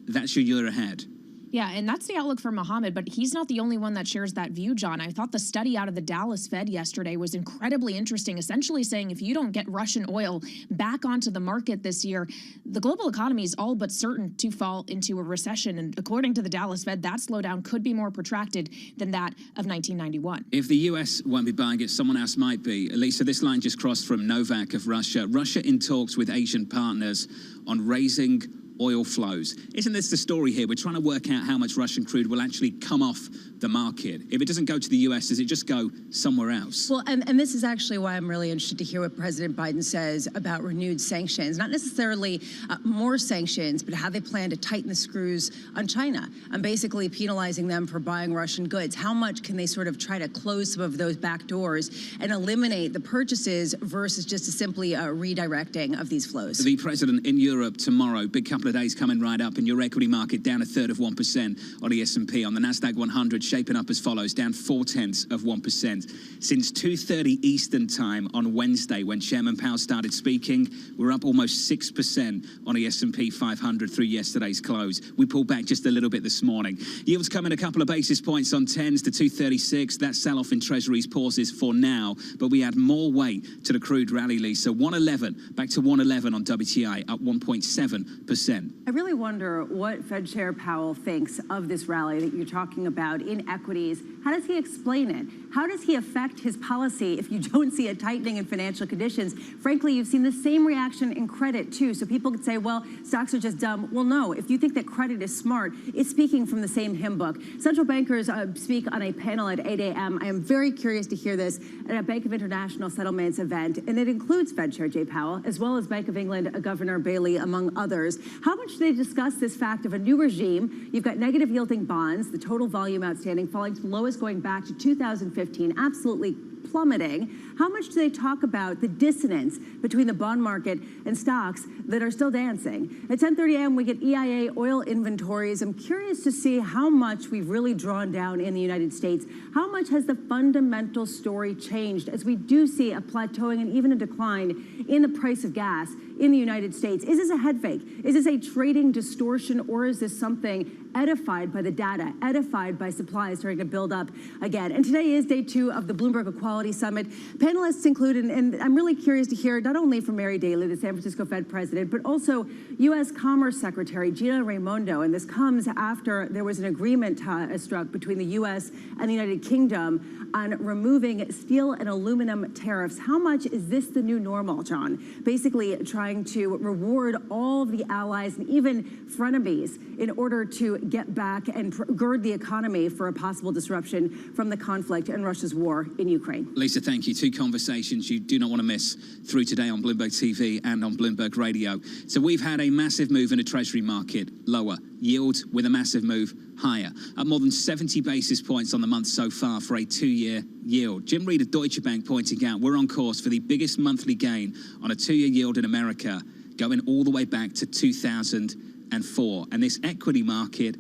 that's your year ahead. Yeah, and that's the outlook for Mohamed, but he's not the only one that shares that view, John. I thought the study out of the Dallas Fed yesterday was incredibly interesting, essentially saying if you don't get Russian oil back onto the market this year, the global economy is all but certain to fall into a recession. And according to the Dallas Fed, that slowdown could be more protracted than that of 1991. If the US won't be buying it, someone else might be. Lisa, this line just crossed from Novak of Russia. Russia in talks with Asian partners on raising oil flows. Isn't this the story here? We're trying to work out how much Russian crude will actually come off the market. If it doesn't go to the US, does it just go somewhere else? Well, and this is actually why I'm really interested to hear what President Biden says about renewed sanctions, not necessarily more sanctions, but how they plan to tighten the screws on China and basically penalizing them for buying Russian goods. How much can they sort of try to close some of those back doors and eliminate the purchases versus just a simply redirecting of these flows? The president in Europe tomorrow, big couple of days coming right up, in your equity market down 1/3 of 1% on the S&P. On the Nasdaq 100, shaping up as follows, down 0.4%. Since 2:30 Eastern time on Wednesday, when Chairman Powell started speaking, we're up almost 6% on the S&P 500 through yesterday's close. We pulled back just a little bit this morning. Yields coming a couple of basis points on 10s to 236. That sell-off in Treasuries pauses for now, but we add more weight to the crude rally, Lisa. 111, back to 111 on WTI, up 1.7%. I really wonder what Fed Chair Powell thinks of this rally that you're talking about in equities. How does he explain it? How does he affect his policy if you don't see a tightening in financial conditions? Frankly, you've seen the same reaction in credit, too. So people could say, well, stocks are just dumb. Well, no. If you think that credit is smart, it's speaking from the same hymn book. Central bankers speak on a panel at 8 a.m. I am very curious to hear this at a Bank of International Settlements event, and it includes Fed Chair Jay Powell, as well as Bank of England Governor Bailey, among others. How much do they discuss this fact of a new regime? You've got negative yielding bonds, the total volume outstanding falling to the lowest going back to 2015, absolutely plummeting. How much do they talk about the dissonance between the bond market and stocks that are still dancing? At 10:30 a.m., we get EIA oil inventories. I'm curious to see how much we've really drawn down in the United States. How much has the fundamental story changed as we do see a plateauing and even a decline in the price of gas in the United States? Is this a head fake? Is this a trading distortion, or is this something edified by the data, edified by supply starting to build up again? And today is day 2 of the Bloomberg Equality Summit. Panelists include, and I'm really curious to hear not only from Mary Daly, the San Francisco Fed president, but also U.S. Commerce Secretary Gina Raimondo. And this comes after there was an agreement struck between the U.S. and the United Kingdom on removing steel and aluminum tariffs. How much is this the new normal, John? Basically trying to reward all of the allies and even frenemies in order to get back and gird the economy for a possible disruption from the conflict and Russia's war in Ukraine. Lisa, thank you. 2 conversations you do not want to miss through today on Bloomberg TV and on Bloomberg Radio. So we've had a massive move in the Treasury market, lower. Yield with a massive move higher, up more than 70 basis points on the month so far for a 2-year yield. Jim Reed of Deutsche Bank pointing out we're on course for the biggest monthly gain on a 2-year yield in America, going all the way back to 2004. And this equity market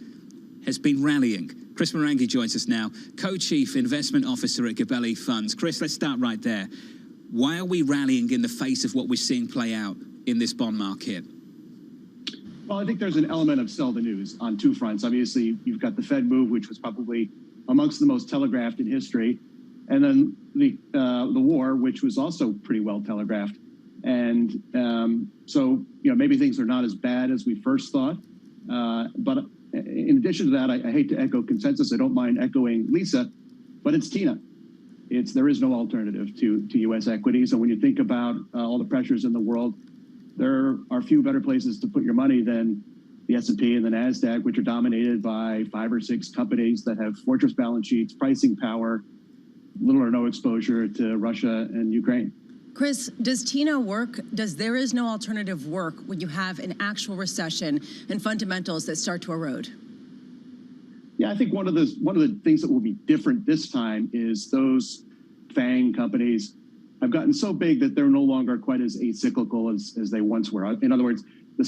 has been rallying. Chris Morangi joins us now, Co-Chief Investment Officer at Gabelli Funds. Chris, let's start right there. Why are we rallying in the face of what we're seeing play out in this bond market? Well, I think there's an element of sell the news on 2 fronts. Obviously, you've got the Fed move, which was probably amongst the most telegraphed in history, and then the war, which was also pretty well telegraphed. And so, maybe things are not as bad as we first thought. But in addition to that, I hate to echo consensus. I don't mind echoing Lisa, but it's Tina. There is no alternative to U.S. equities. And when you think about all the pressures in the world, there are few better places to put your money than the S&P and the NASDAQ, which are dominated by 5 or 6 companies that have fortress balance sheets, pricing power, little or no exposure to Russia and Ukraine. Chris, does Tina work? Does there is no alternative work when you have an actual recession and fundamentals that start to erode? Yeah, I think one of the things that will be different this time is those FANG companies have gotten so big that they're no longer quite as acyclical as they once were. In other words, the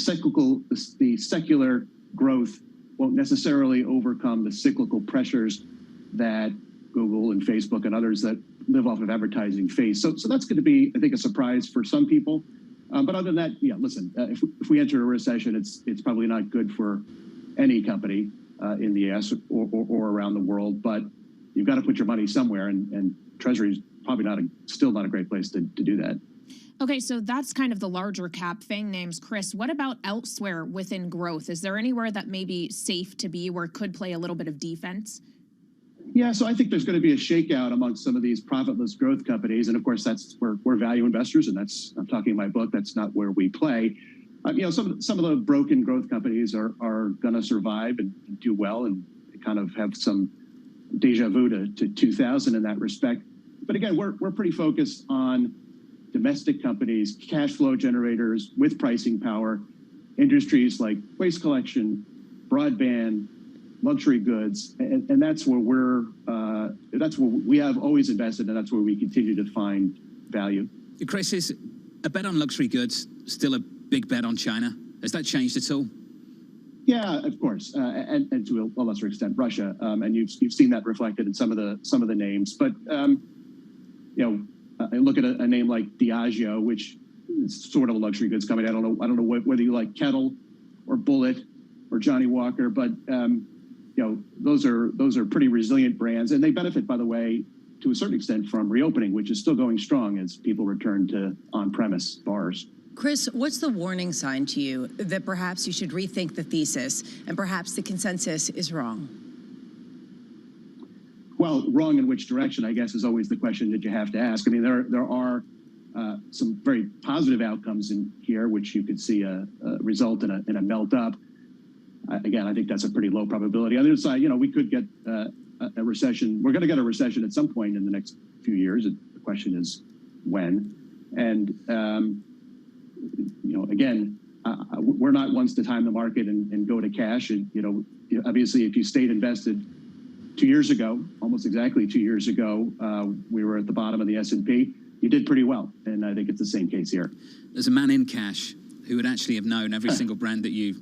secular growth won't necessarily overcome the cyclical pressures that Google and Facebook and others that live off of advertising face. So that's going to be, I think, a surprise for some people. But other than that, yeah, listen, if we enter a recession, it's probably not good for any company in the US or around the world. But you've got to put your money somewhere, and Treasury is probably still not a great place to do that. Okay, so that's kind of the larger cap FANG names. Chris, what about elsewhere within growth? Is there anywhere that may be safe to be where it could play a little bit of defense? Yeah, so I think there's going to be a shakeout amongst some of these profitless growth companies. And of course, that's where we're value investors. And I'm talking in my book, that's not where we play. Some of the broken growth companies are going to survive and do well and kind of have some deja vu to 2000 in that respect. But again, we're pretty focused on domestic companies, cash flow generators with pricing power, industries like waste collection, broadband, luxury goods, and that's where we have always invested, and that's where we continue to find value. Chris, is a bet on luxury goods still a big bet on China? Has that changed at all? Yeah, of course, and to a lesser extent, Russia, and you've seen that reflected in some of the names. But I look at a name like Diageo, which is sort of a luxury goods company. I don't know whether you like Kettle or Bullet or Johnny Walker, but those are pretty resilient brands, and they benefit, by the way, to a certain extent from reopening, which is still going strong as people return to on-premise bars. Chris, what's the warning sign to you that perhaps you should rethink the thesis and perhaps the consensus is wrong? Well, wrong in which direction, I guess, is always the question that you have to ask. I mean, there are some very positive outcomes in here, which you could see result in a melt up. Again, I think that's a pretty low probability. On the other side, we could get a recession. We're going to get a recession at some point in the next few years. The question is when. And again, we're not ones to time the market and go to cash. And obviously, if you stayed invested 2 years ago, almost exactly 2 years ago, we were at the bottom of the S&P. You did pretty well, and I think it's the same case here. There's a man in cash who would actually have known every single brand that you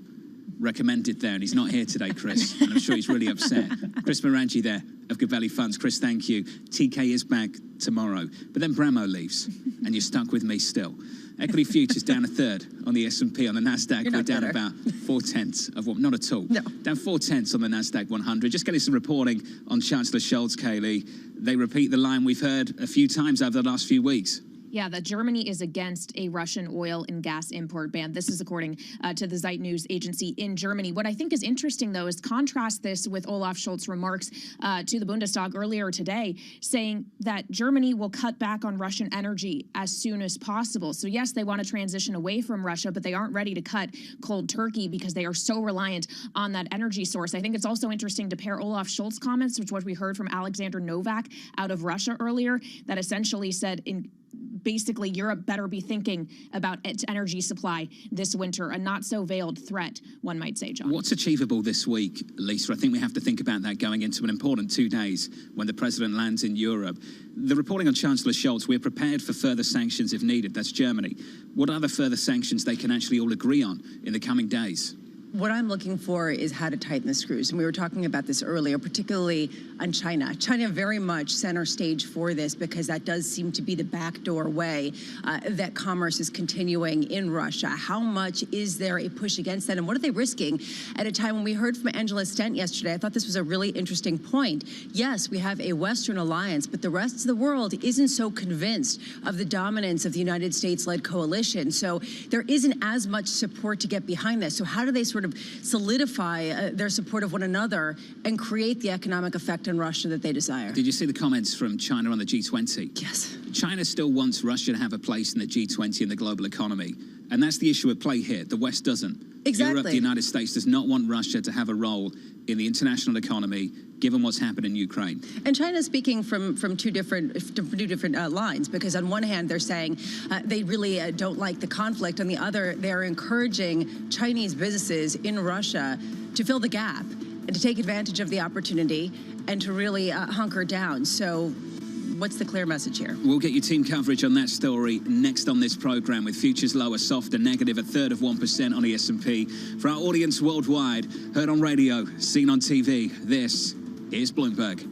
recommended there, and he's not here today, Chris, and I'm sure he's really upset. Chris Morangi there of Good Value Funds. Chris, thank you. TK is back tomorrow, but then Bramo leaves, and you're stuck with me still. Equity futures down a third on the S&P. On the NASDAQ, we're down about 0.4 of what? Not at all. No. Down 0.4 on the NASDAQ 100. Just getting some reporting on Chancellor Scholz, Kaylee. They repeat the line we've heard a few times over the last few weeks. Yeah, that Germany is against a Russian oil and gas import ban. This is according to the Zeit News agency in Germany. What I think is interesting, though, is contrast this with Olaf Scholz's remarks to the Bundestag earlier today, saying that Germany will cut back on Russian energy as soon as possible. So, yes, they want to transition away from Russia, but they aren't ready to cut cold turkey because they are so reliant on that energy source. I think it's also interesting to pair Olaf Scholz's comments, which what we heard from Alexander Novak out of Russia earlier, that essentially said basically Europe better be thinking about its energy supply this winter, a not so veiled threat, one might say, John. What's achievable this week, Lisa? I think we have to think about that going into an important 2 days when the president lands in Europe. The reporting on Chancellor Scholz, we're prepared for further sanctions if needed. That's Germany. What other further sanctions they can actually all agree on in the coming days? What I'm looking for is how to tighten the screws. And we were talking about this earlier, particularly on China. China very much center stage for this because that does seem to be the backdoor way that commerce is continuing in Russia. How much is there a push against that? And what are they risking at a time when we heard from Angela Stent yesterday? I thought this was a really interesting point. Yes, we have a Western alliance, but the rest of the world isn't so convinced of the dominance of the United States-led coalition. So there isn't as much support to get behind this. So how do they sort of solidify their support of one another and create the economic effect in Russia that they desire? Did you see the comments from China on the G20? Yes. China still wants Russia to have a place in the G20 and the global economy. And that's the issue at play here. The West doesn't. Exactly. Europe, the United States does not want Russia to have a role in the international economy, given what's happened in Ukraine. And China's speaking from two different lines, because on one hand, they're saying they really don't like the conflict. On the other, they're encouraging Chinese businesses in Russia to fill the gap and to take advantage of the opportunity and to really hunker down. So what's the clear message here? We'll get you team coverage on that story next on this program, with futures lower, softer, negative a third of 1% on the S&P. For our audience worldwide, heard on radio, seen on TV, this is Bloomberg.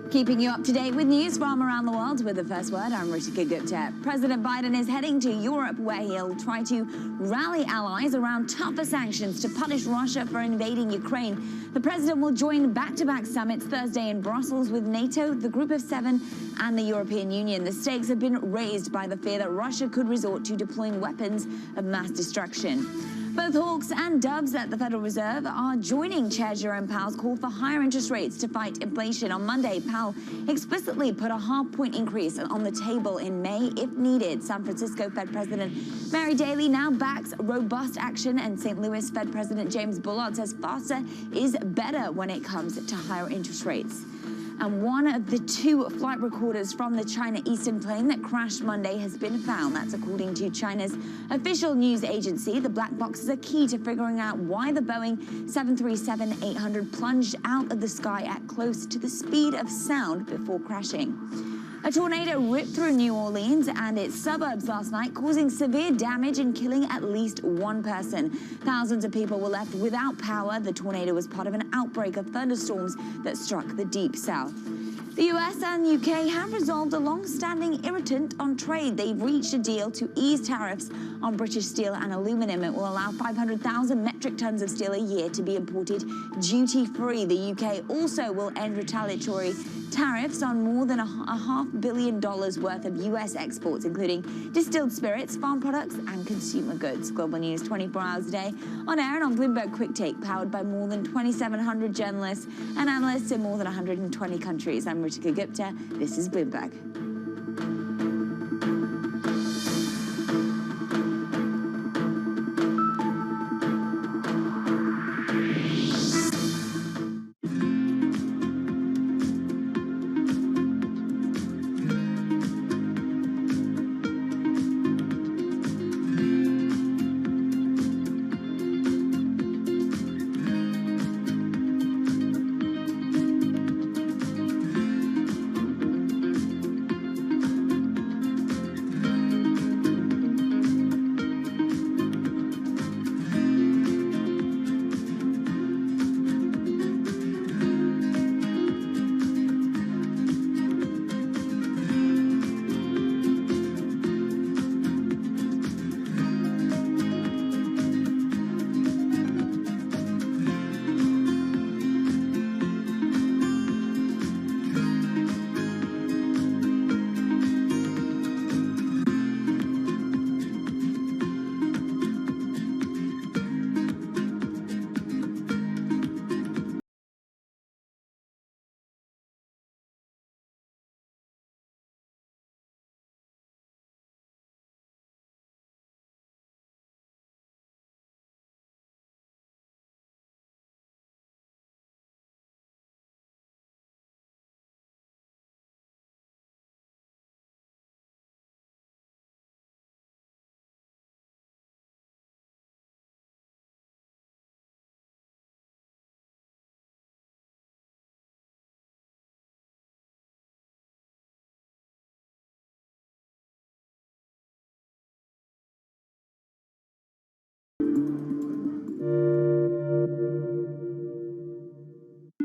Keeping you up to date with news from around the world with the first word, I'm Ritika Gupta. President Biden is heading to Europe, where he'll try to rally allies around tougher sanctions to punish Russia for invading Ukraine. The president will join back-to-back summits Thursday in Brussels with NATO, the Group of Seven, and the European Union. The stakes have been raised by the fear that Russia could resort to deploying weapons of mass destruction. Both hawks and doves at the Federal Reserve are joining Chair Jerome Powell's call for higher interest rates to fight inflation. On Monday, Powell explicitly put a half-point increase on the table in May if needed. San Francisco Fed President Mary Daly now backs robust action, and St. Louis Fed President James Bullard says faster is better when it comes to higher interest rates. And one of the two flight recorders from the China Eastern plane that crashed Monday has been found. That's according to China's official news agency. The black boxes are key to figuring out why the Boeing 737-800 plunged out of the sky at close to the speed of sound before crashing. A tornado ripped through New Orleans and its suburbs last night, causing severe damage and killing at least one person. Thousands of people were left without power. The tornado was part of an outbreak of thunderstorms that struck the deep south. The US and UK have resolved a long-standing irritant on trade. They've reached a deal to ease tariffs on British steel and aluminum. It will allow 500,000 metric tons of steel a year to be imported duty-free. The UK also will end retaliatory tariffs on more than $500 million worth of US exports, including distilled spirits, farm products, and consumer goods. Global News 24 hours a day on air and on Bloomberg Quick Take, powered by more than 2,700 journalists and analysts in more than 120 countries. I'm Ritika Gupta. This is Bloomberg.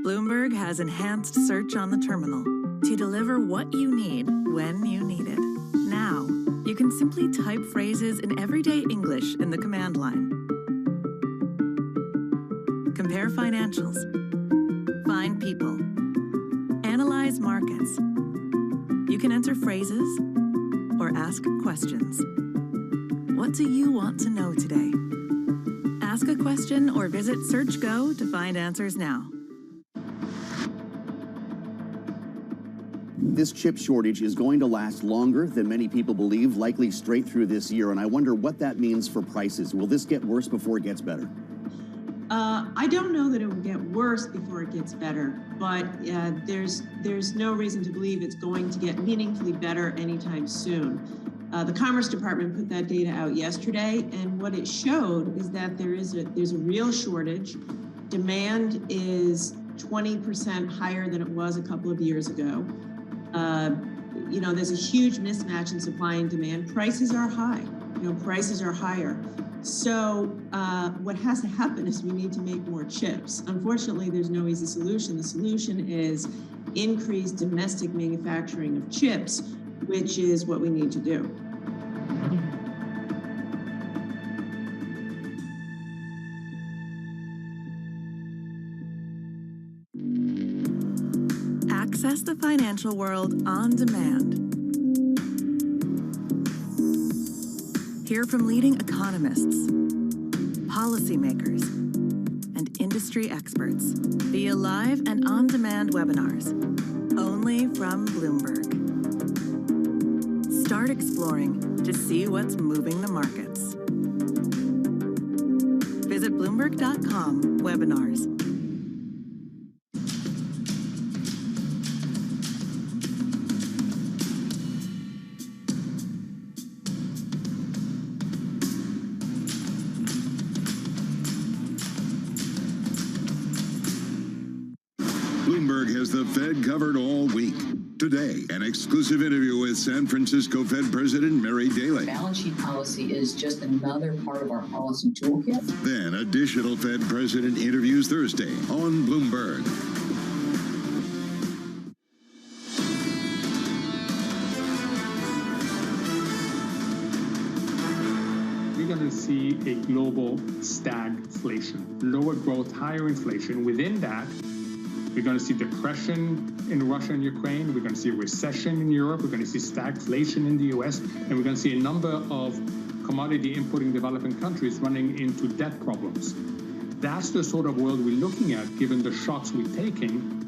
Bloomberg has enhanced search on the terminal to deliver what you need when you need it. Now, you can simply type phrases in everyday English in the command line. Compare financials. Find people. Analyze markets. You can enter phrases or ask questions. What do you want to know today? Ask a question or visit SearchGo to find answers now. This chip shortage is going to last longer than many people believe, likely straight through this year. And I wonder what that means for prices. Will this get worse before it gets better? I don't know that it will get worse before it gets better, but there's no reason to believe it's going to get meaningfully better anytime soon. The Commerce Department put that data out yesterday, and what it showed is that there's a real shortage. Demand is 20% higher than it was a couple of years ago. There's a huge mismatch in supply and demand. Prices are high. Prices are higher. So what has to happen is we need to make more chips. Unfortunately, there's no easy solution. The solution is increased domestic manufacturing of chips, which is what we need to do. Access the financial world on demand. Hear from leading economists, policymakers, and industry experts via live and on-demand webinars, only from Bloomberg. Start exploring to see what's moving the markets. Visit Bloomberg.com/webinars. Bloomberg has the Fed covered all week. Today, an exclusive interview with San Francisco Fed President Mary Daly. Balance sheet policy is just another part of our policy toolkit. Then, additional Fed President interviews Thursday on Bloomberg. We're going to see a global stagflation, lower growth, higher inflation. Within that, we're going to see depression in Russia and Ukraine. We're going to see a recession in Europe. We're going to see stagflation in the US. And we're going to see a number of commodity importing developing countries running into debt problems. That's the sort of world we're looking at, given the shocks we're taking.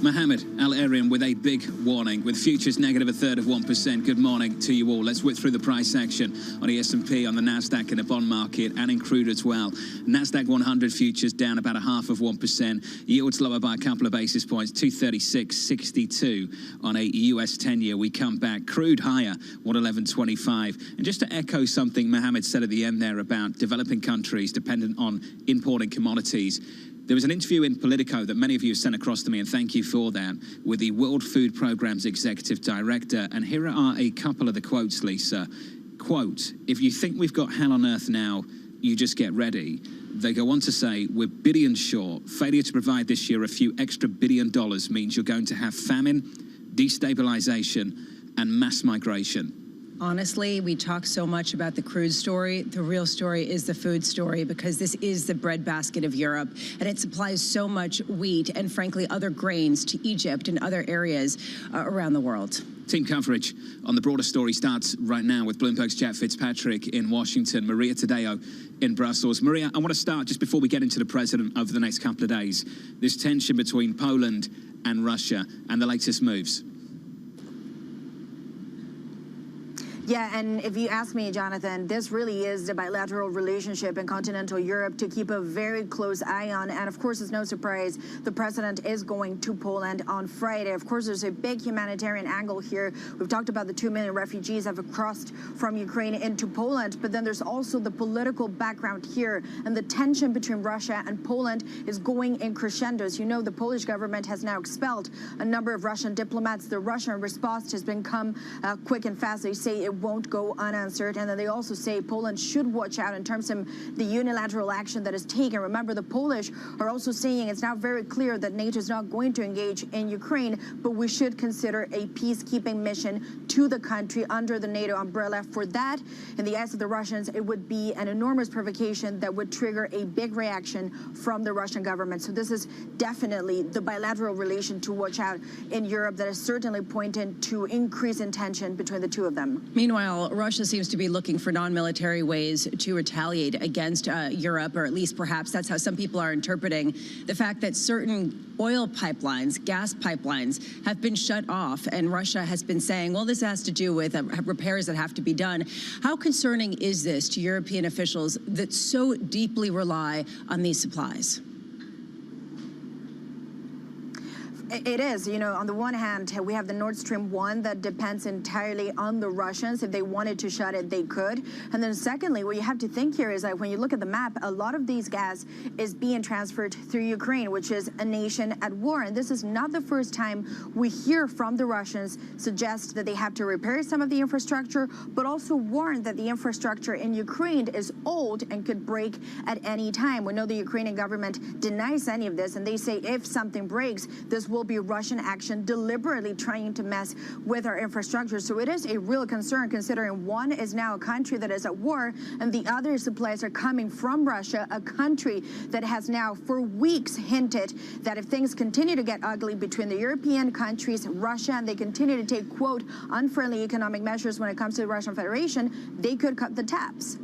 Mohammed Al-Arian with a big warning, with futures negative a third of 1%. Good morning to you all. Let's whip through the price action on the S&P, on the Nasdaq, in the bond market, and in crude as well. Nasdaq 100 futures down about 0.5%. Yields lower by a couple of basis points, 236.62 on a US 10-year. We come back. Crude higher, 111.25. And just to echo something Mohammed said at the end there about developing countries dependent on importing commodities, there was an interview in Politico that many of you sent across to me, and thank you for that, with the World Food Programme's executive director. And here are a couple of the quotes, Lisa. Quote, "If you think we've got hell on earth now, you just get ready." They go on to say, "We're billions short. Failure to provide this year a few extra $1 billion means you're going to have famine, destabilization, and mass migration." Honestly, we talk so much about the crude story. The real story is the food story, because this is the breadbasket of Europe, and it supplies so much wheat and, frankly, other grains to Egypt and other areas around the world. Team coverage on the broader story starts right now with Bloomberg's Jack Fitzpatrick in Washington, Maria Tadeo in Brussels. Maria, I want to start just before we get into the president over the next couple of days, this tension between Poland and Russia and the latest moves. Yeah, and if you ask me, Jonathan, this really is the bilateral relationship in continental Europe to keep a very close eye on. And of course, it's no surprise the president is going to Poland on Friday. Of course, there's a big humanitarian angle here. We've talked about the 2 million refugees that have crossed from Ukraine into Poland, but then there's also the political background here. And the tension between Russia and Poland is going in crescendos. You know, the Polish government has now expelled a number of Russian diplomats. The Russian response has become quick and fast. They say it won't go unanswered. And then they also say Poland should watch out in terms of the unilateral action that is taken. Remember, the Polish are also saying it's now very clear that NATO is not going to engage in Ukraine, but we should consider a peacekeeping mission to the country under the NATO umbrella. For that, in the eyes of the Russians, it would be an enormous provocation that would trigger a big reaction from the Russian government. So this is definitely the bilateral relation to watch out in Europe that is certainly pointing to increase in tension between the two of them. Meanwhile, Russia seems to be looking for non-military ways to retaliate against Europe, or at least perhaps that's how some people are interpreting the fact that certain oil pipelines, gas pipelines, have been shut off, and Russia has been saying, well, this has to do with repairs that have to be done. How concerning is this to European officials that so deeply rely on these supplies? It is. You know, on the one hand, we have the Nord Stream 1 that depends entirely on the Russians. If they wanted to shut it, they could. And then secondly, what you have to think here is that when you look at the map, a lot of these gas is being transferred through Ukraine, which is a nation at war. And this is not the first time we hear from the Russians suggest that they have to repair some of the infrastructure, but also warn that the infrastructure in Ukraine is old and could break at any time. We know the Ukrainian government denies any of this, and they say if something breaks, this will be Russian action deliberately trying to mess with our infrastructure. So it is a real concern, considering one is now a country that is at war and the other supplies are coming from Russia, a country that has now for weeks hinted that if things continue to get ugly between the European countries, Russia, and they continue to take, quote, unfriendly economic measures when it comes to the Russian Federation, they could cut the taps.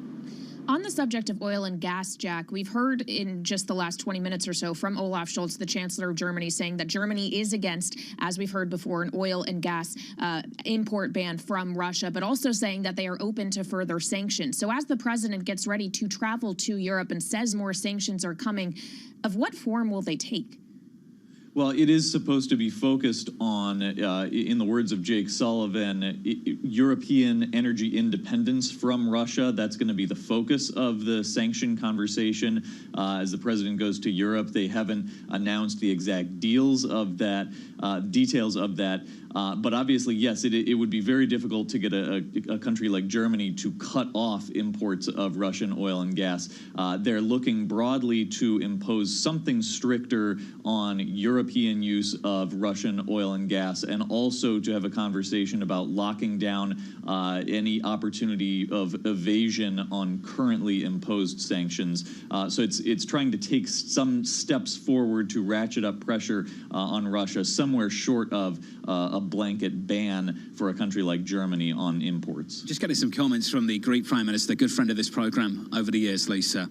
On the subject of oil and gas, Jack, we've heard in just the last 20 minutes or so from Olaf Scholz, the Chancellor of Germany, saying that Germany is against, as we've heard before, an oil and gas import ban from Russia, but also saying that they are open to further sanctions. So as the president gets ready to travel to Europe and says more sanctions are coming, of what form will they take? Well, it is supposed to be focused on, in the words of Jake Sullivan, European energy independence from Russia. That's going to be the focus of the sanction conversation as the president goes to Europe. They haven't announced the exact details of that. But obviously, yes, it would be very difficult to get a country like Germany to cut off imports of Russian oil and gas. They're looking broadly to impose something stricter on European use of Russian oil and gas, and also to have a conversation about locking down any opportunity of evasion on currently imposed sanctions. So it's trying to take some steps forward to ratchet up pressure on Russia, somewhere short of a blanket ban for a country like Germany on imports. Just getting some comments from the Greek Prime Minister, good friend of this program over the years, Lisa.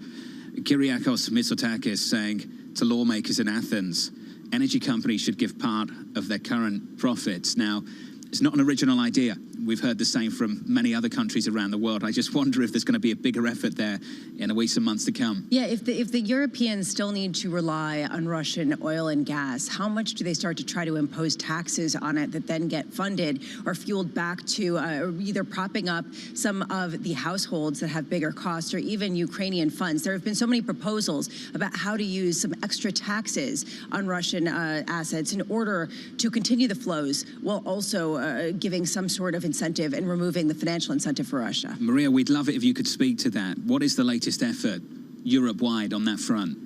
Kyriakos Mitsotakis saying to lawmakers in Athens, energy companies should give part of their current profits. Now, it's not an original idea. We've heard the same from many other countries around the world. I just wonder if there's going to be a bigger effort there in the weeks and months to come. Yeah, if the Europeans still need to rely on Russian oil and gas, how much do they start to try to impose taxes on it that then get funded or fueled back to either propping up some of the households that have bigger costs or even Ukrainian funds? There have been so many proposals about how to use some extra taxes on Russian assets in order to continue the flows while also giving some sort of incentive and removing the financial incentive for Russia. Maria, we'd love it if you could speak to that. What is the latest effort Europe-wide on that front?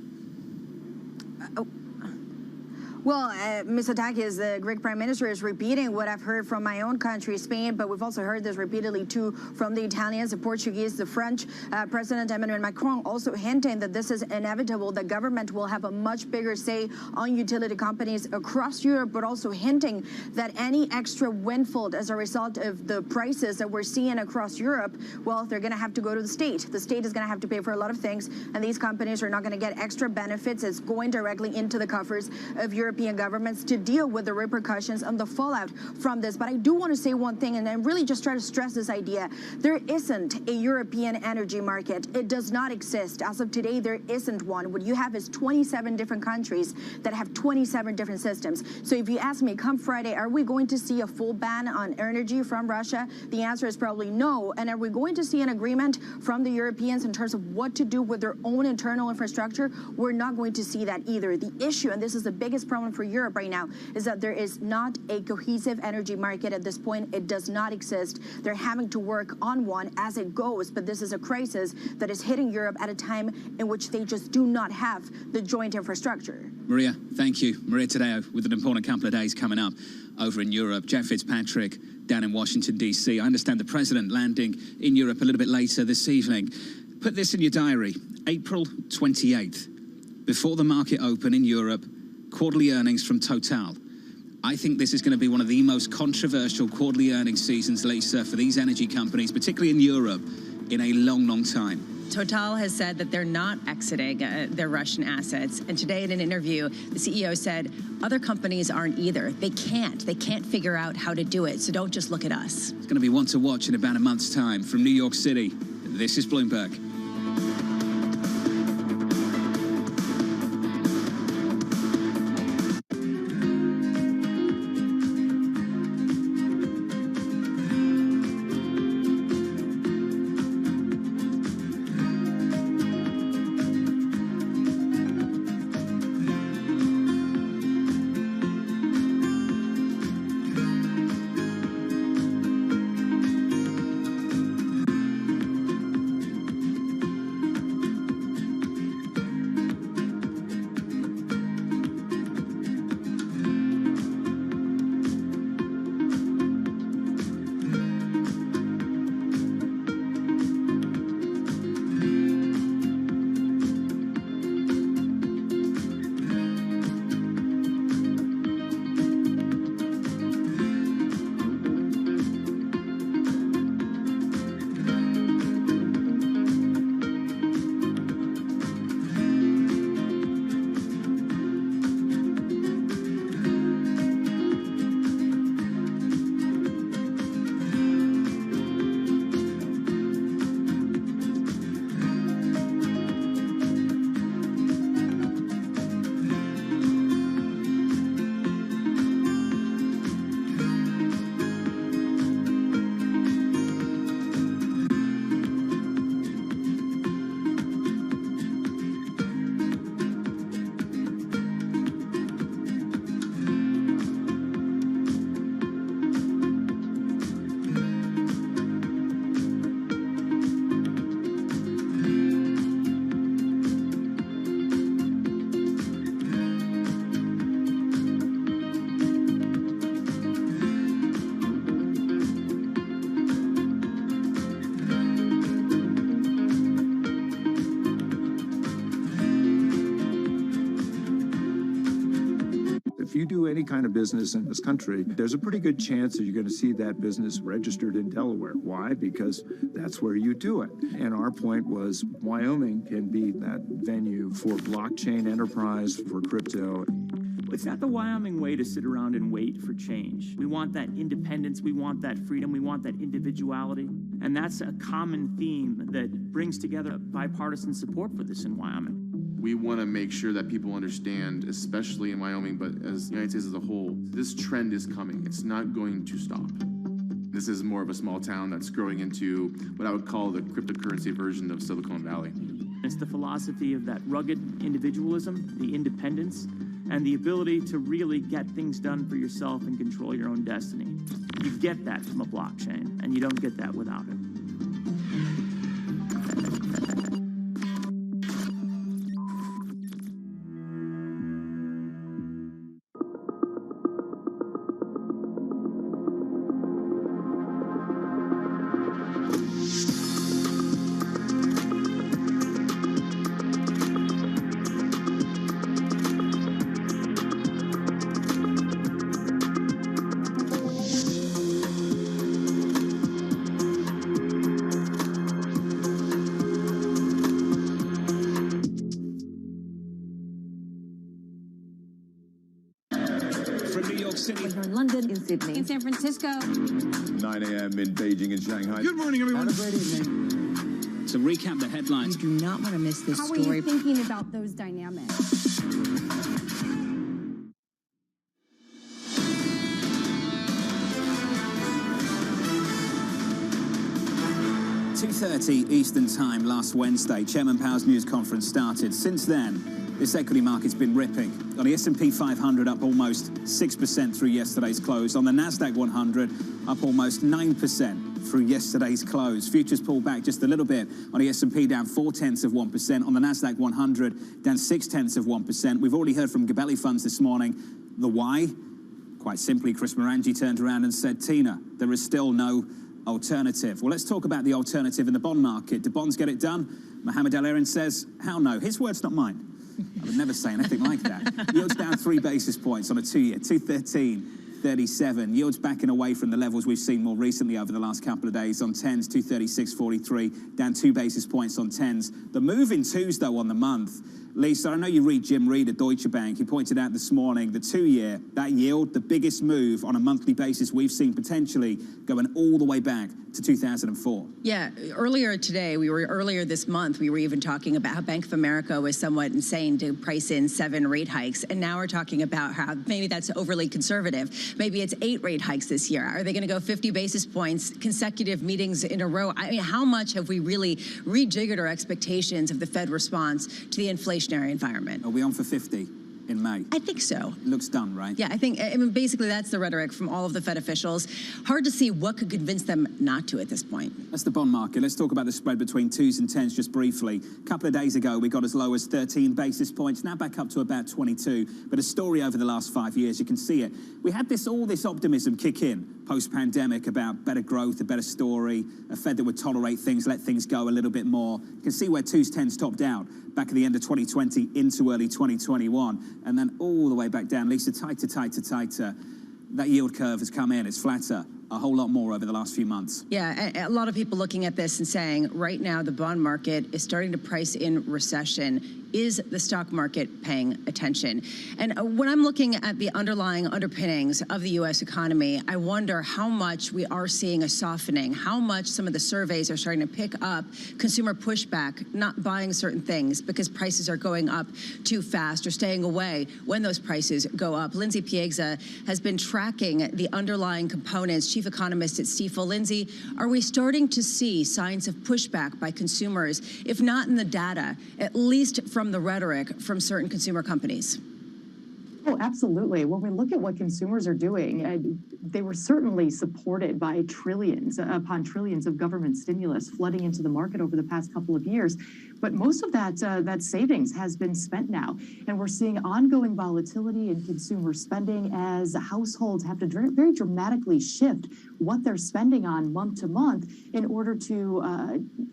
Well, Mitsotakis, the Greek Prime Minister, is repeating what I've heard from my own country, Spain, but we've also heard this repeatedly, too, from the Italians, the Portuguese, the French. President Emmanuel Macron also hinting that this is inevitable. The government will have a much bigger say on utility companies across Europe, but also hinting that any extra windfall as a result of the prices that we're seeing across Europe, well, they're going to have to go to the state. The state is going to have to pay for a lot of things, and these companies are not going to get extra benefits. It's going directly into the coffers of European governments to deal with the repercussions and the fallout from this. But I do want to say one thing, and I really just try to stress this idea. There isn't a European energy market. It does not exist. As of today, there isn't one. What you have is 27 different countries that have 27 different systems. So if you ask me, come Friday, are we going to see a full ban on energy from Russia? The answer is probably no. And are we going to see an agreement from the Europeans in terms of what to do with their own internal infrastructure? We're not going to see that either. The issue, and this is the biggest problem for Europe right now, is that there is not a cohesive energy market at this point. It does not exist. They're having to work on one as it goes, but this is a crisis that is hitting Europe at a time in which they just do not have the joint infrastructure. Maria, thank you. Maria Tadeo with an important couple of days coming up over in Europe. Jeff Fitzpatrick down in Washington, D.C. I understand the president landing in Europe a little bit later this evening. Put this in your diary, April 28th. Before the market open in Europe, quarterly earnings from Total. I think this is going to be one of the most controversial quarterly earnings seasons, Lisa, for these energy companies, particularly in Europe, in a long, long time. Total has said that they're not exiting their Russian assets. And today in an interview, the CEO said other companies aren't either. They can't figure out how to do it. So don't just look at us. It's going to be one to watch in about a month's time. From New York City, this is Bloomberg. if you do any kind of business in this country, there's a pretty good chance that you're going to see that business registered in Delaware. Why? Because that's where you do it. And our point was Wyoming can be that venue for blockchain enterprise, for crypto. It's not the Wyoming way to sit around and wait for change. We want that independence, we want that freedom, we want that individuality. And that's a common theme that brings together bipartisan support for this in Wyoming. We want to make sure that people understand, especially in Wyoming, but as the United States as a whole, this trend is coming. It's not going to stop. This is more of a small town that's growing into what I would call the cryptocurrency version of Silicon Valley. It's the philosophy of that rugged individualism, the independence, and the ability to really get things done for yourself and control your own destiny. You get that from a blockchain, and you don't get that without it. Sydney. In San Francisco. 9 a.m. in Beijing and Shanghai. Good morning, everyone. Have a great evening. To recap the headlines. You do not want to miss this story. How are you thinking about those dynamics? 2:30 Eastern Time last Wednesday, Chairman Powell's news conference started. Since then, this equity market's been ripping. On the S&P 500, up almost 6% through yesterday's close. On the Nasdaq 100, up almost 9% through yesterday's close. Futures pulled back just a little bit. On the S&P, down 0.4%. On the Nasdaq 100, down 0.6%. We've already heard from Gabelli Funds this morning. The why? Quite simply, Chris Morangi turned around and said, Tina, there is still no alternative. Well, let's talk about the alternative in the bond market. Do bonds get it done? Mohamed El-Erian says, how no? His words, not mine. I would never say anything like that. Yields down 3 basis points on a 2-year, 213.37. Yields backing away from the levels we've seen more recently over the last couple of days. On 10s, 236.43, down 2 basis points on 10s. The move in 2s, though, on the month. Lisa, I know you read Jim Reed at Deutsche Bank. He pointed out this morning the 2-year, that yield, the biggest move on a monthly basis we've seen potentially going all the way back to 2004. Yeah, earlier this month, we were even talking about how Bank of America was somewhat insane to price in 7 rate hikes. And now we're talking about how maybe that's overly conservative. Maybe it's 8 rate hikes this year. Are they going to go 50 basis points, consecutive meetings in a row? I mean, how much have we really rejiggered our expectations of the Fed response to the inflationary environment? Are we on for 50 in May? I think so. Looks done, right? Yeah, I mean, basically that's the rhetoric from all of the Fed officials. Hard to see what could convince them not to at this point. That's the bond market. Let's talk about the spread between 2s and 10s just briefly. A couple of days ago, we got as low as 13 basis points, now back up to about 22. But a story over the last 5 years, you can see it. We had all this optimism kick in post-pandemic about better growth, a better story, a Fed that would tolerate things, let things go a little bit more. You can see where 2s, 10s topped out back at the end of 2020 into early 2021, and then all the way back down. Lisa, tighter. That yield curve has come in. It's flatter a whole lot more over the last few months. Yeah, a lot of people looking at this and saying, right now, the bond market is starting to price in recession. Is the stock market paying attention? And when I'm looking at the underlying underpinnings of the U.S. economy, I wonder how much we are seeing a softening, how much some of the surveys are starting to pick up consumer pushback, not buying certain things because prices are going up too fast or staying away when those prices go up. Lindsay Piegza has been tracking the underlying components, chief economist at Stifel. Lindsay, are we starting to see signs of pushback by consumers, if not in the data, at least from the rhetoric from certain consumer companies? Oh, absolutely. When we look at what consumers are doing, they were certainly supported by trillions upon trillions of government stimulus flooding into the market over the past couple of years. But most of that savings has been spent now, and we're seeing ongoing volatility in consumer spending as households have to very dramatically shift what they're spending on month to month in order to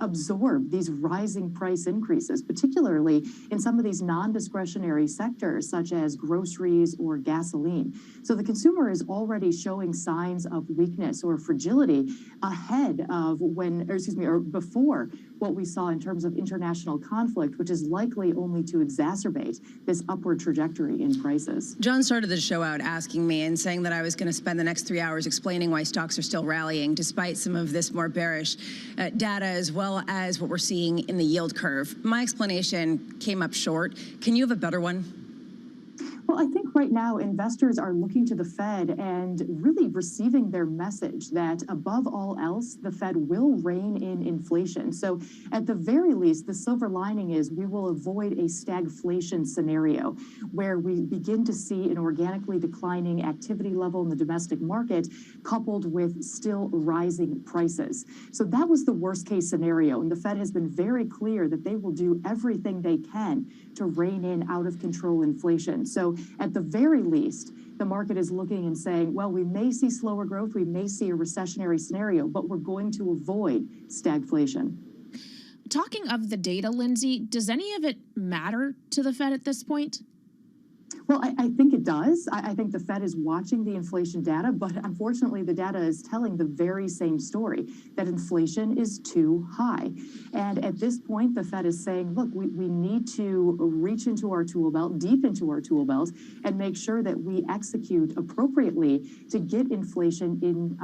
absorb these rising price increases, particularly in some of these non-discretionary sectors such as groceries or gasoline. So the consumer is already showing signs of weakness or fragility ahead of or before what we saw in terms of international conflict, which is likely only to exacerbate this upward trajectory in prices. John started the show out asking me and saying that I was going to spend the next 3 hours explaining why stocks are still rallying despite some of this more bearish data, as well as what we're seeing in the yield curve. My explanation came up short. Can you have a better one? Well, I think right now investors are looking to the Fed and really receiving their message that above all else, the Fed will rein in inflation. So at the very least, the silver lining is we will avoid a stagflation scenario where we begin to see an organically declining activity level in the domestic market coupled with still rising prices. So that was the worst case scenario. And the Fed has been very clear that they will do everything they can to rein in out of control inflation. So at the very least, the market is looking and saying, well, we may see slower growth, we may see a recessionary scenario, but we're going to avoid stagflation. Talking of the data, Lindsay, does any of it matter to the Fed at this point? Well, I think it does. I think the Fed is watching the inflation data, but unfortunately, the data is telling the very same story, that inflation is too high. And at this point, the Fed is saying, look, we need to reach into our tool belt, deep into our tool belt, and make sure that we execute appropriately to get inflation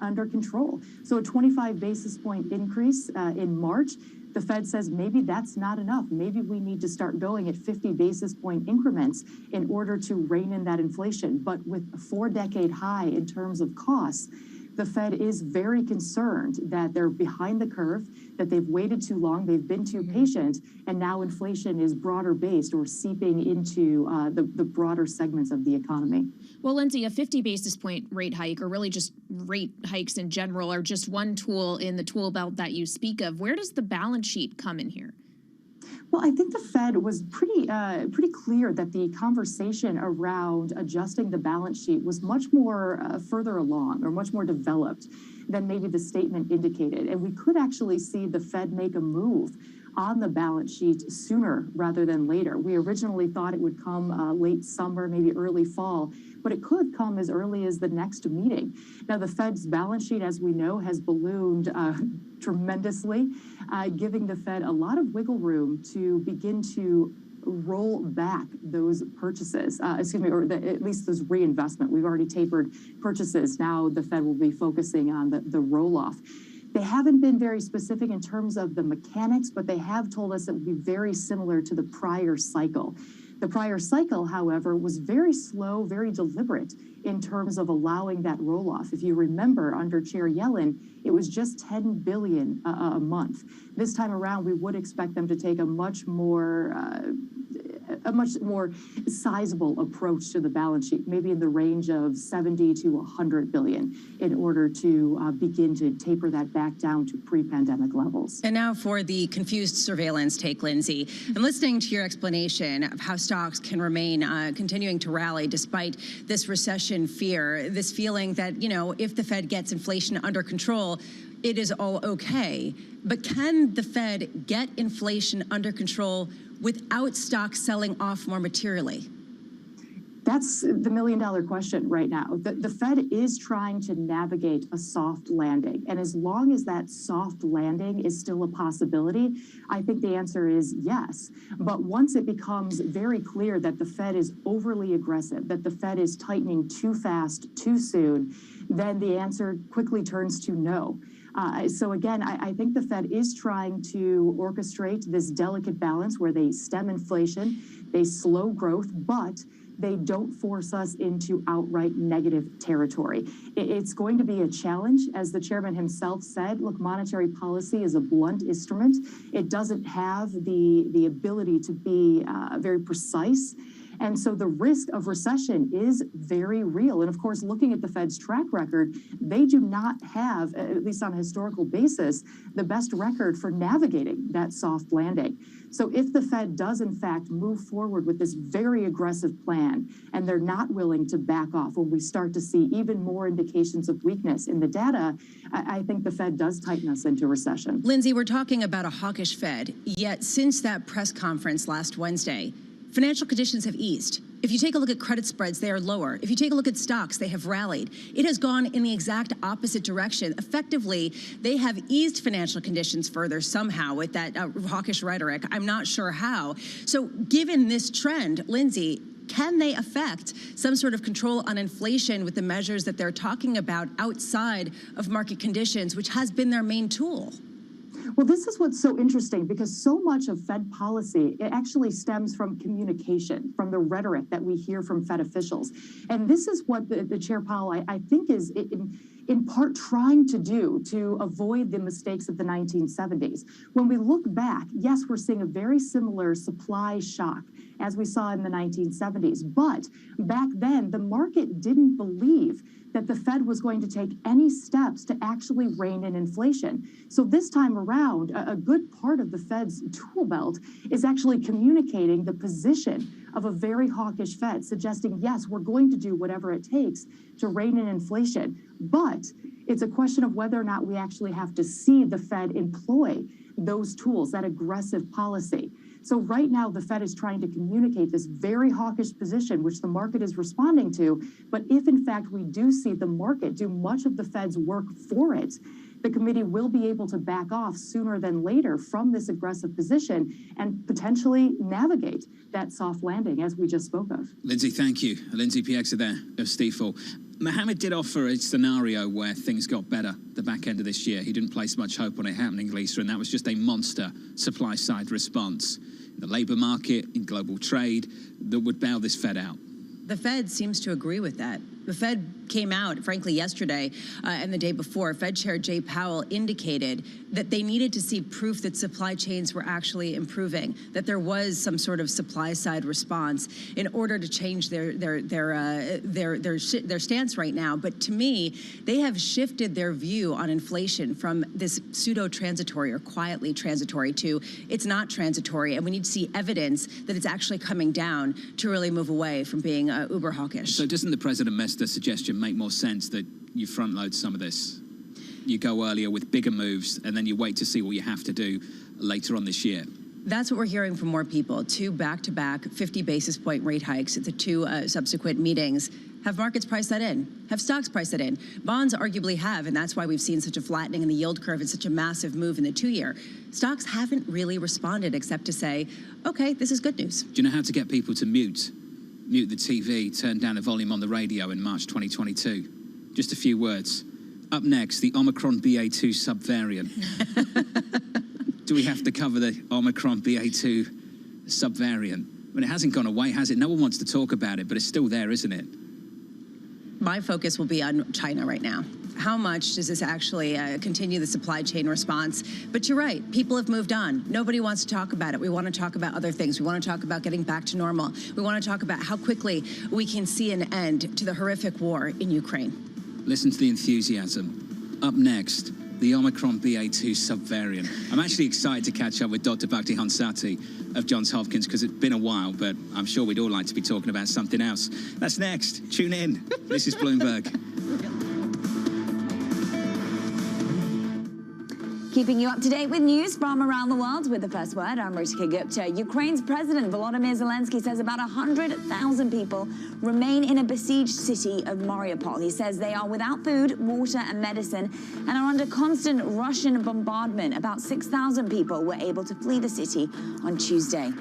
under control. So a 25 basis point increase in March, the Fed says maybe that's not enough. Maybe we need to start going at 50 basis point increments in order to rein in that inflation. But with a 4-decade high in terms of costs, the Fed is very concerned that they're behind the curve, that they've waited too long, they've been too patient, and now inflation is broader based or seeping into the broader segments of the economy. Well, Lindsay, a 50 basis point rate hike, or really just rate hikes in general, are just one tool in the tool belt that you speak of. Where does the balance sheet come in here? Well, I think the Fed was pretty clear that the conversation around adjusting the balance sheet was much more further along or much more developed than maybe the statement indicated. And we could actually see the Fed make a move on the balance sheet sooner rather than later. We originally thought it would come late summer, maybe early fall, but it could come as early as the next meeting. Now, the Fed's balance sheet, as we know, has ballooned tremendously, giving the Fed a lot of wiggle room to begin to roll back those purchases, or at least those reinvestment. We've already tapered purchases. Now the Fed will be focusing on the roll-off. They haven't been very specific in terms of the mechanics, but they have told us it would be very similar to the prior cycle. The prior cycle, however, was very slow, very deliberate in terms of allowing that roll-off. If you remember, under Chair Yellen, it was just $10 billion a month. This time around, we would expect them to take a much more sizable approach to the balance sheet, maybe in the range of 70 to 100 billion, in order to begin to taper that back down to pre-pandemic levels. And now for the confused surveillance take, Lindsay. I'm listening to your explanation of how stocks can remain continuing to rally despite this recession fear, this feeling that, you know, if the Fed gets inflation under control, it is all okay. But can the Fed get inflation under control without stocks selling off more materially? That's the million-dollar question right now. The Fed is trying to navigate a soft landing. And as long as that soft landing is still a possibility, I think the answer is yes. But once it becomes very clear that the Fed is overly aggressive, that the Fed is tightening too fast, too soon, then the answer quickly turns to no. So again, I think the Fed is trying to orchestrate this delicate balance where they stem inflation, they slow growth, but they don't force us into outright negative territory. It's going to be a challenge. As the chairman himself said, look, monetary policy is a blunt instrument. It doesn't have the ability to be very precise. And so the risk of recession is very real. And of course, looking at the Fed's track record, they do not have, at least on a historical basis, the best record for navigating that soft landing. So if the Fed does in fact move forward with this very aggressive plan, and they're not willing to back off when we start to see even more indications of weakness in the data, I think the Fed does tighten us into recession. Lindsay, we're talking about a hawkish Fed, yet since that press conference last Wednesday, financial conditions have eased. If you take a look at credit spreads, they are lower. If you take a look at stocks, they have rallied. It has gone in the exact opposite direction. Effectively, they have eased financial conditions further somehow with that hawkish rhetoric. I'm not sure how. So given this trend, Lindsay, can they affect some sort of control on inflation with the measures that they're talking about outside of market conditions, which has been their main tool? Well, this is what's so interesting, because so much of Fed policy, it actually stems from communication, from the rhetoric that we hear from Fed officials. And this is what the Chair Powell, I think, is in part trying to do to avoid the mistakes of the 1970s. When we look back, yes, we're seeing a very similar supply shock as we saw in the 1970s. But back then, the market didn't believe that the Fed was going to take any steps to actually rein in inflation. So this time around, a good part of the Fed's tool belt is actually communicating the position of a very hawkish Fed, suggesting, yes, we're going to do whatever it takes to rein in inflation. But it's a question of whether or not we actually have to see the Fed employ those tools, that aggressive policy. So right now, the Fed is trying to communicate this very hawkish position, which the market is responding to. But if, in fact, we do see the market do much of the Fed's work for it, the committee will be able to back off sooner than later from this aggressive position and potentially navigate that soft landing, as we just spoke of. Lindsay, thank you. Lindsay Pieksa there of Stifel. Mohammed did offer a scenario where things got better the back end of this year. He didn't place much hope on it happening, Lisa, and that was just a monster supply-side response in the labour market, in global trade, that would bail this Fed out. The Fed seems to agree with that. The Fed came out, frankly, yesterday and the day before. Fed Chair Jay Powell indicated that they needed to see proof that supply chains were actually improving, that there was some sort of supply-side response in order to change their stance right now. But to me, they have shifted their view on inflation from this pseudo-transitory or quietly transitory to it's not transitory, and we need to see evidence that it's actually coming down to really move away from being uber hawkish. So doesn't the President Mester suggestion make more sense that you front load some of this? You go earlier with bigger moves, and then you wait to see what you have to do later on this year. That's what we're hearing from more people. 2 back-to-back 50 basis point rate hikes at the 2 subsequent meetings. Have markets priced that in? Have stocks priced that in? Bonds arguably have, and that's why we've seen such a flattening in the yield curve and such a massive move in the 2-year. Stocks haven't really responded except to say, okay, this is good news. Do you know how to get people to mute the TV, turn down the volume on the radio in March 2022? Just a few words. Up next, the Omicron BA2 subvariant. Do we have to cover the Omicron BA2 subvariant? I mean, it hasn't gone away, has it? No one wants to talk about it, but it's still there, isn't it? My focus will be on China right now. How much does this actually continue the supply chain response? But you're right, people have moved on. Nobody wants to talk about it. We want to talk about other things. We want to talk about getting back to normal. We want to talk about how quickly we can see an end to the horrific war in Ukraine. Listen to the enthusiasm. Up next, the Omicron BA2 subvariant. I'm actually excited to catch up with Dr. Bhakti Hansati of Johns Hopkins, because it's been a while, but I'm sure we'd all like to be talking about something else. That's next. Tune in. This is Bloomberg. Keeping you up to date with news from around the world with the first word, I'm Ritika Gupta. Ukraine's President Volodymyr Zelensky says about 100,000 people remain in a besieged city of Mariupol. He says they are without food, water and medicine and are under constant Russian bombardment. About 6,000 people were able to flee the city on Tuesday.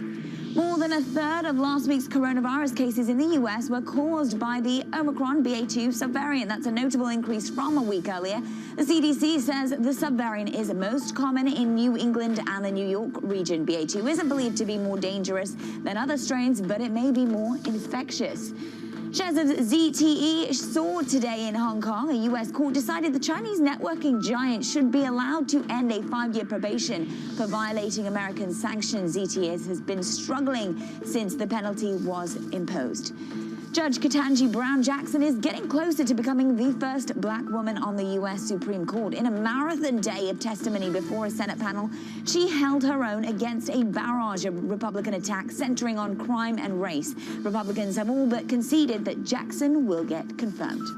More than a third of last week's coronavirus cases in the US were caused by the Omicron BA2 subvariant. That's a notable increase from a week earlier. The CDC says the subvariant is most common in New England and the New York region. BA2 isn't believed to be more dangerous than other strains, but it may be more infectious. Shares of ZTE soared today in Hong Kong. A U.S. court decided the Chinese networking giant should be allowed to end a 5-year probation for violating American sanctions. ZTE has been struggling since the penalty was imposed. Judge Ketanji Brown Jackson is getting closer to becoming the first black woman on the U.S. Supreme Court. In a marathon day of testimony before a Senate panel, she held her own against a barrage of Republican attacks centering on crime and race. Republicans have all but conceded that Jackson will get confirmed.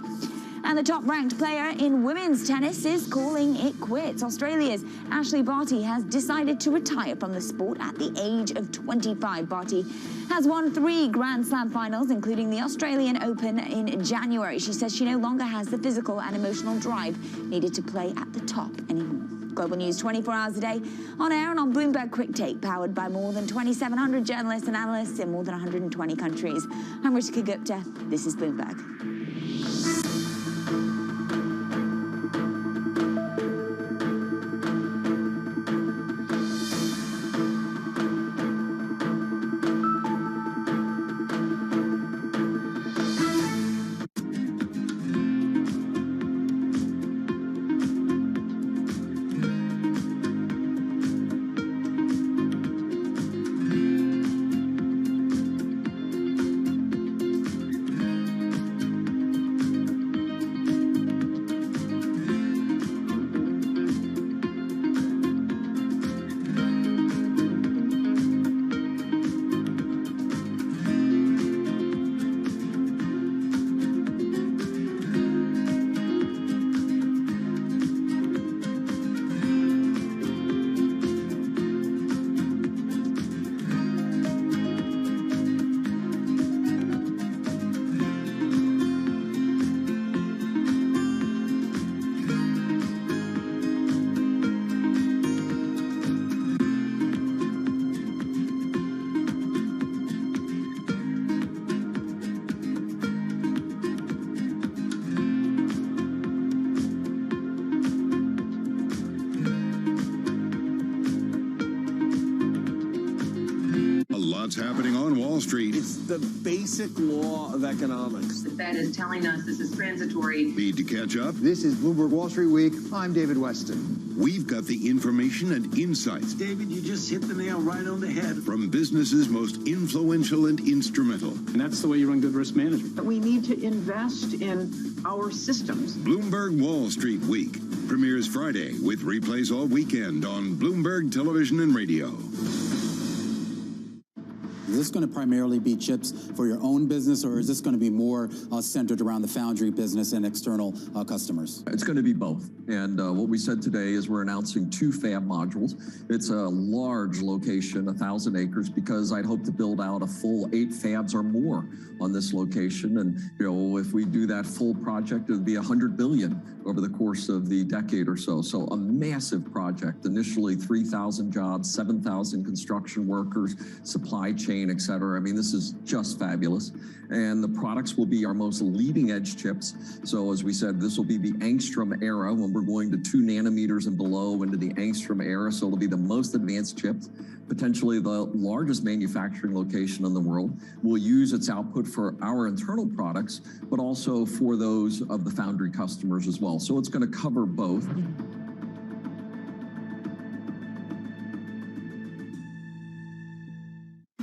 And the top-ranked player in women's tennis is calling it quits. Australia's Ashley Barty has decided to retire from the sport at the age of 25. Barty has won 3 Grand Slam finals, including the Australian Open in January. She says she no longer has the physical and emotional drive needed to play at the top anymore. Global news 24 hours a day, on air and on Bloomberg Quick Take, powered by more than 2,700 journalists and analysts in more than 120 countries. I'm Ritika Gupta. This is Bloomberg. Happening on Wall Street. It's the basic law of economics. The Fed is telling us this is transitory. Need to catch up? This is Bloomberg Wall Street Week. I'm David Weston. We've got the information and insights. David, you just hit the nail right on the head. From businesses most influential and instrumental. And that's the way you run good risk management. We need to invest in our systems. Bloomberg Wall Street Week premieres Friday with replays all weekend on Bloomberg Television and Radio. Is this going to primarily be chips for your own business, or is this going to be more centered around the foundry business and external customers? It's going to be both. And what we said today is we're announcing 2 fab modules. It's a large location, 1,000 acres, because I'd hope to build out a full 8 fabs or more on this location. And, you know, if we do that full project, it would be $100 billion over the course of the decade or so. So a massive project, initially 3,000 jobs, 7,000 construction workers, supply chain, et cetera. I mean, this is just fabulous. And the products will be our most leading edge chips. So as we said, this will be the angstrom era when we're going to 2 nanometers and below into the angstrom era. So it'll be the most advanced chips, potentially the largest manufacturing location in the world. We'll use its output for our internal products, but also for those of the foundry customers as well. So it's going to cover both.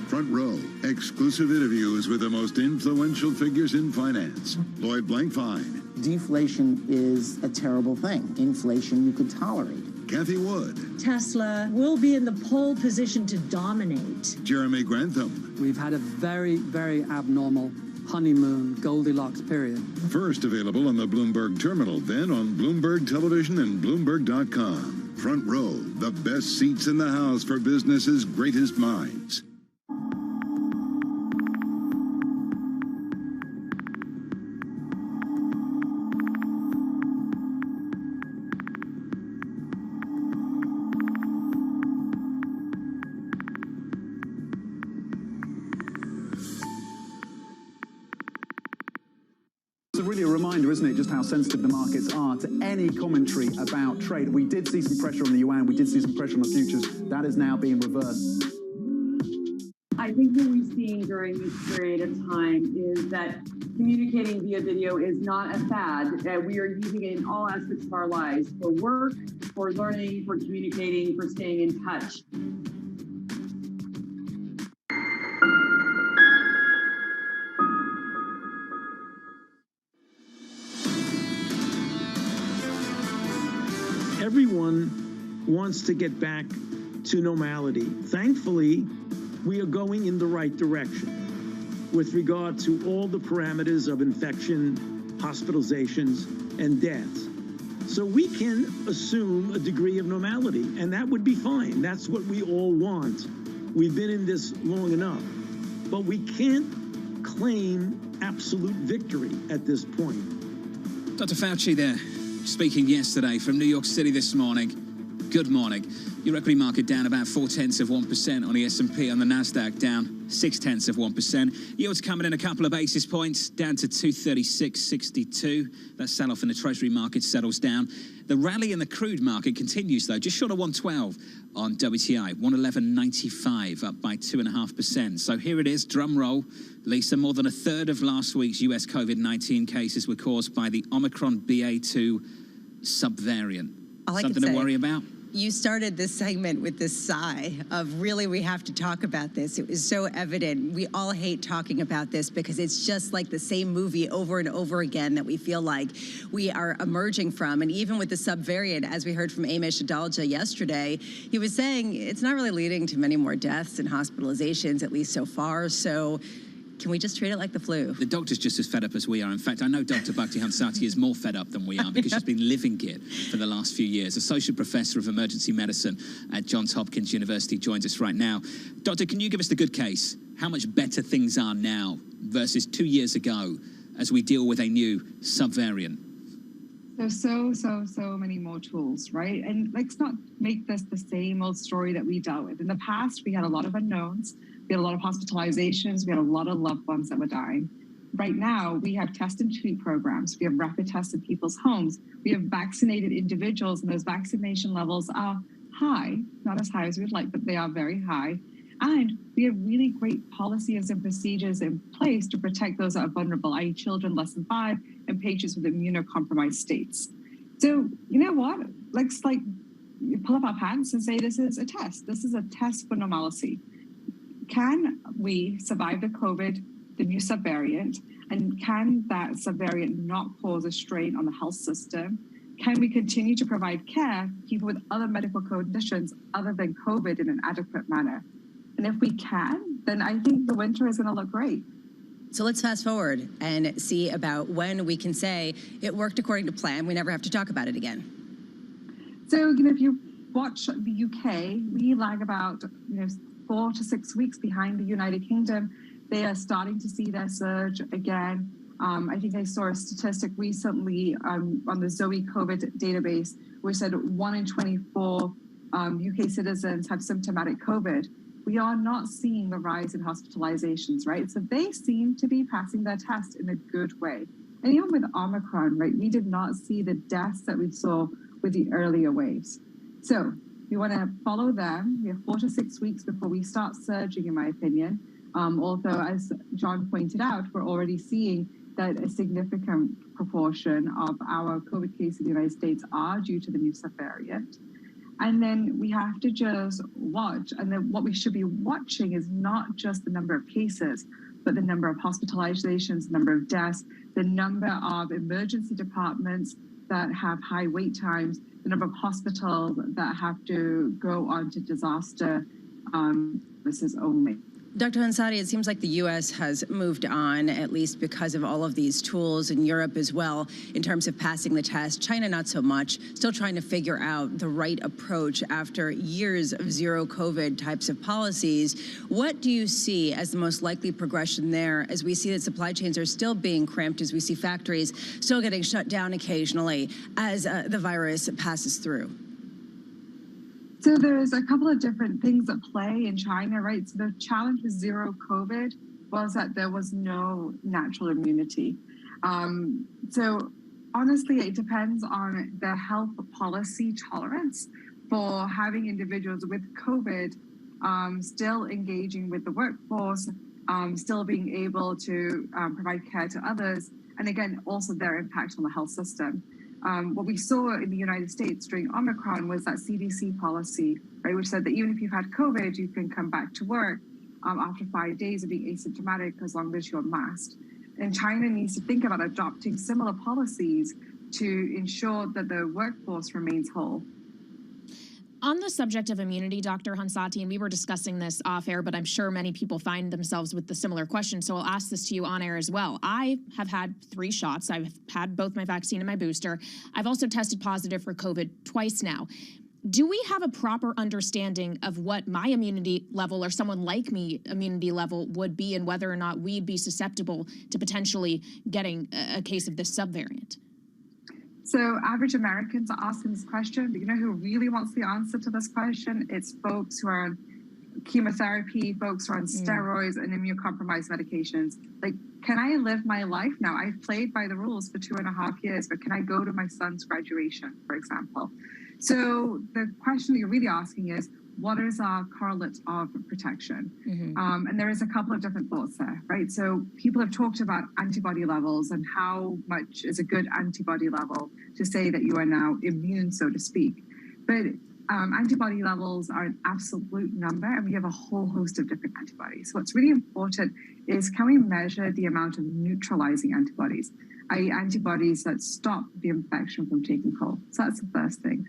Front Row, exclusive interviews with the most influential figures in finance. Lloyd Blankfein. Deflation is a terrible thing. Inflation you could tolerate. Kathy Wood. Tesla will be in the pole position to dominate. Jeremy Grantham. We've had a very, very abnormal honeymoon Goldilocks period. First available on the Bloomberg Terminal, then on Bloomberg Television and Bloomberg.com. Front Row, the best seats in the house for business's greatest minds. It's really a reminder, isn't it, just how sensitive the markets are to any commentary about trade. We did see some pressure on the yuan, we did see some pressure on the futures. That is now being reversed. I think what we've seen during during this period of time is that communicating via video is not a fad. We are using it in all aspects of our lives, for work, for learning, for communicating, for staying in touch. Everyone wants to get back to normality. Thankfully, we are going in the right direction with regard to all the parameters of infection, hospitalizations, and deaths. So we can assume a degree of normality, and that would be fine. That's what we all want. We've been in this long enough. But we can't claim absolute victory at this point. Dr. Fauci there, speaking yesterday from New York City this morning. Good morning. Your equity market down about 0.4% on the S&P, on the Nasdaq down 0.6%. Yields coming in a couple of basis points, down to 236.62. That sell-off in the Treasury market settles down. The rally in the crude market continues, though, just short of 112 on WTI, 111.95, up by 2.5%. So here it is, drum roll. Lisa, more than a third of last week's US COVID-19 cases were caused by the Omicron BA2 subvariant. Something to worry about? You started this segment with this sigh of really, we have to talk about this. It was so evident. We all hate talking about this because it's just like the same movie over and over again that we feel like we are emerging from. And even with the subvariant, as we heard from Amish Adalja yesterday, he was saying it's not really leading to many more deaths and hospitalizations, at least so far. So can we just treat it like the flu? The doctor's just as fed up as we are. In fact, I know Dr. Bhakti Hansati is more fed up than we are because she's been living it for the last few years. Associate Professor of Emergency Medicine at Johns Hopkins University joins us right now. Doctor, can you give us the good case? How much better things are now versus 2 years ago as we deal with a new subvariant? So many more tools, right? And let's not make this the same old story that we dealt with. In the past, we had a lot of unknowns. We had a lot of hospitalizations. We had a lot of loved ones that were dying. Right now, we have test and treat programs. We have rapid tests in people's homes. We have vaccinated individuals, and those vaccination levels are high, not as high as we'd like, but they are very high. And we have really great policies and procedures in place to protect those that are vulnerable, i.e. children less than 5 and patients with immunocompromised states. So, you know what? Let's pull up our pants and say this is a test. This is a test for normalcy. Can we survive the COVID, the new subvariant, and can that subvariant not cause a strain on the health system? Can we continue to provide care to people with other medical conditions other than COVID in an adequate manner? And if we can, then I think the winter is going to look great. So let's fast forward and see about when we can say it worked according to plan. We never have to talk about it again. So, if you watch the UK, we lag about 4 to 6 weeks behind the United Kingdom. They are starting to see their surge again. I think I saw a statistic recently on the Zoe COVID database, which said 1 in 24 UK citizens have symptomatic COVID. We are not seeing the rise in hospitalizations, right? So they seem to be passing their test in a good way. And even with Omicron, right, we did not see the deaths that we saw with the earlier waves. So we want to follow them. We have 4 to 6 weeks before we start surging, in my opinion. Although, as John pointed out, we're already seeing that a significant proportion of our COVID cases in the United States are due to the new subvariant. And then we have to just watch. And then what we should be watching is not just the number of cases, but the number of hospitalizations, number of deaths, the number of emergency departments that have high wait times, the number of hospitals that have to go on to disaster services only. Dr. Hansati, it seems like the U.S. has moved on, at least because of all of these tools, in Europe as well, in terms of passing the test. China, not so much, still trying to figure out the right approach after years of zero COVID types of policies. What do you see as the most likely progression there, as we see that supply chains are still being cramped, as we see factories still getting shut down occasionally as the virus passes through? So there's a couple of different things at play in China, right? So the challenge with zero COVID was that there was no natural immunity. So honestly, it depends on the health policy tolerance for having individuals with COVID still engaging with the workforce still being able to provide care to others, and again, also their impact on the health system. What we saw in the United States during Omicron was that CDC policy, right, which said that even if you've had COVID, you can come back to work after 5 days of being asymptomatic as long as you're masked. And China needs to think about adopting similar policies to ensure that the workforce remains whole. On the subject of immunity, Dr. Hansati, and we were discussing this off air, but I'm sure many people find themselves with the similar question, so I'll ask this to you on air as well. I have had 3 shots. I've had both my vaccine and my booster. I've also tested positive for COVID twice now. Do we have a proper understanding of what my immunity level or someone like me immunity level would be and whether or not we'd be susceptible to potentially getting a case of this subvariant? So average Americans are asking this question, but you know who really wants the answer to this question? It's folks who are on chemotherapy, folks who are on steroids and immunocompromised medications. Like, can I live my life now? I've played by the rules for 2.5 years, but can I go to my son's graduation, for example? So the question that you're really asking is, what is our correlate of protection? And there is a couple of different thoughts there, right? So people have talked about antibody levels and how much is a good antibody level to say that you are now immune, so to speak. But antibody levels are an absolute number, and we have a whole host of different antibodies. So what's really important is, can we measure the amount of neutralizing antibodies, i.e. antibodies that stop the infection from taking hold? So that's the first thing.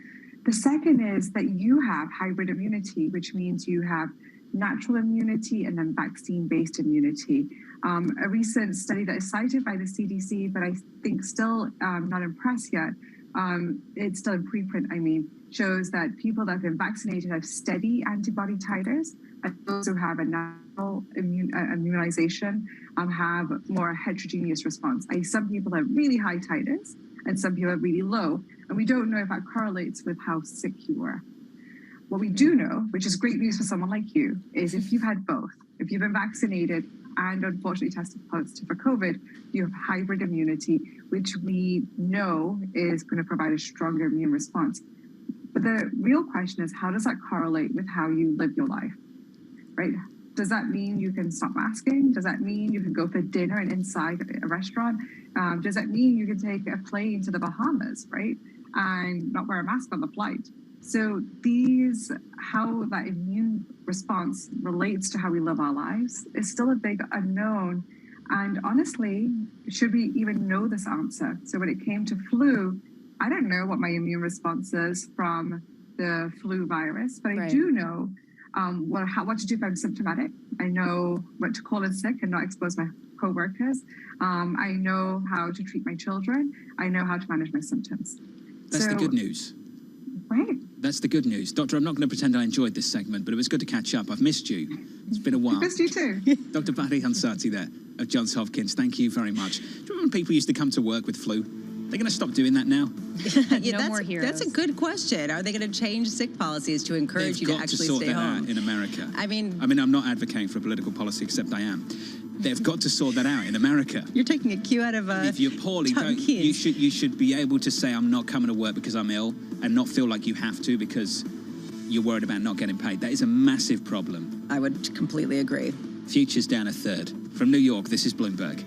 The second is that you have hybrid immunity, which means you have natural immunity and then vaccine-based immunity. A recent study that is cited by the CDC, but I think still not in press yet, it's still in preprint, shows that people that have been vaccinated have steady antibody titers, and those who have a natural immunization have more heterogeneous response. Some people have really high titers, and some people are really low. And we don't know if that correlates with how sick you are. What we do know, which is great news for someone like you, is if you've had both, if you've been vaccinated and unfortunately tested positive for COVID, you have hybrid immunity, which we know is going to provide a stronger immune response. But the real question is, how does that correlate with how you live your life, right? Does that mean you can stop masking? Does that mean you can go for dinner and inside a restaurant? Does that mean you can take a plane to the Bahamas, right? And not wear a mask on the flight? So how that immune response relates to how we live our lives is still a big unknown. And honestly, should we even know this answer? So when it came to flu, I don't know what my immune response is from the flu virus, but I do know what to do if I'm symptomatic. I know what to call in sick and not expose my co-workers. I know how to treat my children. I know how to manage my symptoms. That's the good news. Right. That's the good news. Doctor, I'm not going to pretend I enjoyed this segment, but it was good to catch up. I've missed you. It's been a while. I missed you too. Dr. Badi Hansati there of Johns Hopkins. Thank you very much. Do you remember when people used to come to work with flu? They're going to stop doing that now? No more heroes. That's a good question. Are they going to change sick policies to encourage you to actually stay home? They've got to sort that out in America. I mean, I'm not advocating for political policy, except I am. They've got to sort that out in America. You're taking a cue out of if you're poorly, you should be able to say, I'm not coming to work because I'm ill, and not feel like you have to because you're worried about not getting paid. That is a massive problem. I would completely agree. Futures down a third. From New York, this is Bloomberg.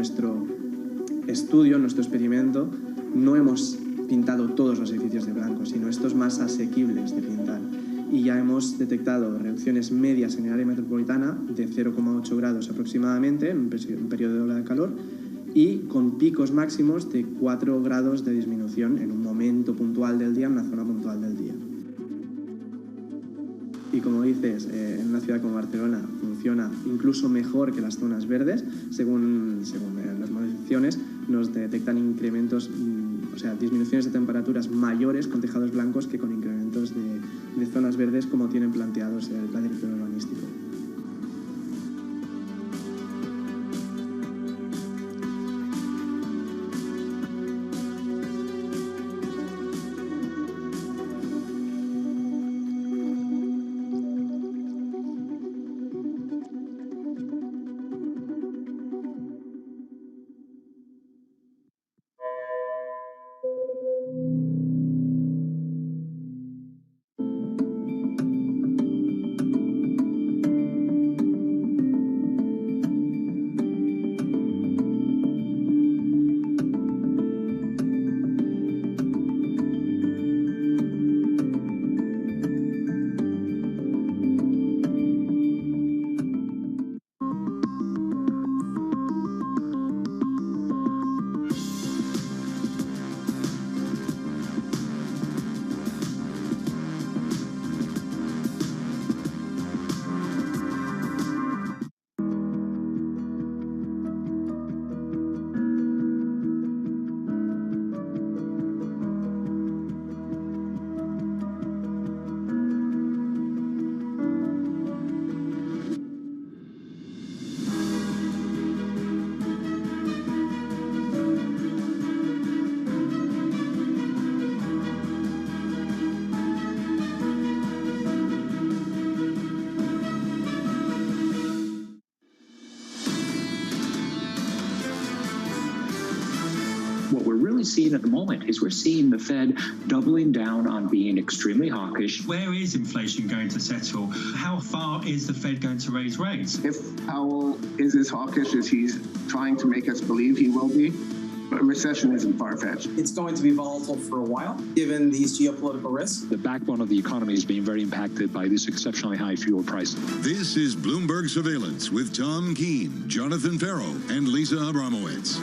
nuestro estudio, nuestro experimento, no hemos pintado todos los edificios de blanco, sino estos más asequibles de pintar. Y ya hemos detectado reducciones medias en el área metropolitana de 0,8 grados aproximadamente en un periodo de ola de calor y con picos máximos de 4 grados de disminución en un momento puntual del día, en una zona puntual del día. Y como dices, en una ciudad como Barcelona funciona incluso mejor que las zonas verdes, según las modificaciones nos detectan incrementos, o sea, disminuciones de temperaturas mayores con tejados blancos que con incrementos de zonas verdes como tienen planteados el plan director urbanístico. What we're really seeing at the moment is we're seeing the Fed doubling down on being extremely hawkish. Where is inflation going to settle? How far is the Fed going to raise rates? If Powell is as hawkish as he's trying to make us believe he will be, a recession isn't far-fetched. It's going to be volatile for a while, given these geopolitical risks. The backbone of the economy is being very impacted by this exceptionally high fuel prices. This is Bloomberg Surveillance with Tom Keene, Jonathan Ferro, and Lisa Abramowitz.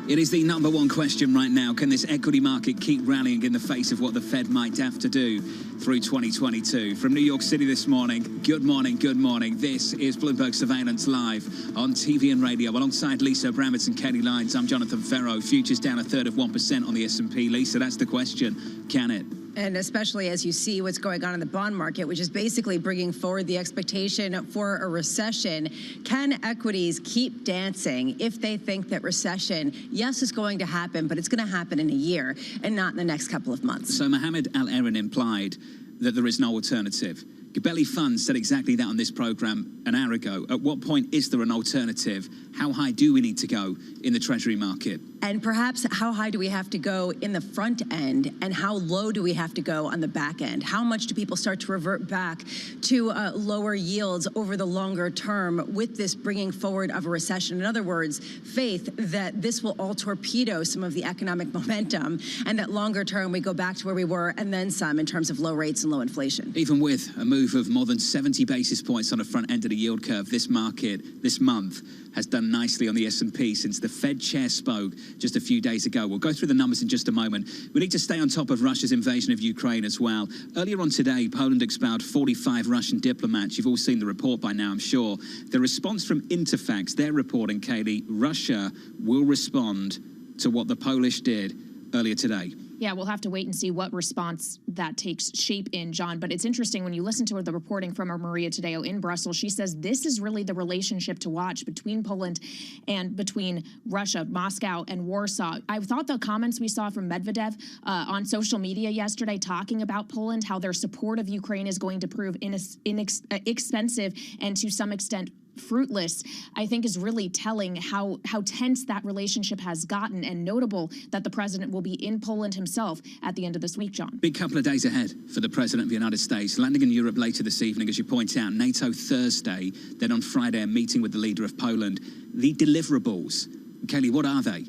It is the number one question right now. Can this equity market keep rallying in the face of what the Fed might have to do through 2022? From New York City this morning, good morning, good morning. This is Bloomberg Surveillance Live on TV and radio. Alongside Lisa Abramowitz and Katie Lyons, I'm Jonathan Ferro. Futures down 1/3% on the S&P. Lisa, that's the question. Can it? And especially as you see what's going on in the bond market, which is basically bringing forward the expectation for a recession. Can equities keep dancing if they think that recession, yes, is going to happen, but it's going to happen in a year and not in the next couple of months? So Mohammed Al-Erin implied that there is no alternative. Gabelli Funds said exactly that on this program an hour ago. At what point is there an alternative? How high do we need to go in the Treasury market? And perhaps how high do we have to go in the front end, and how low do we have to go on the back end? How much do people start to revert back to lower yields over the longer term with this bringing forward of a recession? In other words, faith that this will all torpedo some of the economic momentum, and that longer term we go back to where we were and then some in terms of low rates and low inflation. Even with a move of more than 70 basis points on the front end of the yield curve, this market this month has done nicely on the S&P since the Fed chair spoke just a few days ago. We'll go through the numbers in just a moment. We need to stay on top of Russia's invasion of Ukraine as well. Earlier on today, Poland expelled 45 Russian diplomats. You've all seen the report by now, I'm sure. The response from Interfax, they're reporting, Katie, Russia will respond to what the Polish did earlier today. Yeah, we'll have to wait and see what response that takes shape in, John. But it's interesting when you listen to the reporting from Maria Tadeo in Brussels. She says this is really the relationship to watch between Poland and between Russia, Moscow, and Warsaw. I thought the comments we saw from Medvedev on social media yesterday talking about Poland, how their support of Ukraine is going to prove inexpensive and to some extent fruitless, I think is really telling how tense that relationship has gotten, and notable that the president will be in Poland himself at the end of this week, John. Big couple of days ahead for the president of the United States, landing in Europe later this evening, as you point out, NATO Thursday, then on Friday a meeting with the leader of Poland. The deliverables, Kelly, what are they?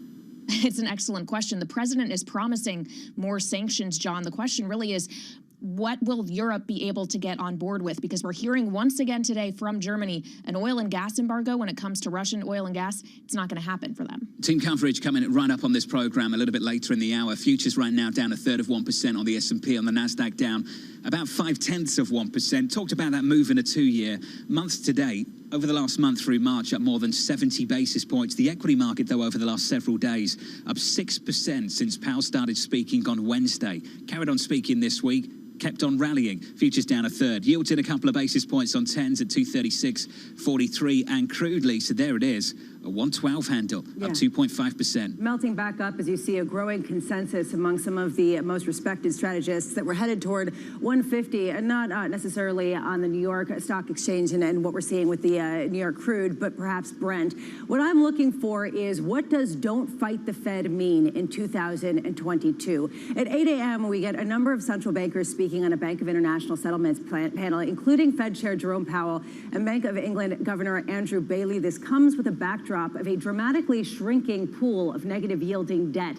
It's an excellent question. The president is promising more sanctions, John. The question really is, what will Europe be able to get on board with? Because we're hearing once again today from Germany, an oil and gas embargo when it comes to Russian oil and gas, it's not going to happen for them. Team coverage coming right up on this program a little bit later in the hour. Futures right now down 1/3% on the S&P, on the Nasdaq down about 0.5%. Talked about that move in a 2-year. Month to date, over the last month through March, up more than 70 basis points. The equity market, though, over the last several days, up 6% since Powell started speaking on Wednesday. Carried on speaking this week, kept on rallying. Futures down 1/3. Yields in a couple of basis points on 10s at 236.43. And crude, Lisa, there it is, a 112 handle, up 2.5%. Melting back up as you see a growing consensus among some of the most respected strategists that we're headed toward 150, and not necessarily on the New York Stock Exchange and what we're seeing with the New York crude, but perhaps Brent. What I'm looking for is, what does "don't fight the Fed" mean in 2022? At 8 a.m., we get a number of central bankers speaking on a Bank of International Settlements panel, including Fed Chair Jerome Powell and Bank of England Governor Andrew Bailey. This comes with a backdrop of a dramatically shrinking pool of negative yielding debt.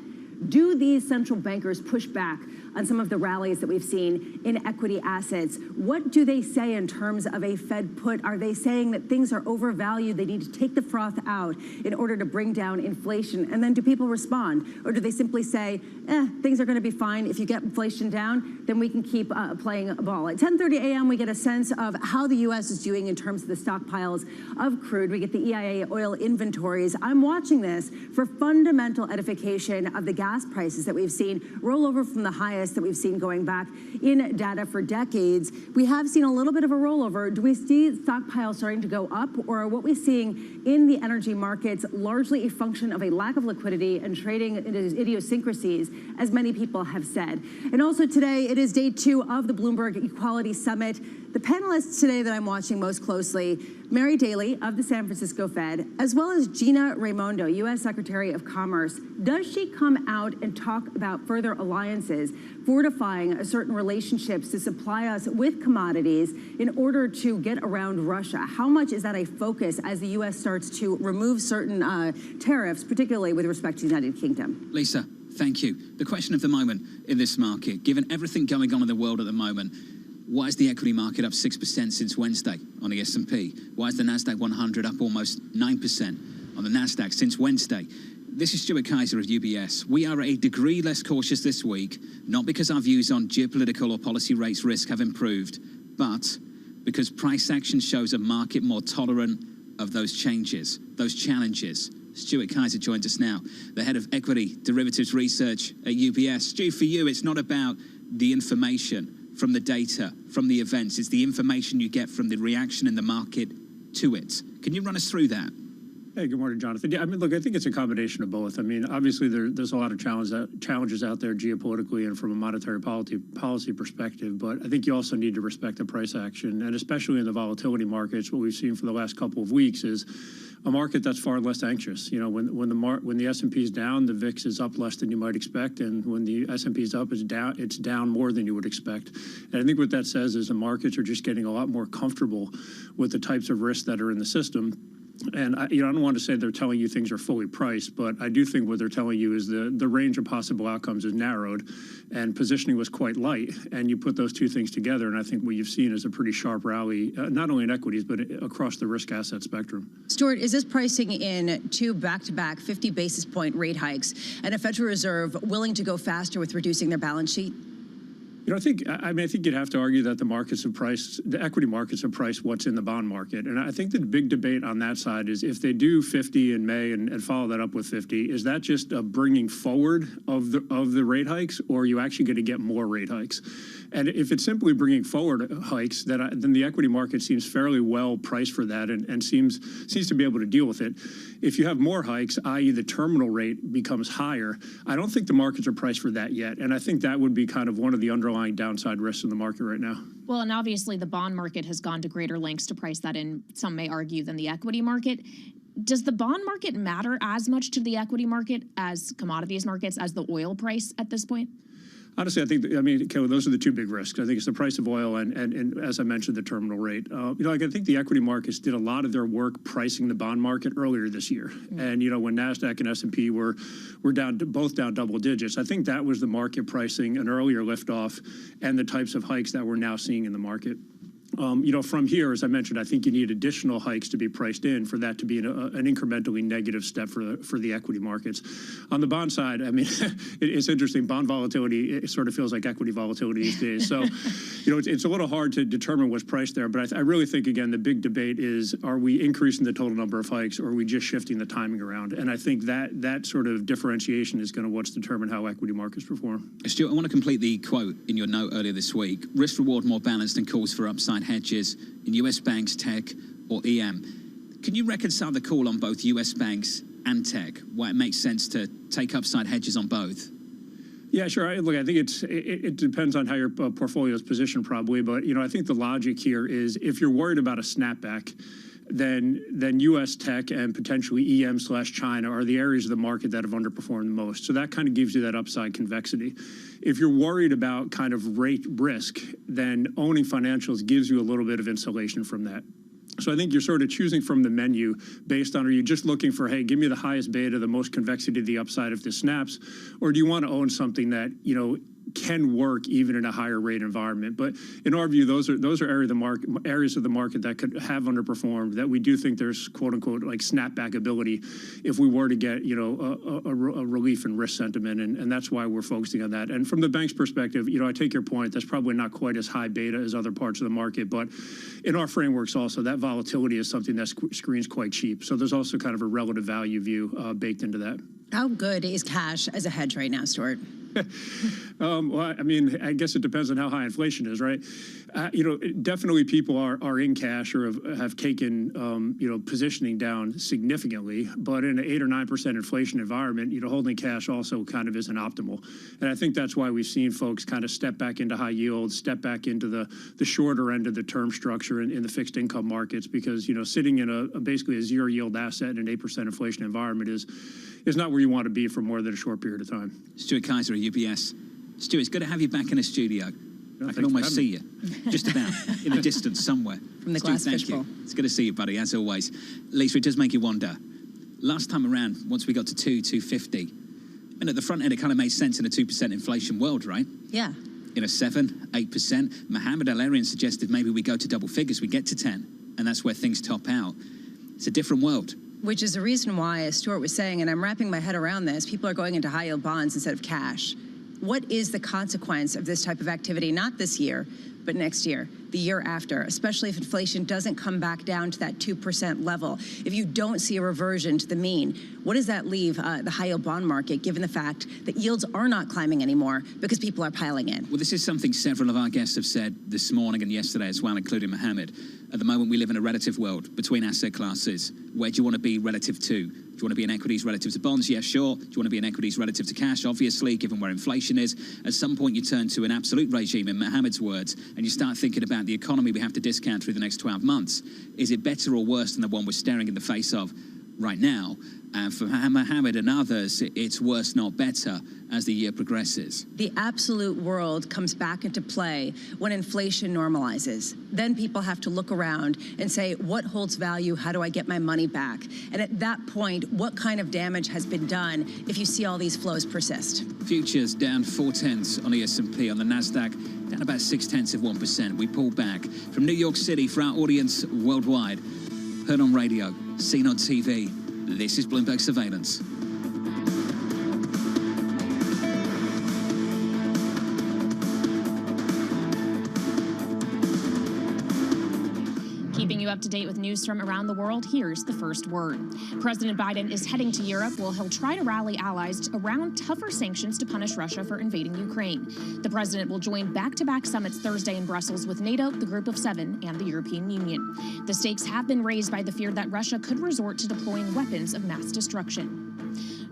Do these central bankers push back on some of the rallies that we've seen in equity assets? What do they say in terms of a Fed put? Are they saying that things are overvalued, they need to take the froth out in order to bring down inflation? And then do people respond? Or do they simply say, things are going to be fine. If you get inflation down, then we can keep playing ball. At 10:30 a.m., we get a sense of how the U.S. is doing in terms of the stockpiles of crude. We get the EIA oil inventories. I'm watching this for fundamental edification of the gas prices that we've seen roll over from the highest that we've seen going back in data for decades. We have seen a little bit of a rollover. Do we see stockpiles starting to go up, or are what we're seeing in the energy markets largely a function of a lack of liquidity and trading idiosyncrasies, as many people have said? And also today, it is day 2 of the Bloomberg Equality Summit. The panelists today that I'm watching most closely, Mary Daly of the San Francisco Fed, as well as Gina Raimondo, U.S. Secretary of Commerce. Does she come out and talk about further alliances, fortifying certain relationships to supply us with commodities in order to get around Russia? How much is that a focus as the U.S. starts to remove certain tariffs, particularly with respect to the United Kingdom? Lisa, thank you. The question of the moment in this market, given everything going on in the world at the moment, why is the equity market up 6% since Wednesday on the S&P? Why is the Nasdaq 100 up almost 9% on the Nasdaq since Wednesday? This is Stuart Kaiser of UBS. We are a degree less cautious this week, not because our views on geopolitical or policy rates risk have improved, but because price action shows a market more tolerant of those changes, those challenges. Stuart Kaiser joins us now, the head of equity derivatives research at UBS. Stu, for you, it's not about the information from the data, from the events. It's the information you get from the reaction in the market to it. Can you run us through that? Hey, good morning, Jonathan. Yeah, I mean, look, I think it's a combination of both. I mean, obviously, there's a lot of challenges out there geopolitically and from a monetary policy perspective, but I think you also need to respect the price action, and especially in the volatility markets, what we've seen for the last couple of weeks is a market that's far less anxious. You know, when the S&P is down, the VIX is up less than you might expect, and when the S&P is up, it's down more than you would expect. And I think what that says is the markets are just getting a lot more comfortable with the types of risks that are in the system. And I don't want to say they're telling you things are fully priced, but I do think what they're telling you is the range of possible outcomes is narrowed, and positioning was quite light. And you put those two things together, and I think what you've seen is a pretty sharp rally, not only in equities, but across the risk asset spectrum. Stuart, is this pricing in 2 back-to-back 50 basis point rate hikes and a Federal Reserve willing to go faster with reducing their balance sheet? You know, I think you'd have to argue that the equity markets have priced what's in the bond market. And I think the big debate on that side is if they do 50 in May and follow that up with 50, is that just a bringing forward of the rate hikes, or are you actually going to get more rate hikes? And if it's simply bringing forward hikes, then the equity market seems fairly well priced for that and seems to be able to deal with it. If you have more hikes, i.e. the terminal rate becomes higher, I don't think the markets are priced for that yet. And I think that would be kind of one of the underlying downside risks in the market right now. Well, and obviously the bond market has gone to greater lengths to price that in, some may argue, than the equity market. Does the bond market matter as much to the equity market as commodities markets, as the oil price at this point? Honestly, Kelly, those are the two big risks. I think it's the price of oil and as I mentioned, the terminal rate. I think the equity markets did a lot of their work pricing the bond market earlier this year. Mm-hmm. And, when NASDAQ and S&P were both down double digits, I think that was the market pricing an earlier liftoff and the types of hikes that we're now seeing in the market. From here, as I mentioned, I think you need additional hikes to be priced in for that to be an incrementally negative step for the equity markets. On the bond side, it's interesting. Bond volatility, it sort of feels like equity volatility these days. So, it's a little hard to determine what's priced there. But I really think, again, the big debate is, are we increasing the total number of hikes or are we just shifting the timing around? And I think that sort of differentiation is going to what's determine how equity markets perform. Stuart, I want to complete the quote in your note earlier this week. Risk reward more balanced and calls for upside hedges in US banks, tech, or EM. Can you reconcile the call on both US banks and tech, why it makes sense to take upside hedges on both? Yeah, sure. Look, I think it depends on how your portfolio is positioned probably, but I think the logic here is if you're worried about a snapback, then U.S. tech and potentially EM/China are the areas of the market that have underperformed the most. So that kind of gives you that upside convexity. If you're worried about kind of rate risk, then owning financials gives you a little bit of insulation from that. So I think you're sort of choosing from the menu based on, are you just looking for, hey, give me the highest beta, the most convexity to the upside if this snaps, or do you want to own something that, can work even in a higher rate environment? But in our view, those are areas of the market that could have underperformed, that we do think there's quote unquote like snapback ability if we were to get a relief in risk sentiment, and that's why we're focusing on that. And from the bank's perspective, I take your point, that's probably not quite as high beta as other parts of the market, but in our frameworks also, that volatility is something that screens quite cheap. So there's also kind of a relative value view baked into that. How good is cash as a hedge right now, Stuart? Well, I guess it depends on how high inflation is, right? Definitely people are in cash or have taken, positioning down significantly. But in an 8 or 9% inflation environment, holding cash also kind of isn't optimal. And I think that's why we've seen folks kind of step back into high yield, step back into the shorter end of the term structure in the fixed income markets, because, sitting in basically a zero yield asset in an 8% inflation environment is not where you want to be for more than a short period of time. Stuart Kaiser at UBS. Stuart, it's good to have you back in the studio. I can almost see you, just about, in the distance somewhere. From the glass fishbowl. It's good to see you, buddy, as always. Lisa, it does make you wonder. Last time around, once we got to 250, and at the front end, it kind of made sense in a 2% inflation world, right? Yeah. In a 7, 8%, Mohammed Al-Arian suggested maybe we go to double figures, we get to 10, and that's where things top out. It's a different world. Which is the reason why, as Stuart was saying, and I'm wrapping my head around this, people are going into high-yield bonds instead of cash. What is the consequence of this type of activity, not this year, but next year, the year after, especially if inflation doesn't come back down to that 2% level? If you don't see a reversion to the mean, what does that leave the high-yield bond market, given the fact that yields are not climbing anymore because people are piling in? Well, this is something several of our guests have said this morning and yesterday as well, including Mohammed. At the moment, we live in a relative world between asset classes. Where do you want to be relative to? Do you want to be in equities relative to bonds? Yeah, sure. Do you want to be in equities relative to cash? Obviously, given where inflation is. At some point, you turn to an absolute regime, in Mohammed's words, and you start thinking about the economy we have to discount through the next 12 months. Is it better or worse than the one we're staring in the face of right now? And for Mohammed and others, it's worse, not better, as the year progresses. The absolute world comes back into play when inflation normalizes. Then people have to look around and say, what holds value? How do I get my money back? And at that point, what kind of damage has been done if you see all these flows persist? Futures down 0.4 on the S&P, on the NASDAQ down about 0.6%. We pull back. From New York City, for our audience worldwide, heard on radio, seen on TV, this is Bloomberg Surveillance. Keeping you you up to date with news from around the world, here's the first word. President Biden is heading to Europe where he'll try to rally allies around tougher sanctions to punish Russia for invading Ukraine. The president will join back-to-back summits Thursday in Brussels with NATO, the Group of Seven, and the European Union. The stakes have been raised by the fear that Russia could resort to deploying weapons of mass destruction.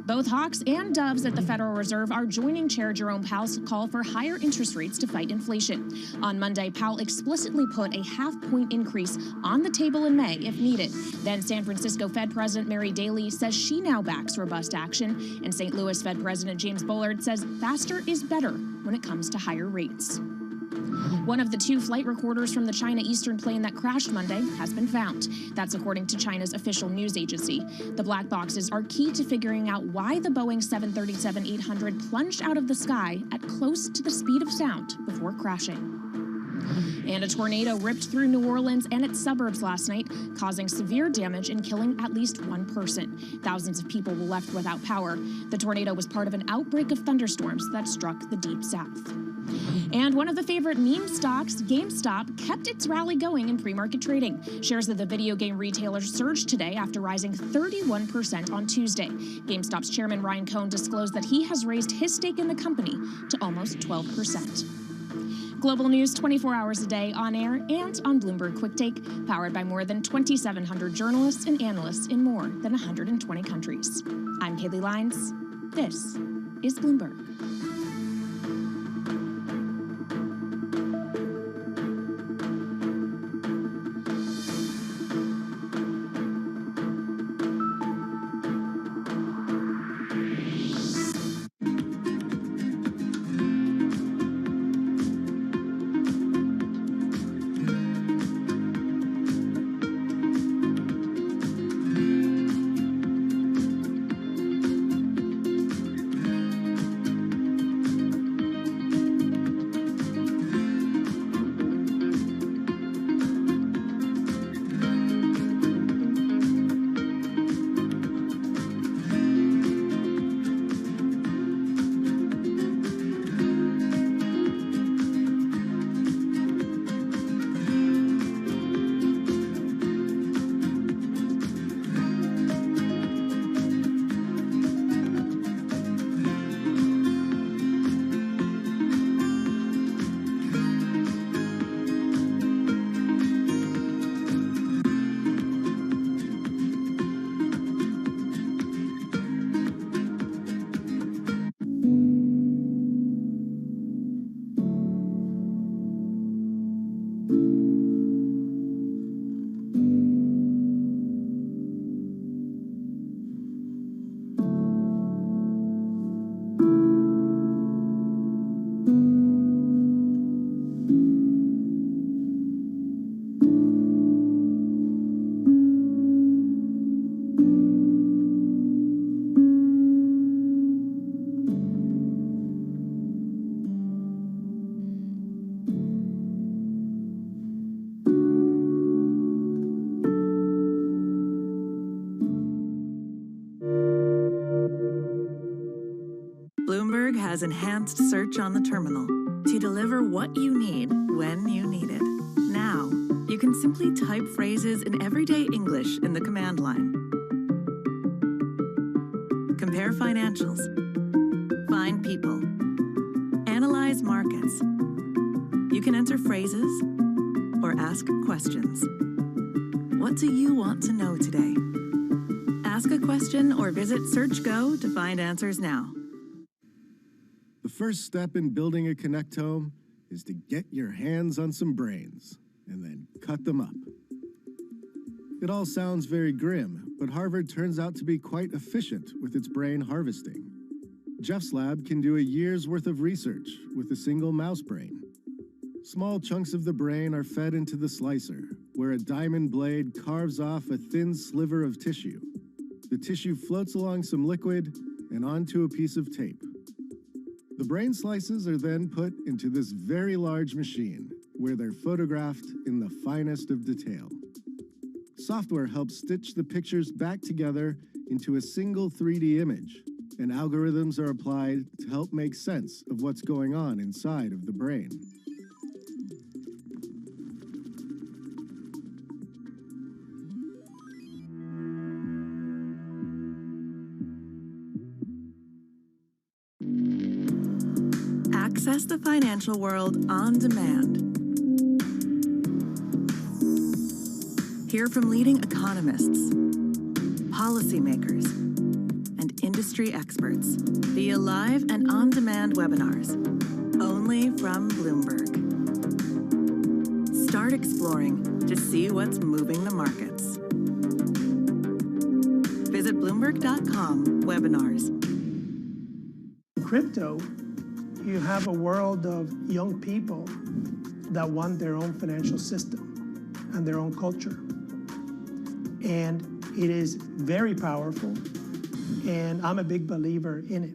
Both hawks and doves at the Federal Reserve are joining Chair Jerome Powell's call for higher interest rates to fight inflation. On Monday, Powell explicitly put a half-point increase on the table in May if needed. Then San Francisco Fed President Mary Daly says she now backs robust action. And St. Louis Fed President James Bullard says faster is better when it comes to higher rates. One of the two flight recorders from the China Eastern plane that crashed Monday has been found. That's according to China's official news agency. The black boxes are key to figuring out why the Boeing 737-800 plunged out of the sky at close to the speed of sound before crashing. And a tornado ripped through New Orleans and its suburbs last night, causing severe damage and killing at least one person. Thousands of people were left without power. The tornado was part of an outbreak of thunderstorms that struck the Deep South. And one of the favorite meme stocks, GameStop, kept its rally going in pre-market trading. Shares of the video game retailer surged today after rising 31% on Tuesday. GameStop's chairman Ryan Cohn disclosed that he has raised his stake in the company to almost 12%. Global news 24 hours a day on air and on Bloomberg Quick Take, powered by more than 2,700 journalists and analysts in more than 120 countries. I'm Kaylee Lines. This is Bloomberg. Bloomberg has enhanced search on the terminal to deliver what you need when you need it. Now, you can simply type phrases in everyday English in the command line. Compare financials. Find people. Analyze markets. You can enter phrases or ask questions. What do you want to know today? Ask a question or visit SearchGo to find answers now. The first step in building a connectome is to get your hands on some brains and then cut them up. It all sounds very grim, but Harvard turns out to be quite efficient with its brain harvesting. Jeff's lab can do a year's worth of research with a single mouse brain. Small chunks of the brain are fed into the slicer, where a diamond blade carves off a thin sliver of tissue. The tissue floats along some liquid and onto a piece of tape. The brain slices are then put into this very large machine, where they're photographed in the finest of detail. Software helps stitch the pictures back together into a single 3D image, and algorithms are applied to help make sense of what's going on inside of the brain. Access the financial world on demand. Hear from leading economists, policymakers, and industry experts via live and on-demand webinars, only from Bloomberg. Start exploring to see what's moving the markets. Visit Bloomberg.com/webinars. Crypto, you have a world of young people that want their own financial system and their own culture. And it is very powerful, and I'm a big believer in it.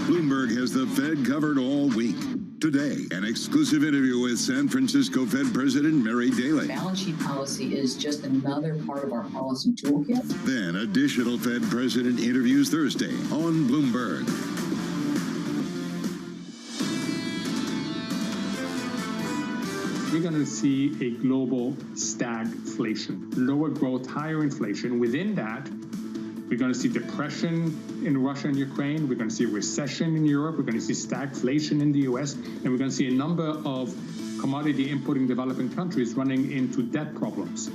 Bloomberg has the Fed covered all week. Today, an exclusive interview with San Francisco Fed President Mary Daly. Balance sheet policy is just another part of our policy toolkit. Then, additional Fed President interviews Thursday on Bloomberg. We're going to see a global stagflation, lower growth, higher inflation. Within that, we're going to see depression in Russia and Ukraine. We're going to see a recession in Europe. We're going to see stagflation in the US. And we're going to see a number of commodity importing developing countries running into debt problems.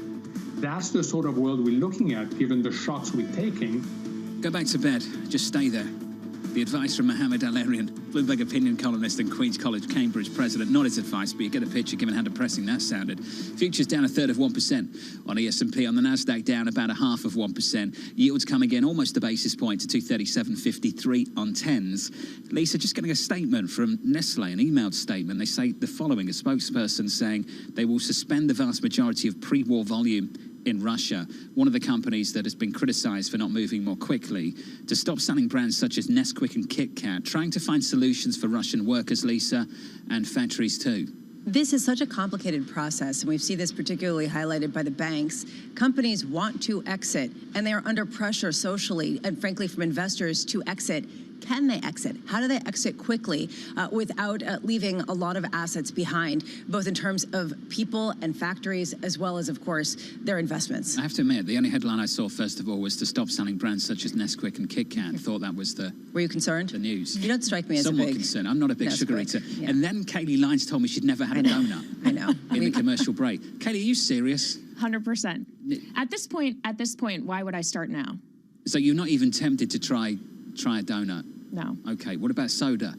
That's the sort of world we're looking at, given the shocks we're taking. Go back to bed. Just stay there. The advice from Mohammed Al-Arian, Bloomberg opinion columnist and Queen's College, Cambridge president. Not his advice, but you get a picture given how depressing that sounded. Futures down 1/3% on the S&P. On the Nasdaq, down about 0.5%. Yields coming in almost a basis point to 237.53 on 10s. Lisa, just getting a statement from Nestle, an emailed statement. They say the following: a spokesperson saying they will suspend the vast majority of pre-war volume in Russia, one of the companies that has been criticized for not moving more quickly, to stop selling brands such as Nesquik and Kit Kat, trying to find solutions for Russian workers, Lisa, and factories too. This is such a complicated process, and we see this particularly highlighted by the banks. Companies want to exit, and they are under pressure socially and frankly from investors to exit. Can they exit? How do they exit quickly without leaving a lot of assets behind, both in terms of people and factories, as well as, of course, their investments? I have to admit, the only headline I saw, first of all, was to stop selling brands such as Nesquik and Kit Kat. I thought that was the... Were you concerned? The news. You don't strike me as somewhat a big... concerned. I'm not a big Nesquik. sugar eater. Yeah. And then Kaylee Lyons told me she'd never had a donut. I know. In the commercial break. Kaylee, are you serious? 100%. At this point, why would I start now? So you're not even tempted to try a donut? No. Okay, what about soda?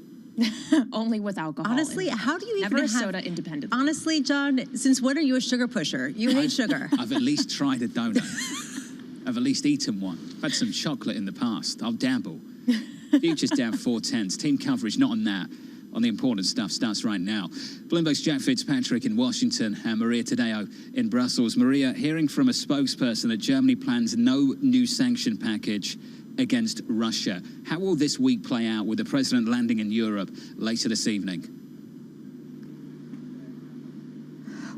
Only with alcohol. Honestly, how do you Never even a have... soda independently. Honestly, John, since when are you a sugar pusher? You hate sugar. I've at least tried a donut. I've at least eaten one. I've had some chocolate in the past. I'll dabble. Futures down 4/10. Team coverage, not on that. On the important stuff, starts right now. Bloomberg's Jack Fitzpatrick in Washington and Maria Tadeo in Brussels. Maria, hearing from a spokesperson that Germany plans no new sanction package against Russia. How will this week play out with the president landing in Europe later this evening?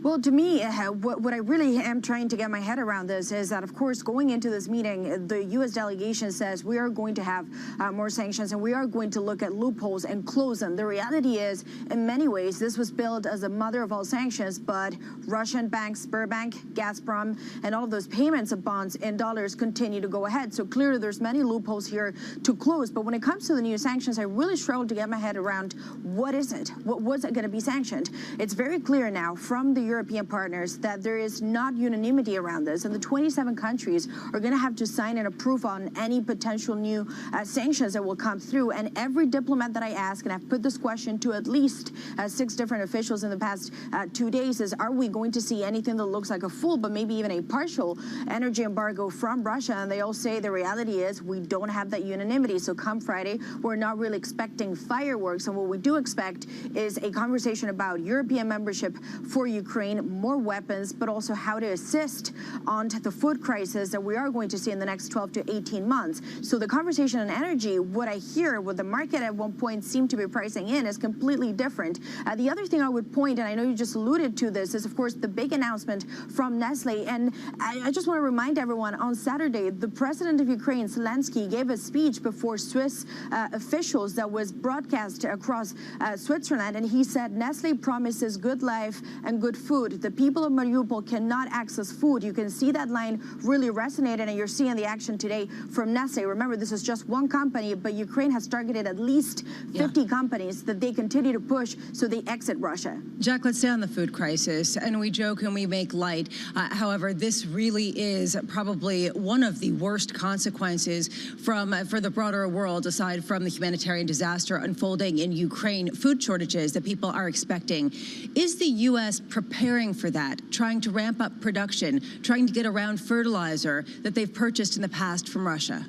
Well, to me, what I really am trying to get my head around this is that, of course, going into this meeting, the U.S. delegation says we are going to have more sanctions and we are going to look at loopholes and close them. The reality is, in many ways, this was billed as the mother of all sanctions, but Russian banks, Sberbank, Gazprom, and all of those payments of bonds in dollars continue to go ahead. So clearly, there's many loopholes here to close. But when it comes to the new sanctions, I really struggle to get my head around what is it? What was it going to be sanctioned? It's very clear now from the European partners that there is not unanimity around this, and the 27 countries are going to have to sign and approve on any potential new sanctions that will come through. And every diplomat that I ask, and I've put this question to at least 6 different officials in the past 2 days, is are we going to see anything that looks like a full, but maybe even a partial energy embargo from Russia? And they all say the reality is we don't have that unanimity. So come Friday, we're not really expecting fireworks, and what we do expect is a conversation about European membership for Ukraine, more weapons, but also how to assist on the food crisis that we are going to see in the next 12 to 18 months. So the conversation on energy, what I hear, what the market at one point seemed to be pricing in, is completely different. The other thing I would point, and I know you just alluded to this, is of course the big announcement from Nestle. And I just want to remind everyone, on Saturday, the president of Ukraine, Zelensky, gave a speech before Swiss officials that was broadcast across Switzerland, and he said Nestle promises good life and good food. The people of Mariupol cannot access food. You can see that line really resonating, and you're seeing the action today from Nestle. Remember, this is just one company, but Ukraine has targeted at least 50 companies that they continue to push so they exit Russia. Jack, let's stay on the food crisis, and we joke and we make light. However, this really is probably one of the worst consequences for the broader world, aside from the humanitarian disaster unfolding in Ukraine, food shortages that people are expecting. Is the U.S. preparing for that, trying to ramp up production, trying to get around fertilizer that they've purchased in the past from Russia?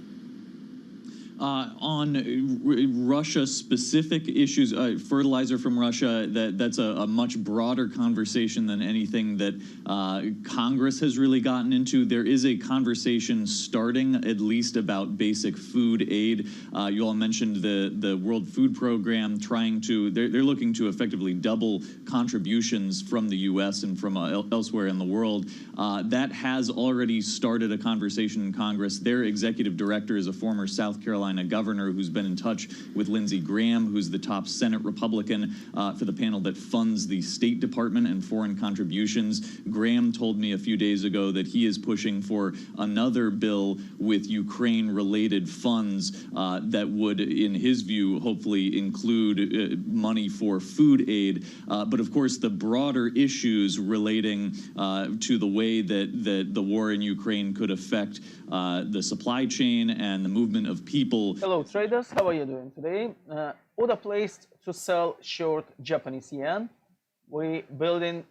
On Russia-specific issues, fertilizer from Russia, that's a much broader conversation than anything that Congress has really gotten into. There is a conversation starting, at least, about basic food aid. You all mentioned the World Food Program trying to, they're looking to effectively double contributions from the U.S. and from elsewhere in the world. That has already started a conversation in Congress. Their executive director is a former South Carolina governor who's been in touch with Lindsey Graham, who's the top Senate Republican for the panel that funds the State Department and foreign contributions. Graham told me a few days ago that he is pushing for another bill with Ukraine-related funds that would, in his view, hopefully include money for food aid. But of course, the broader issues relating to the way that the war in Ukraine could affect the supply chain and the movement of people. Hello traders, how are you doing today? Order placed to sell short Japanese yen. We're building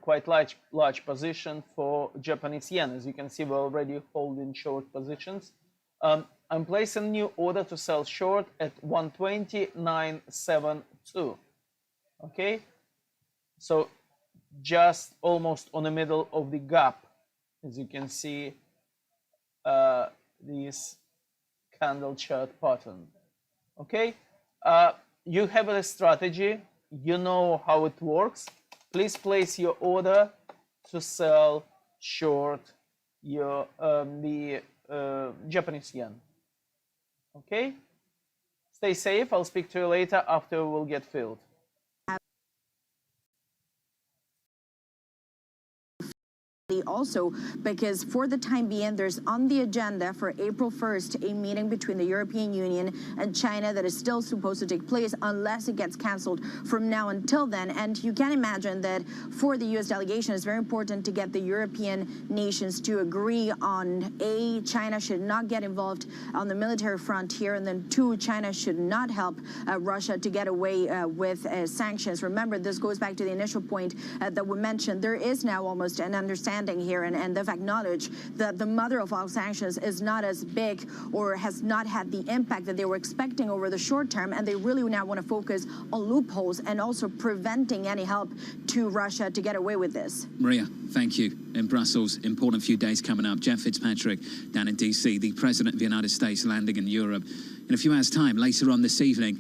quite large position for Japanese yen. As you can see, we're already holding short positions. I'm placing new order to sell short at 120.972. Okay, so just almost on the middle of the gap, as you can see, this candle chart pattern. Okay, you have a strategy, you know how it works. Please place your order to sell short your the Japanese yen. Okay, stay safe. I'll speak to you later after we'll get filled. Also, because for the time being, there's on the agenda for April 1st a meeting between the European Union and China that is still supposed to take place unless it gets canceled from now until then. And you can imagine that for the U.S. delegation, it's very important to get the European nations to agree on A, China should not get involved on the military front here, and then 2, China should not help Russia to get away with sanctions. Remember, this goes back to the initial point that we mentioned. There is now almost an understanding here, and they've acknowledged that the mother of all sanctions is not as big or has not had the impact that they were expecting over the short term, and they really now want to focus on loopholes and also preventing any help to Russia to get away with this. Maria, thank you. In Brussels, important few days coming up. Jeff Fitzpatrick down in D.C., the President of the United States landing in Europe in a few hours' time, later on this evening.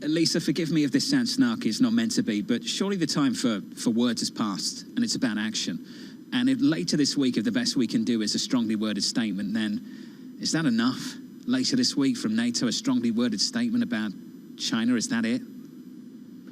Lisa, forgive me if this sounds snarky, it's not meant to be, but surely the time for words has passed, and it's about action. And if later this week, if the best we can do is a strongly worded statement, then is that enough? Later this week from NATO, a strongly worded statement about China, is that it?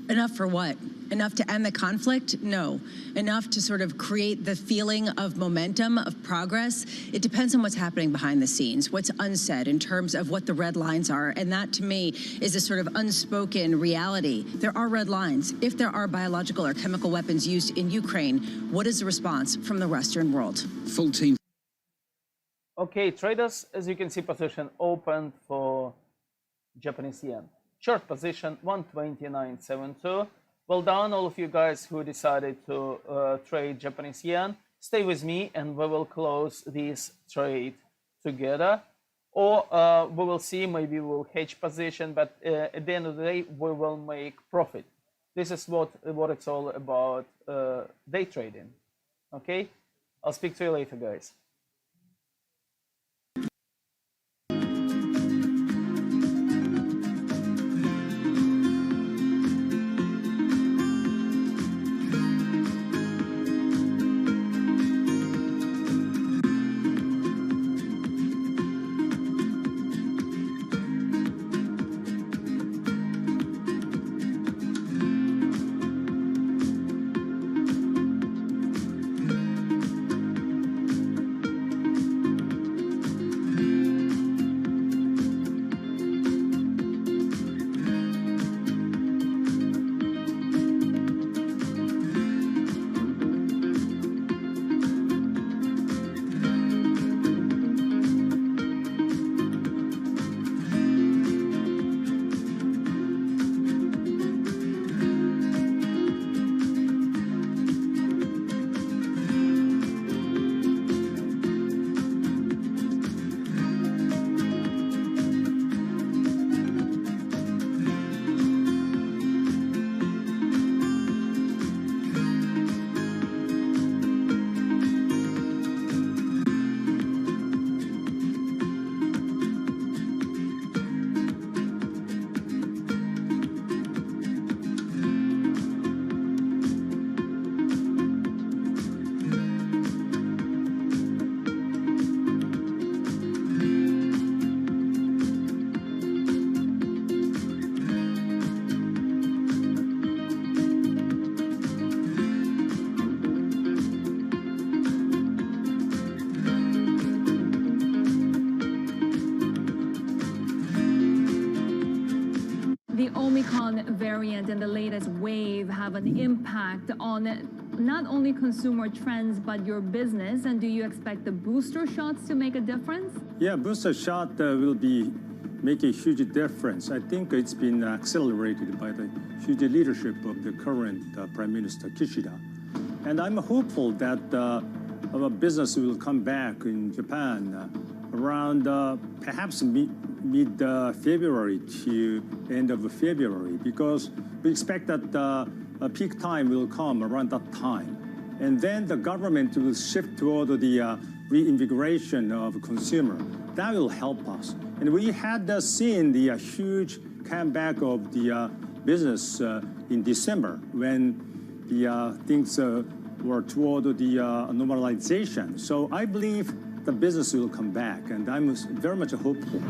Enough for what? Enough to end the conflict? No. Enough to sort of create the feeling of momentum, of progress? It depends on what's happening behind the scenes, what's unsaid in terms of what the red lines are. And that, to me, is a sort of unspoken reality. There are red lines. If there are biological or chemical weapons used in Ukraine, what is the response from the Western world? Full team. Okay, traders, as you can see, position open for Japanese yen. Short position 129.72. Well done, all of you guys who decided to trade Japanese yen. Stay with me and we will close this trade together. Or we will see, maybe we'll hedge position, but at the end of the day, we will make profit. This is what it's all about, day trading. Okay? I'll speak to you later, guys. the Omicron variant and the latest wave have an impact on not only consumer trends, but your business? And do you expect the booster shots to make a difference? Yeah, booster shot will make a huge difference. I think it's been accelerated by the huge leadership of the current Prime Minister Kishida. And I'm hopeful that our business will come back in Japan around perhaps mid-February to end of February, because we expect that a peak time will come around that time. And then the government will shift toward the reinvigoration of consumer. That will help us. And we had seen the huge comeback of the business in December when the things were toward the normalization. So I believe the business will come back, and I'm very much hopeful.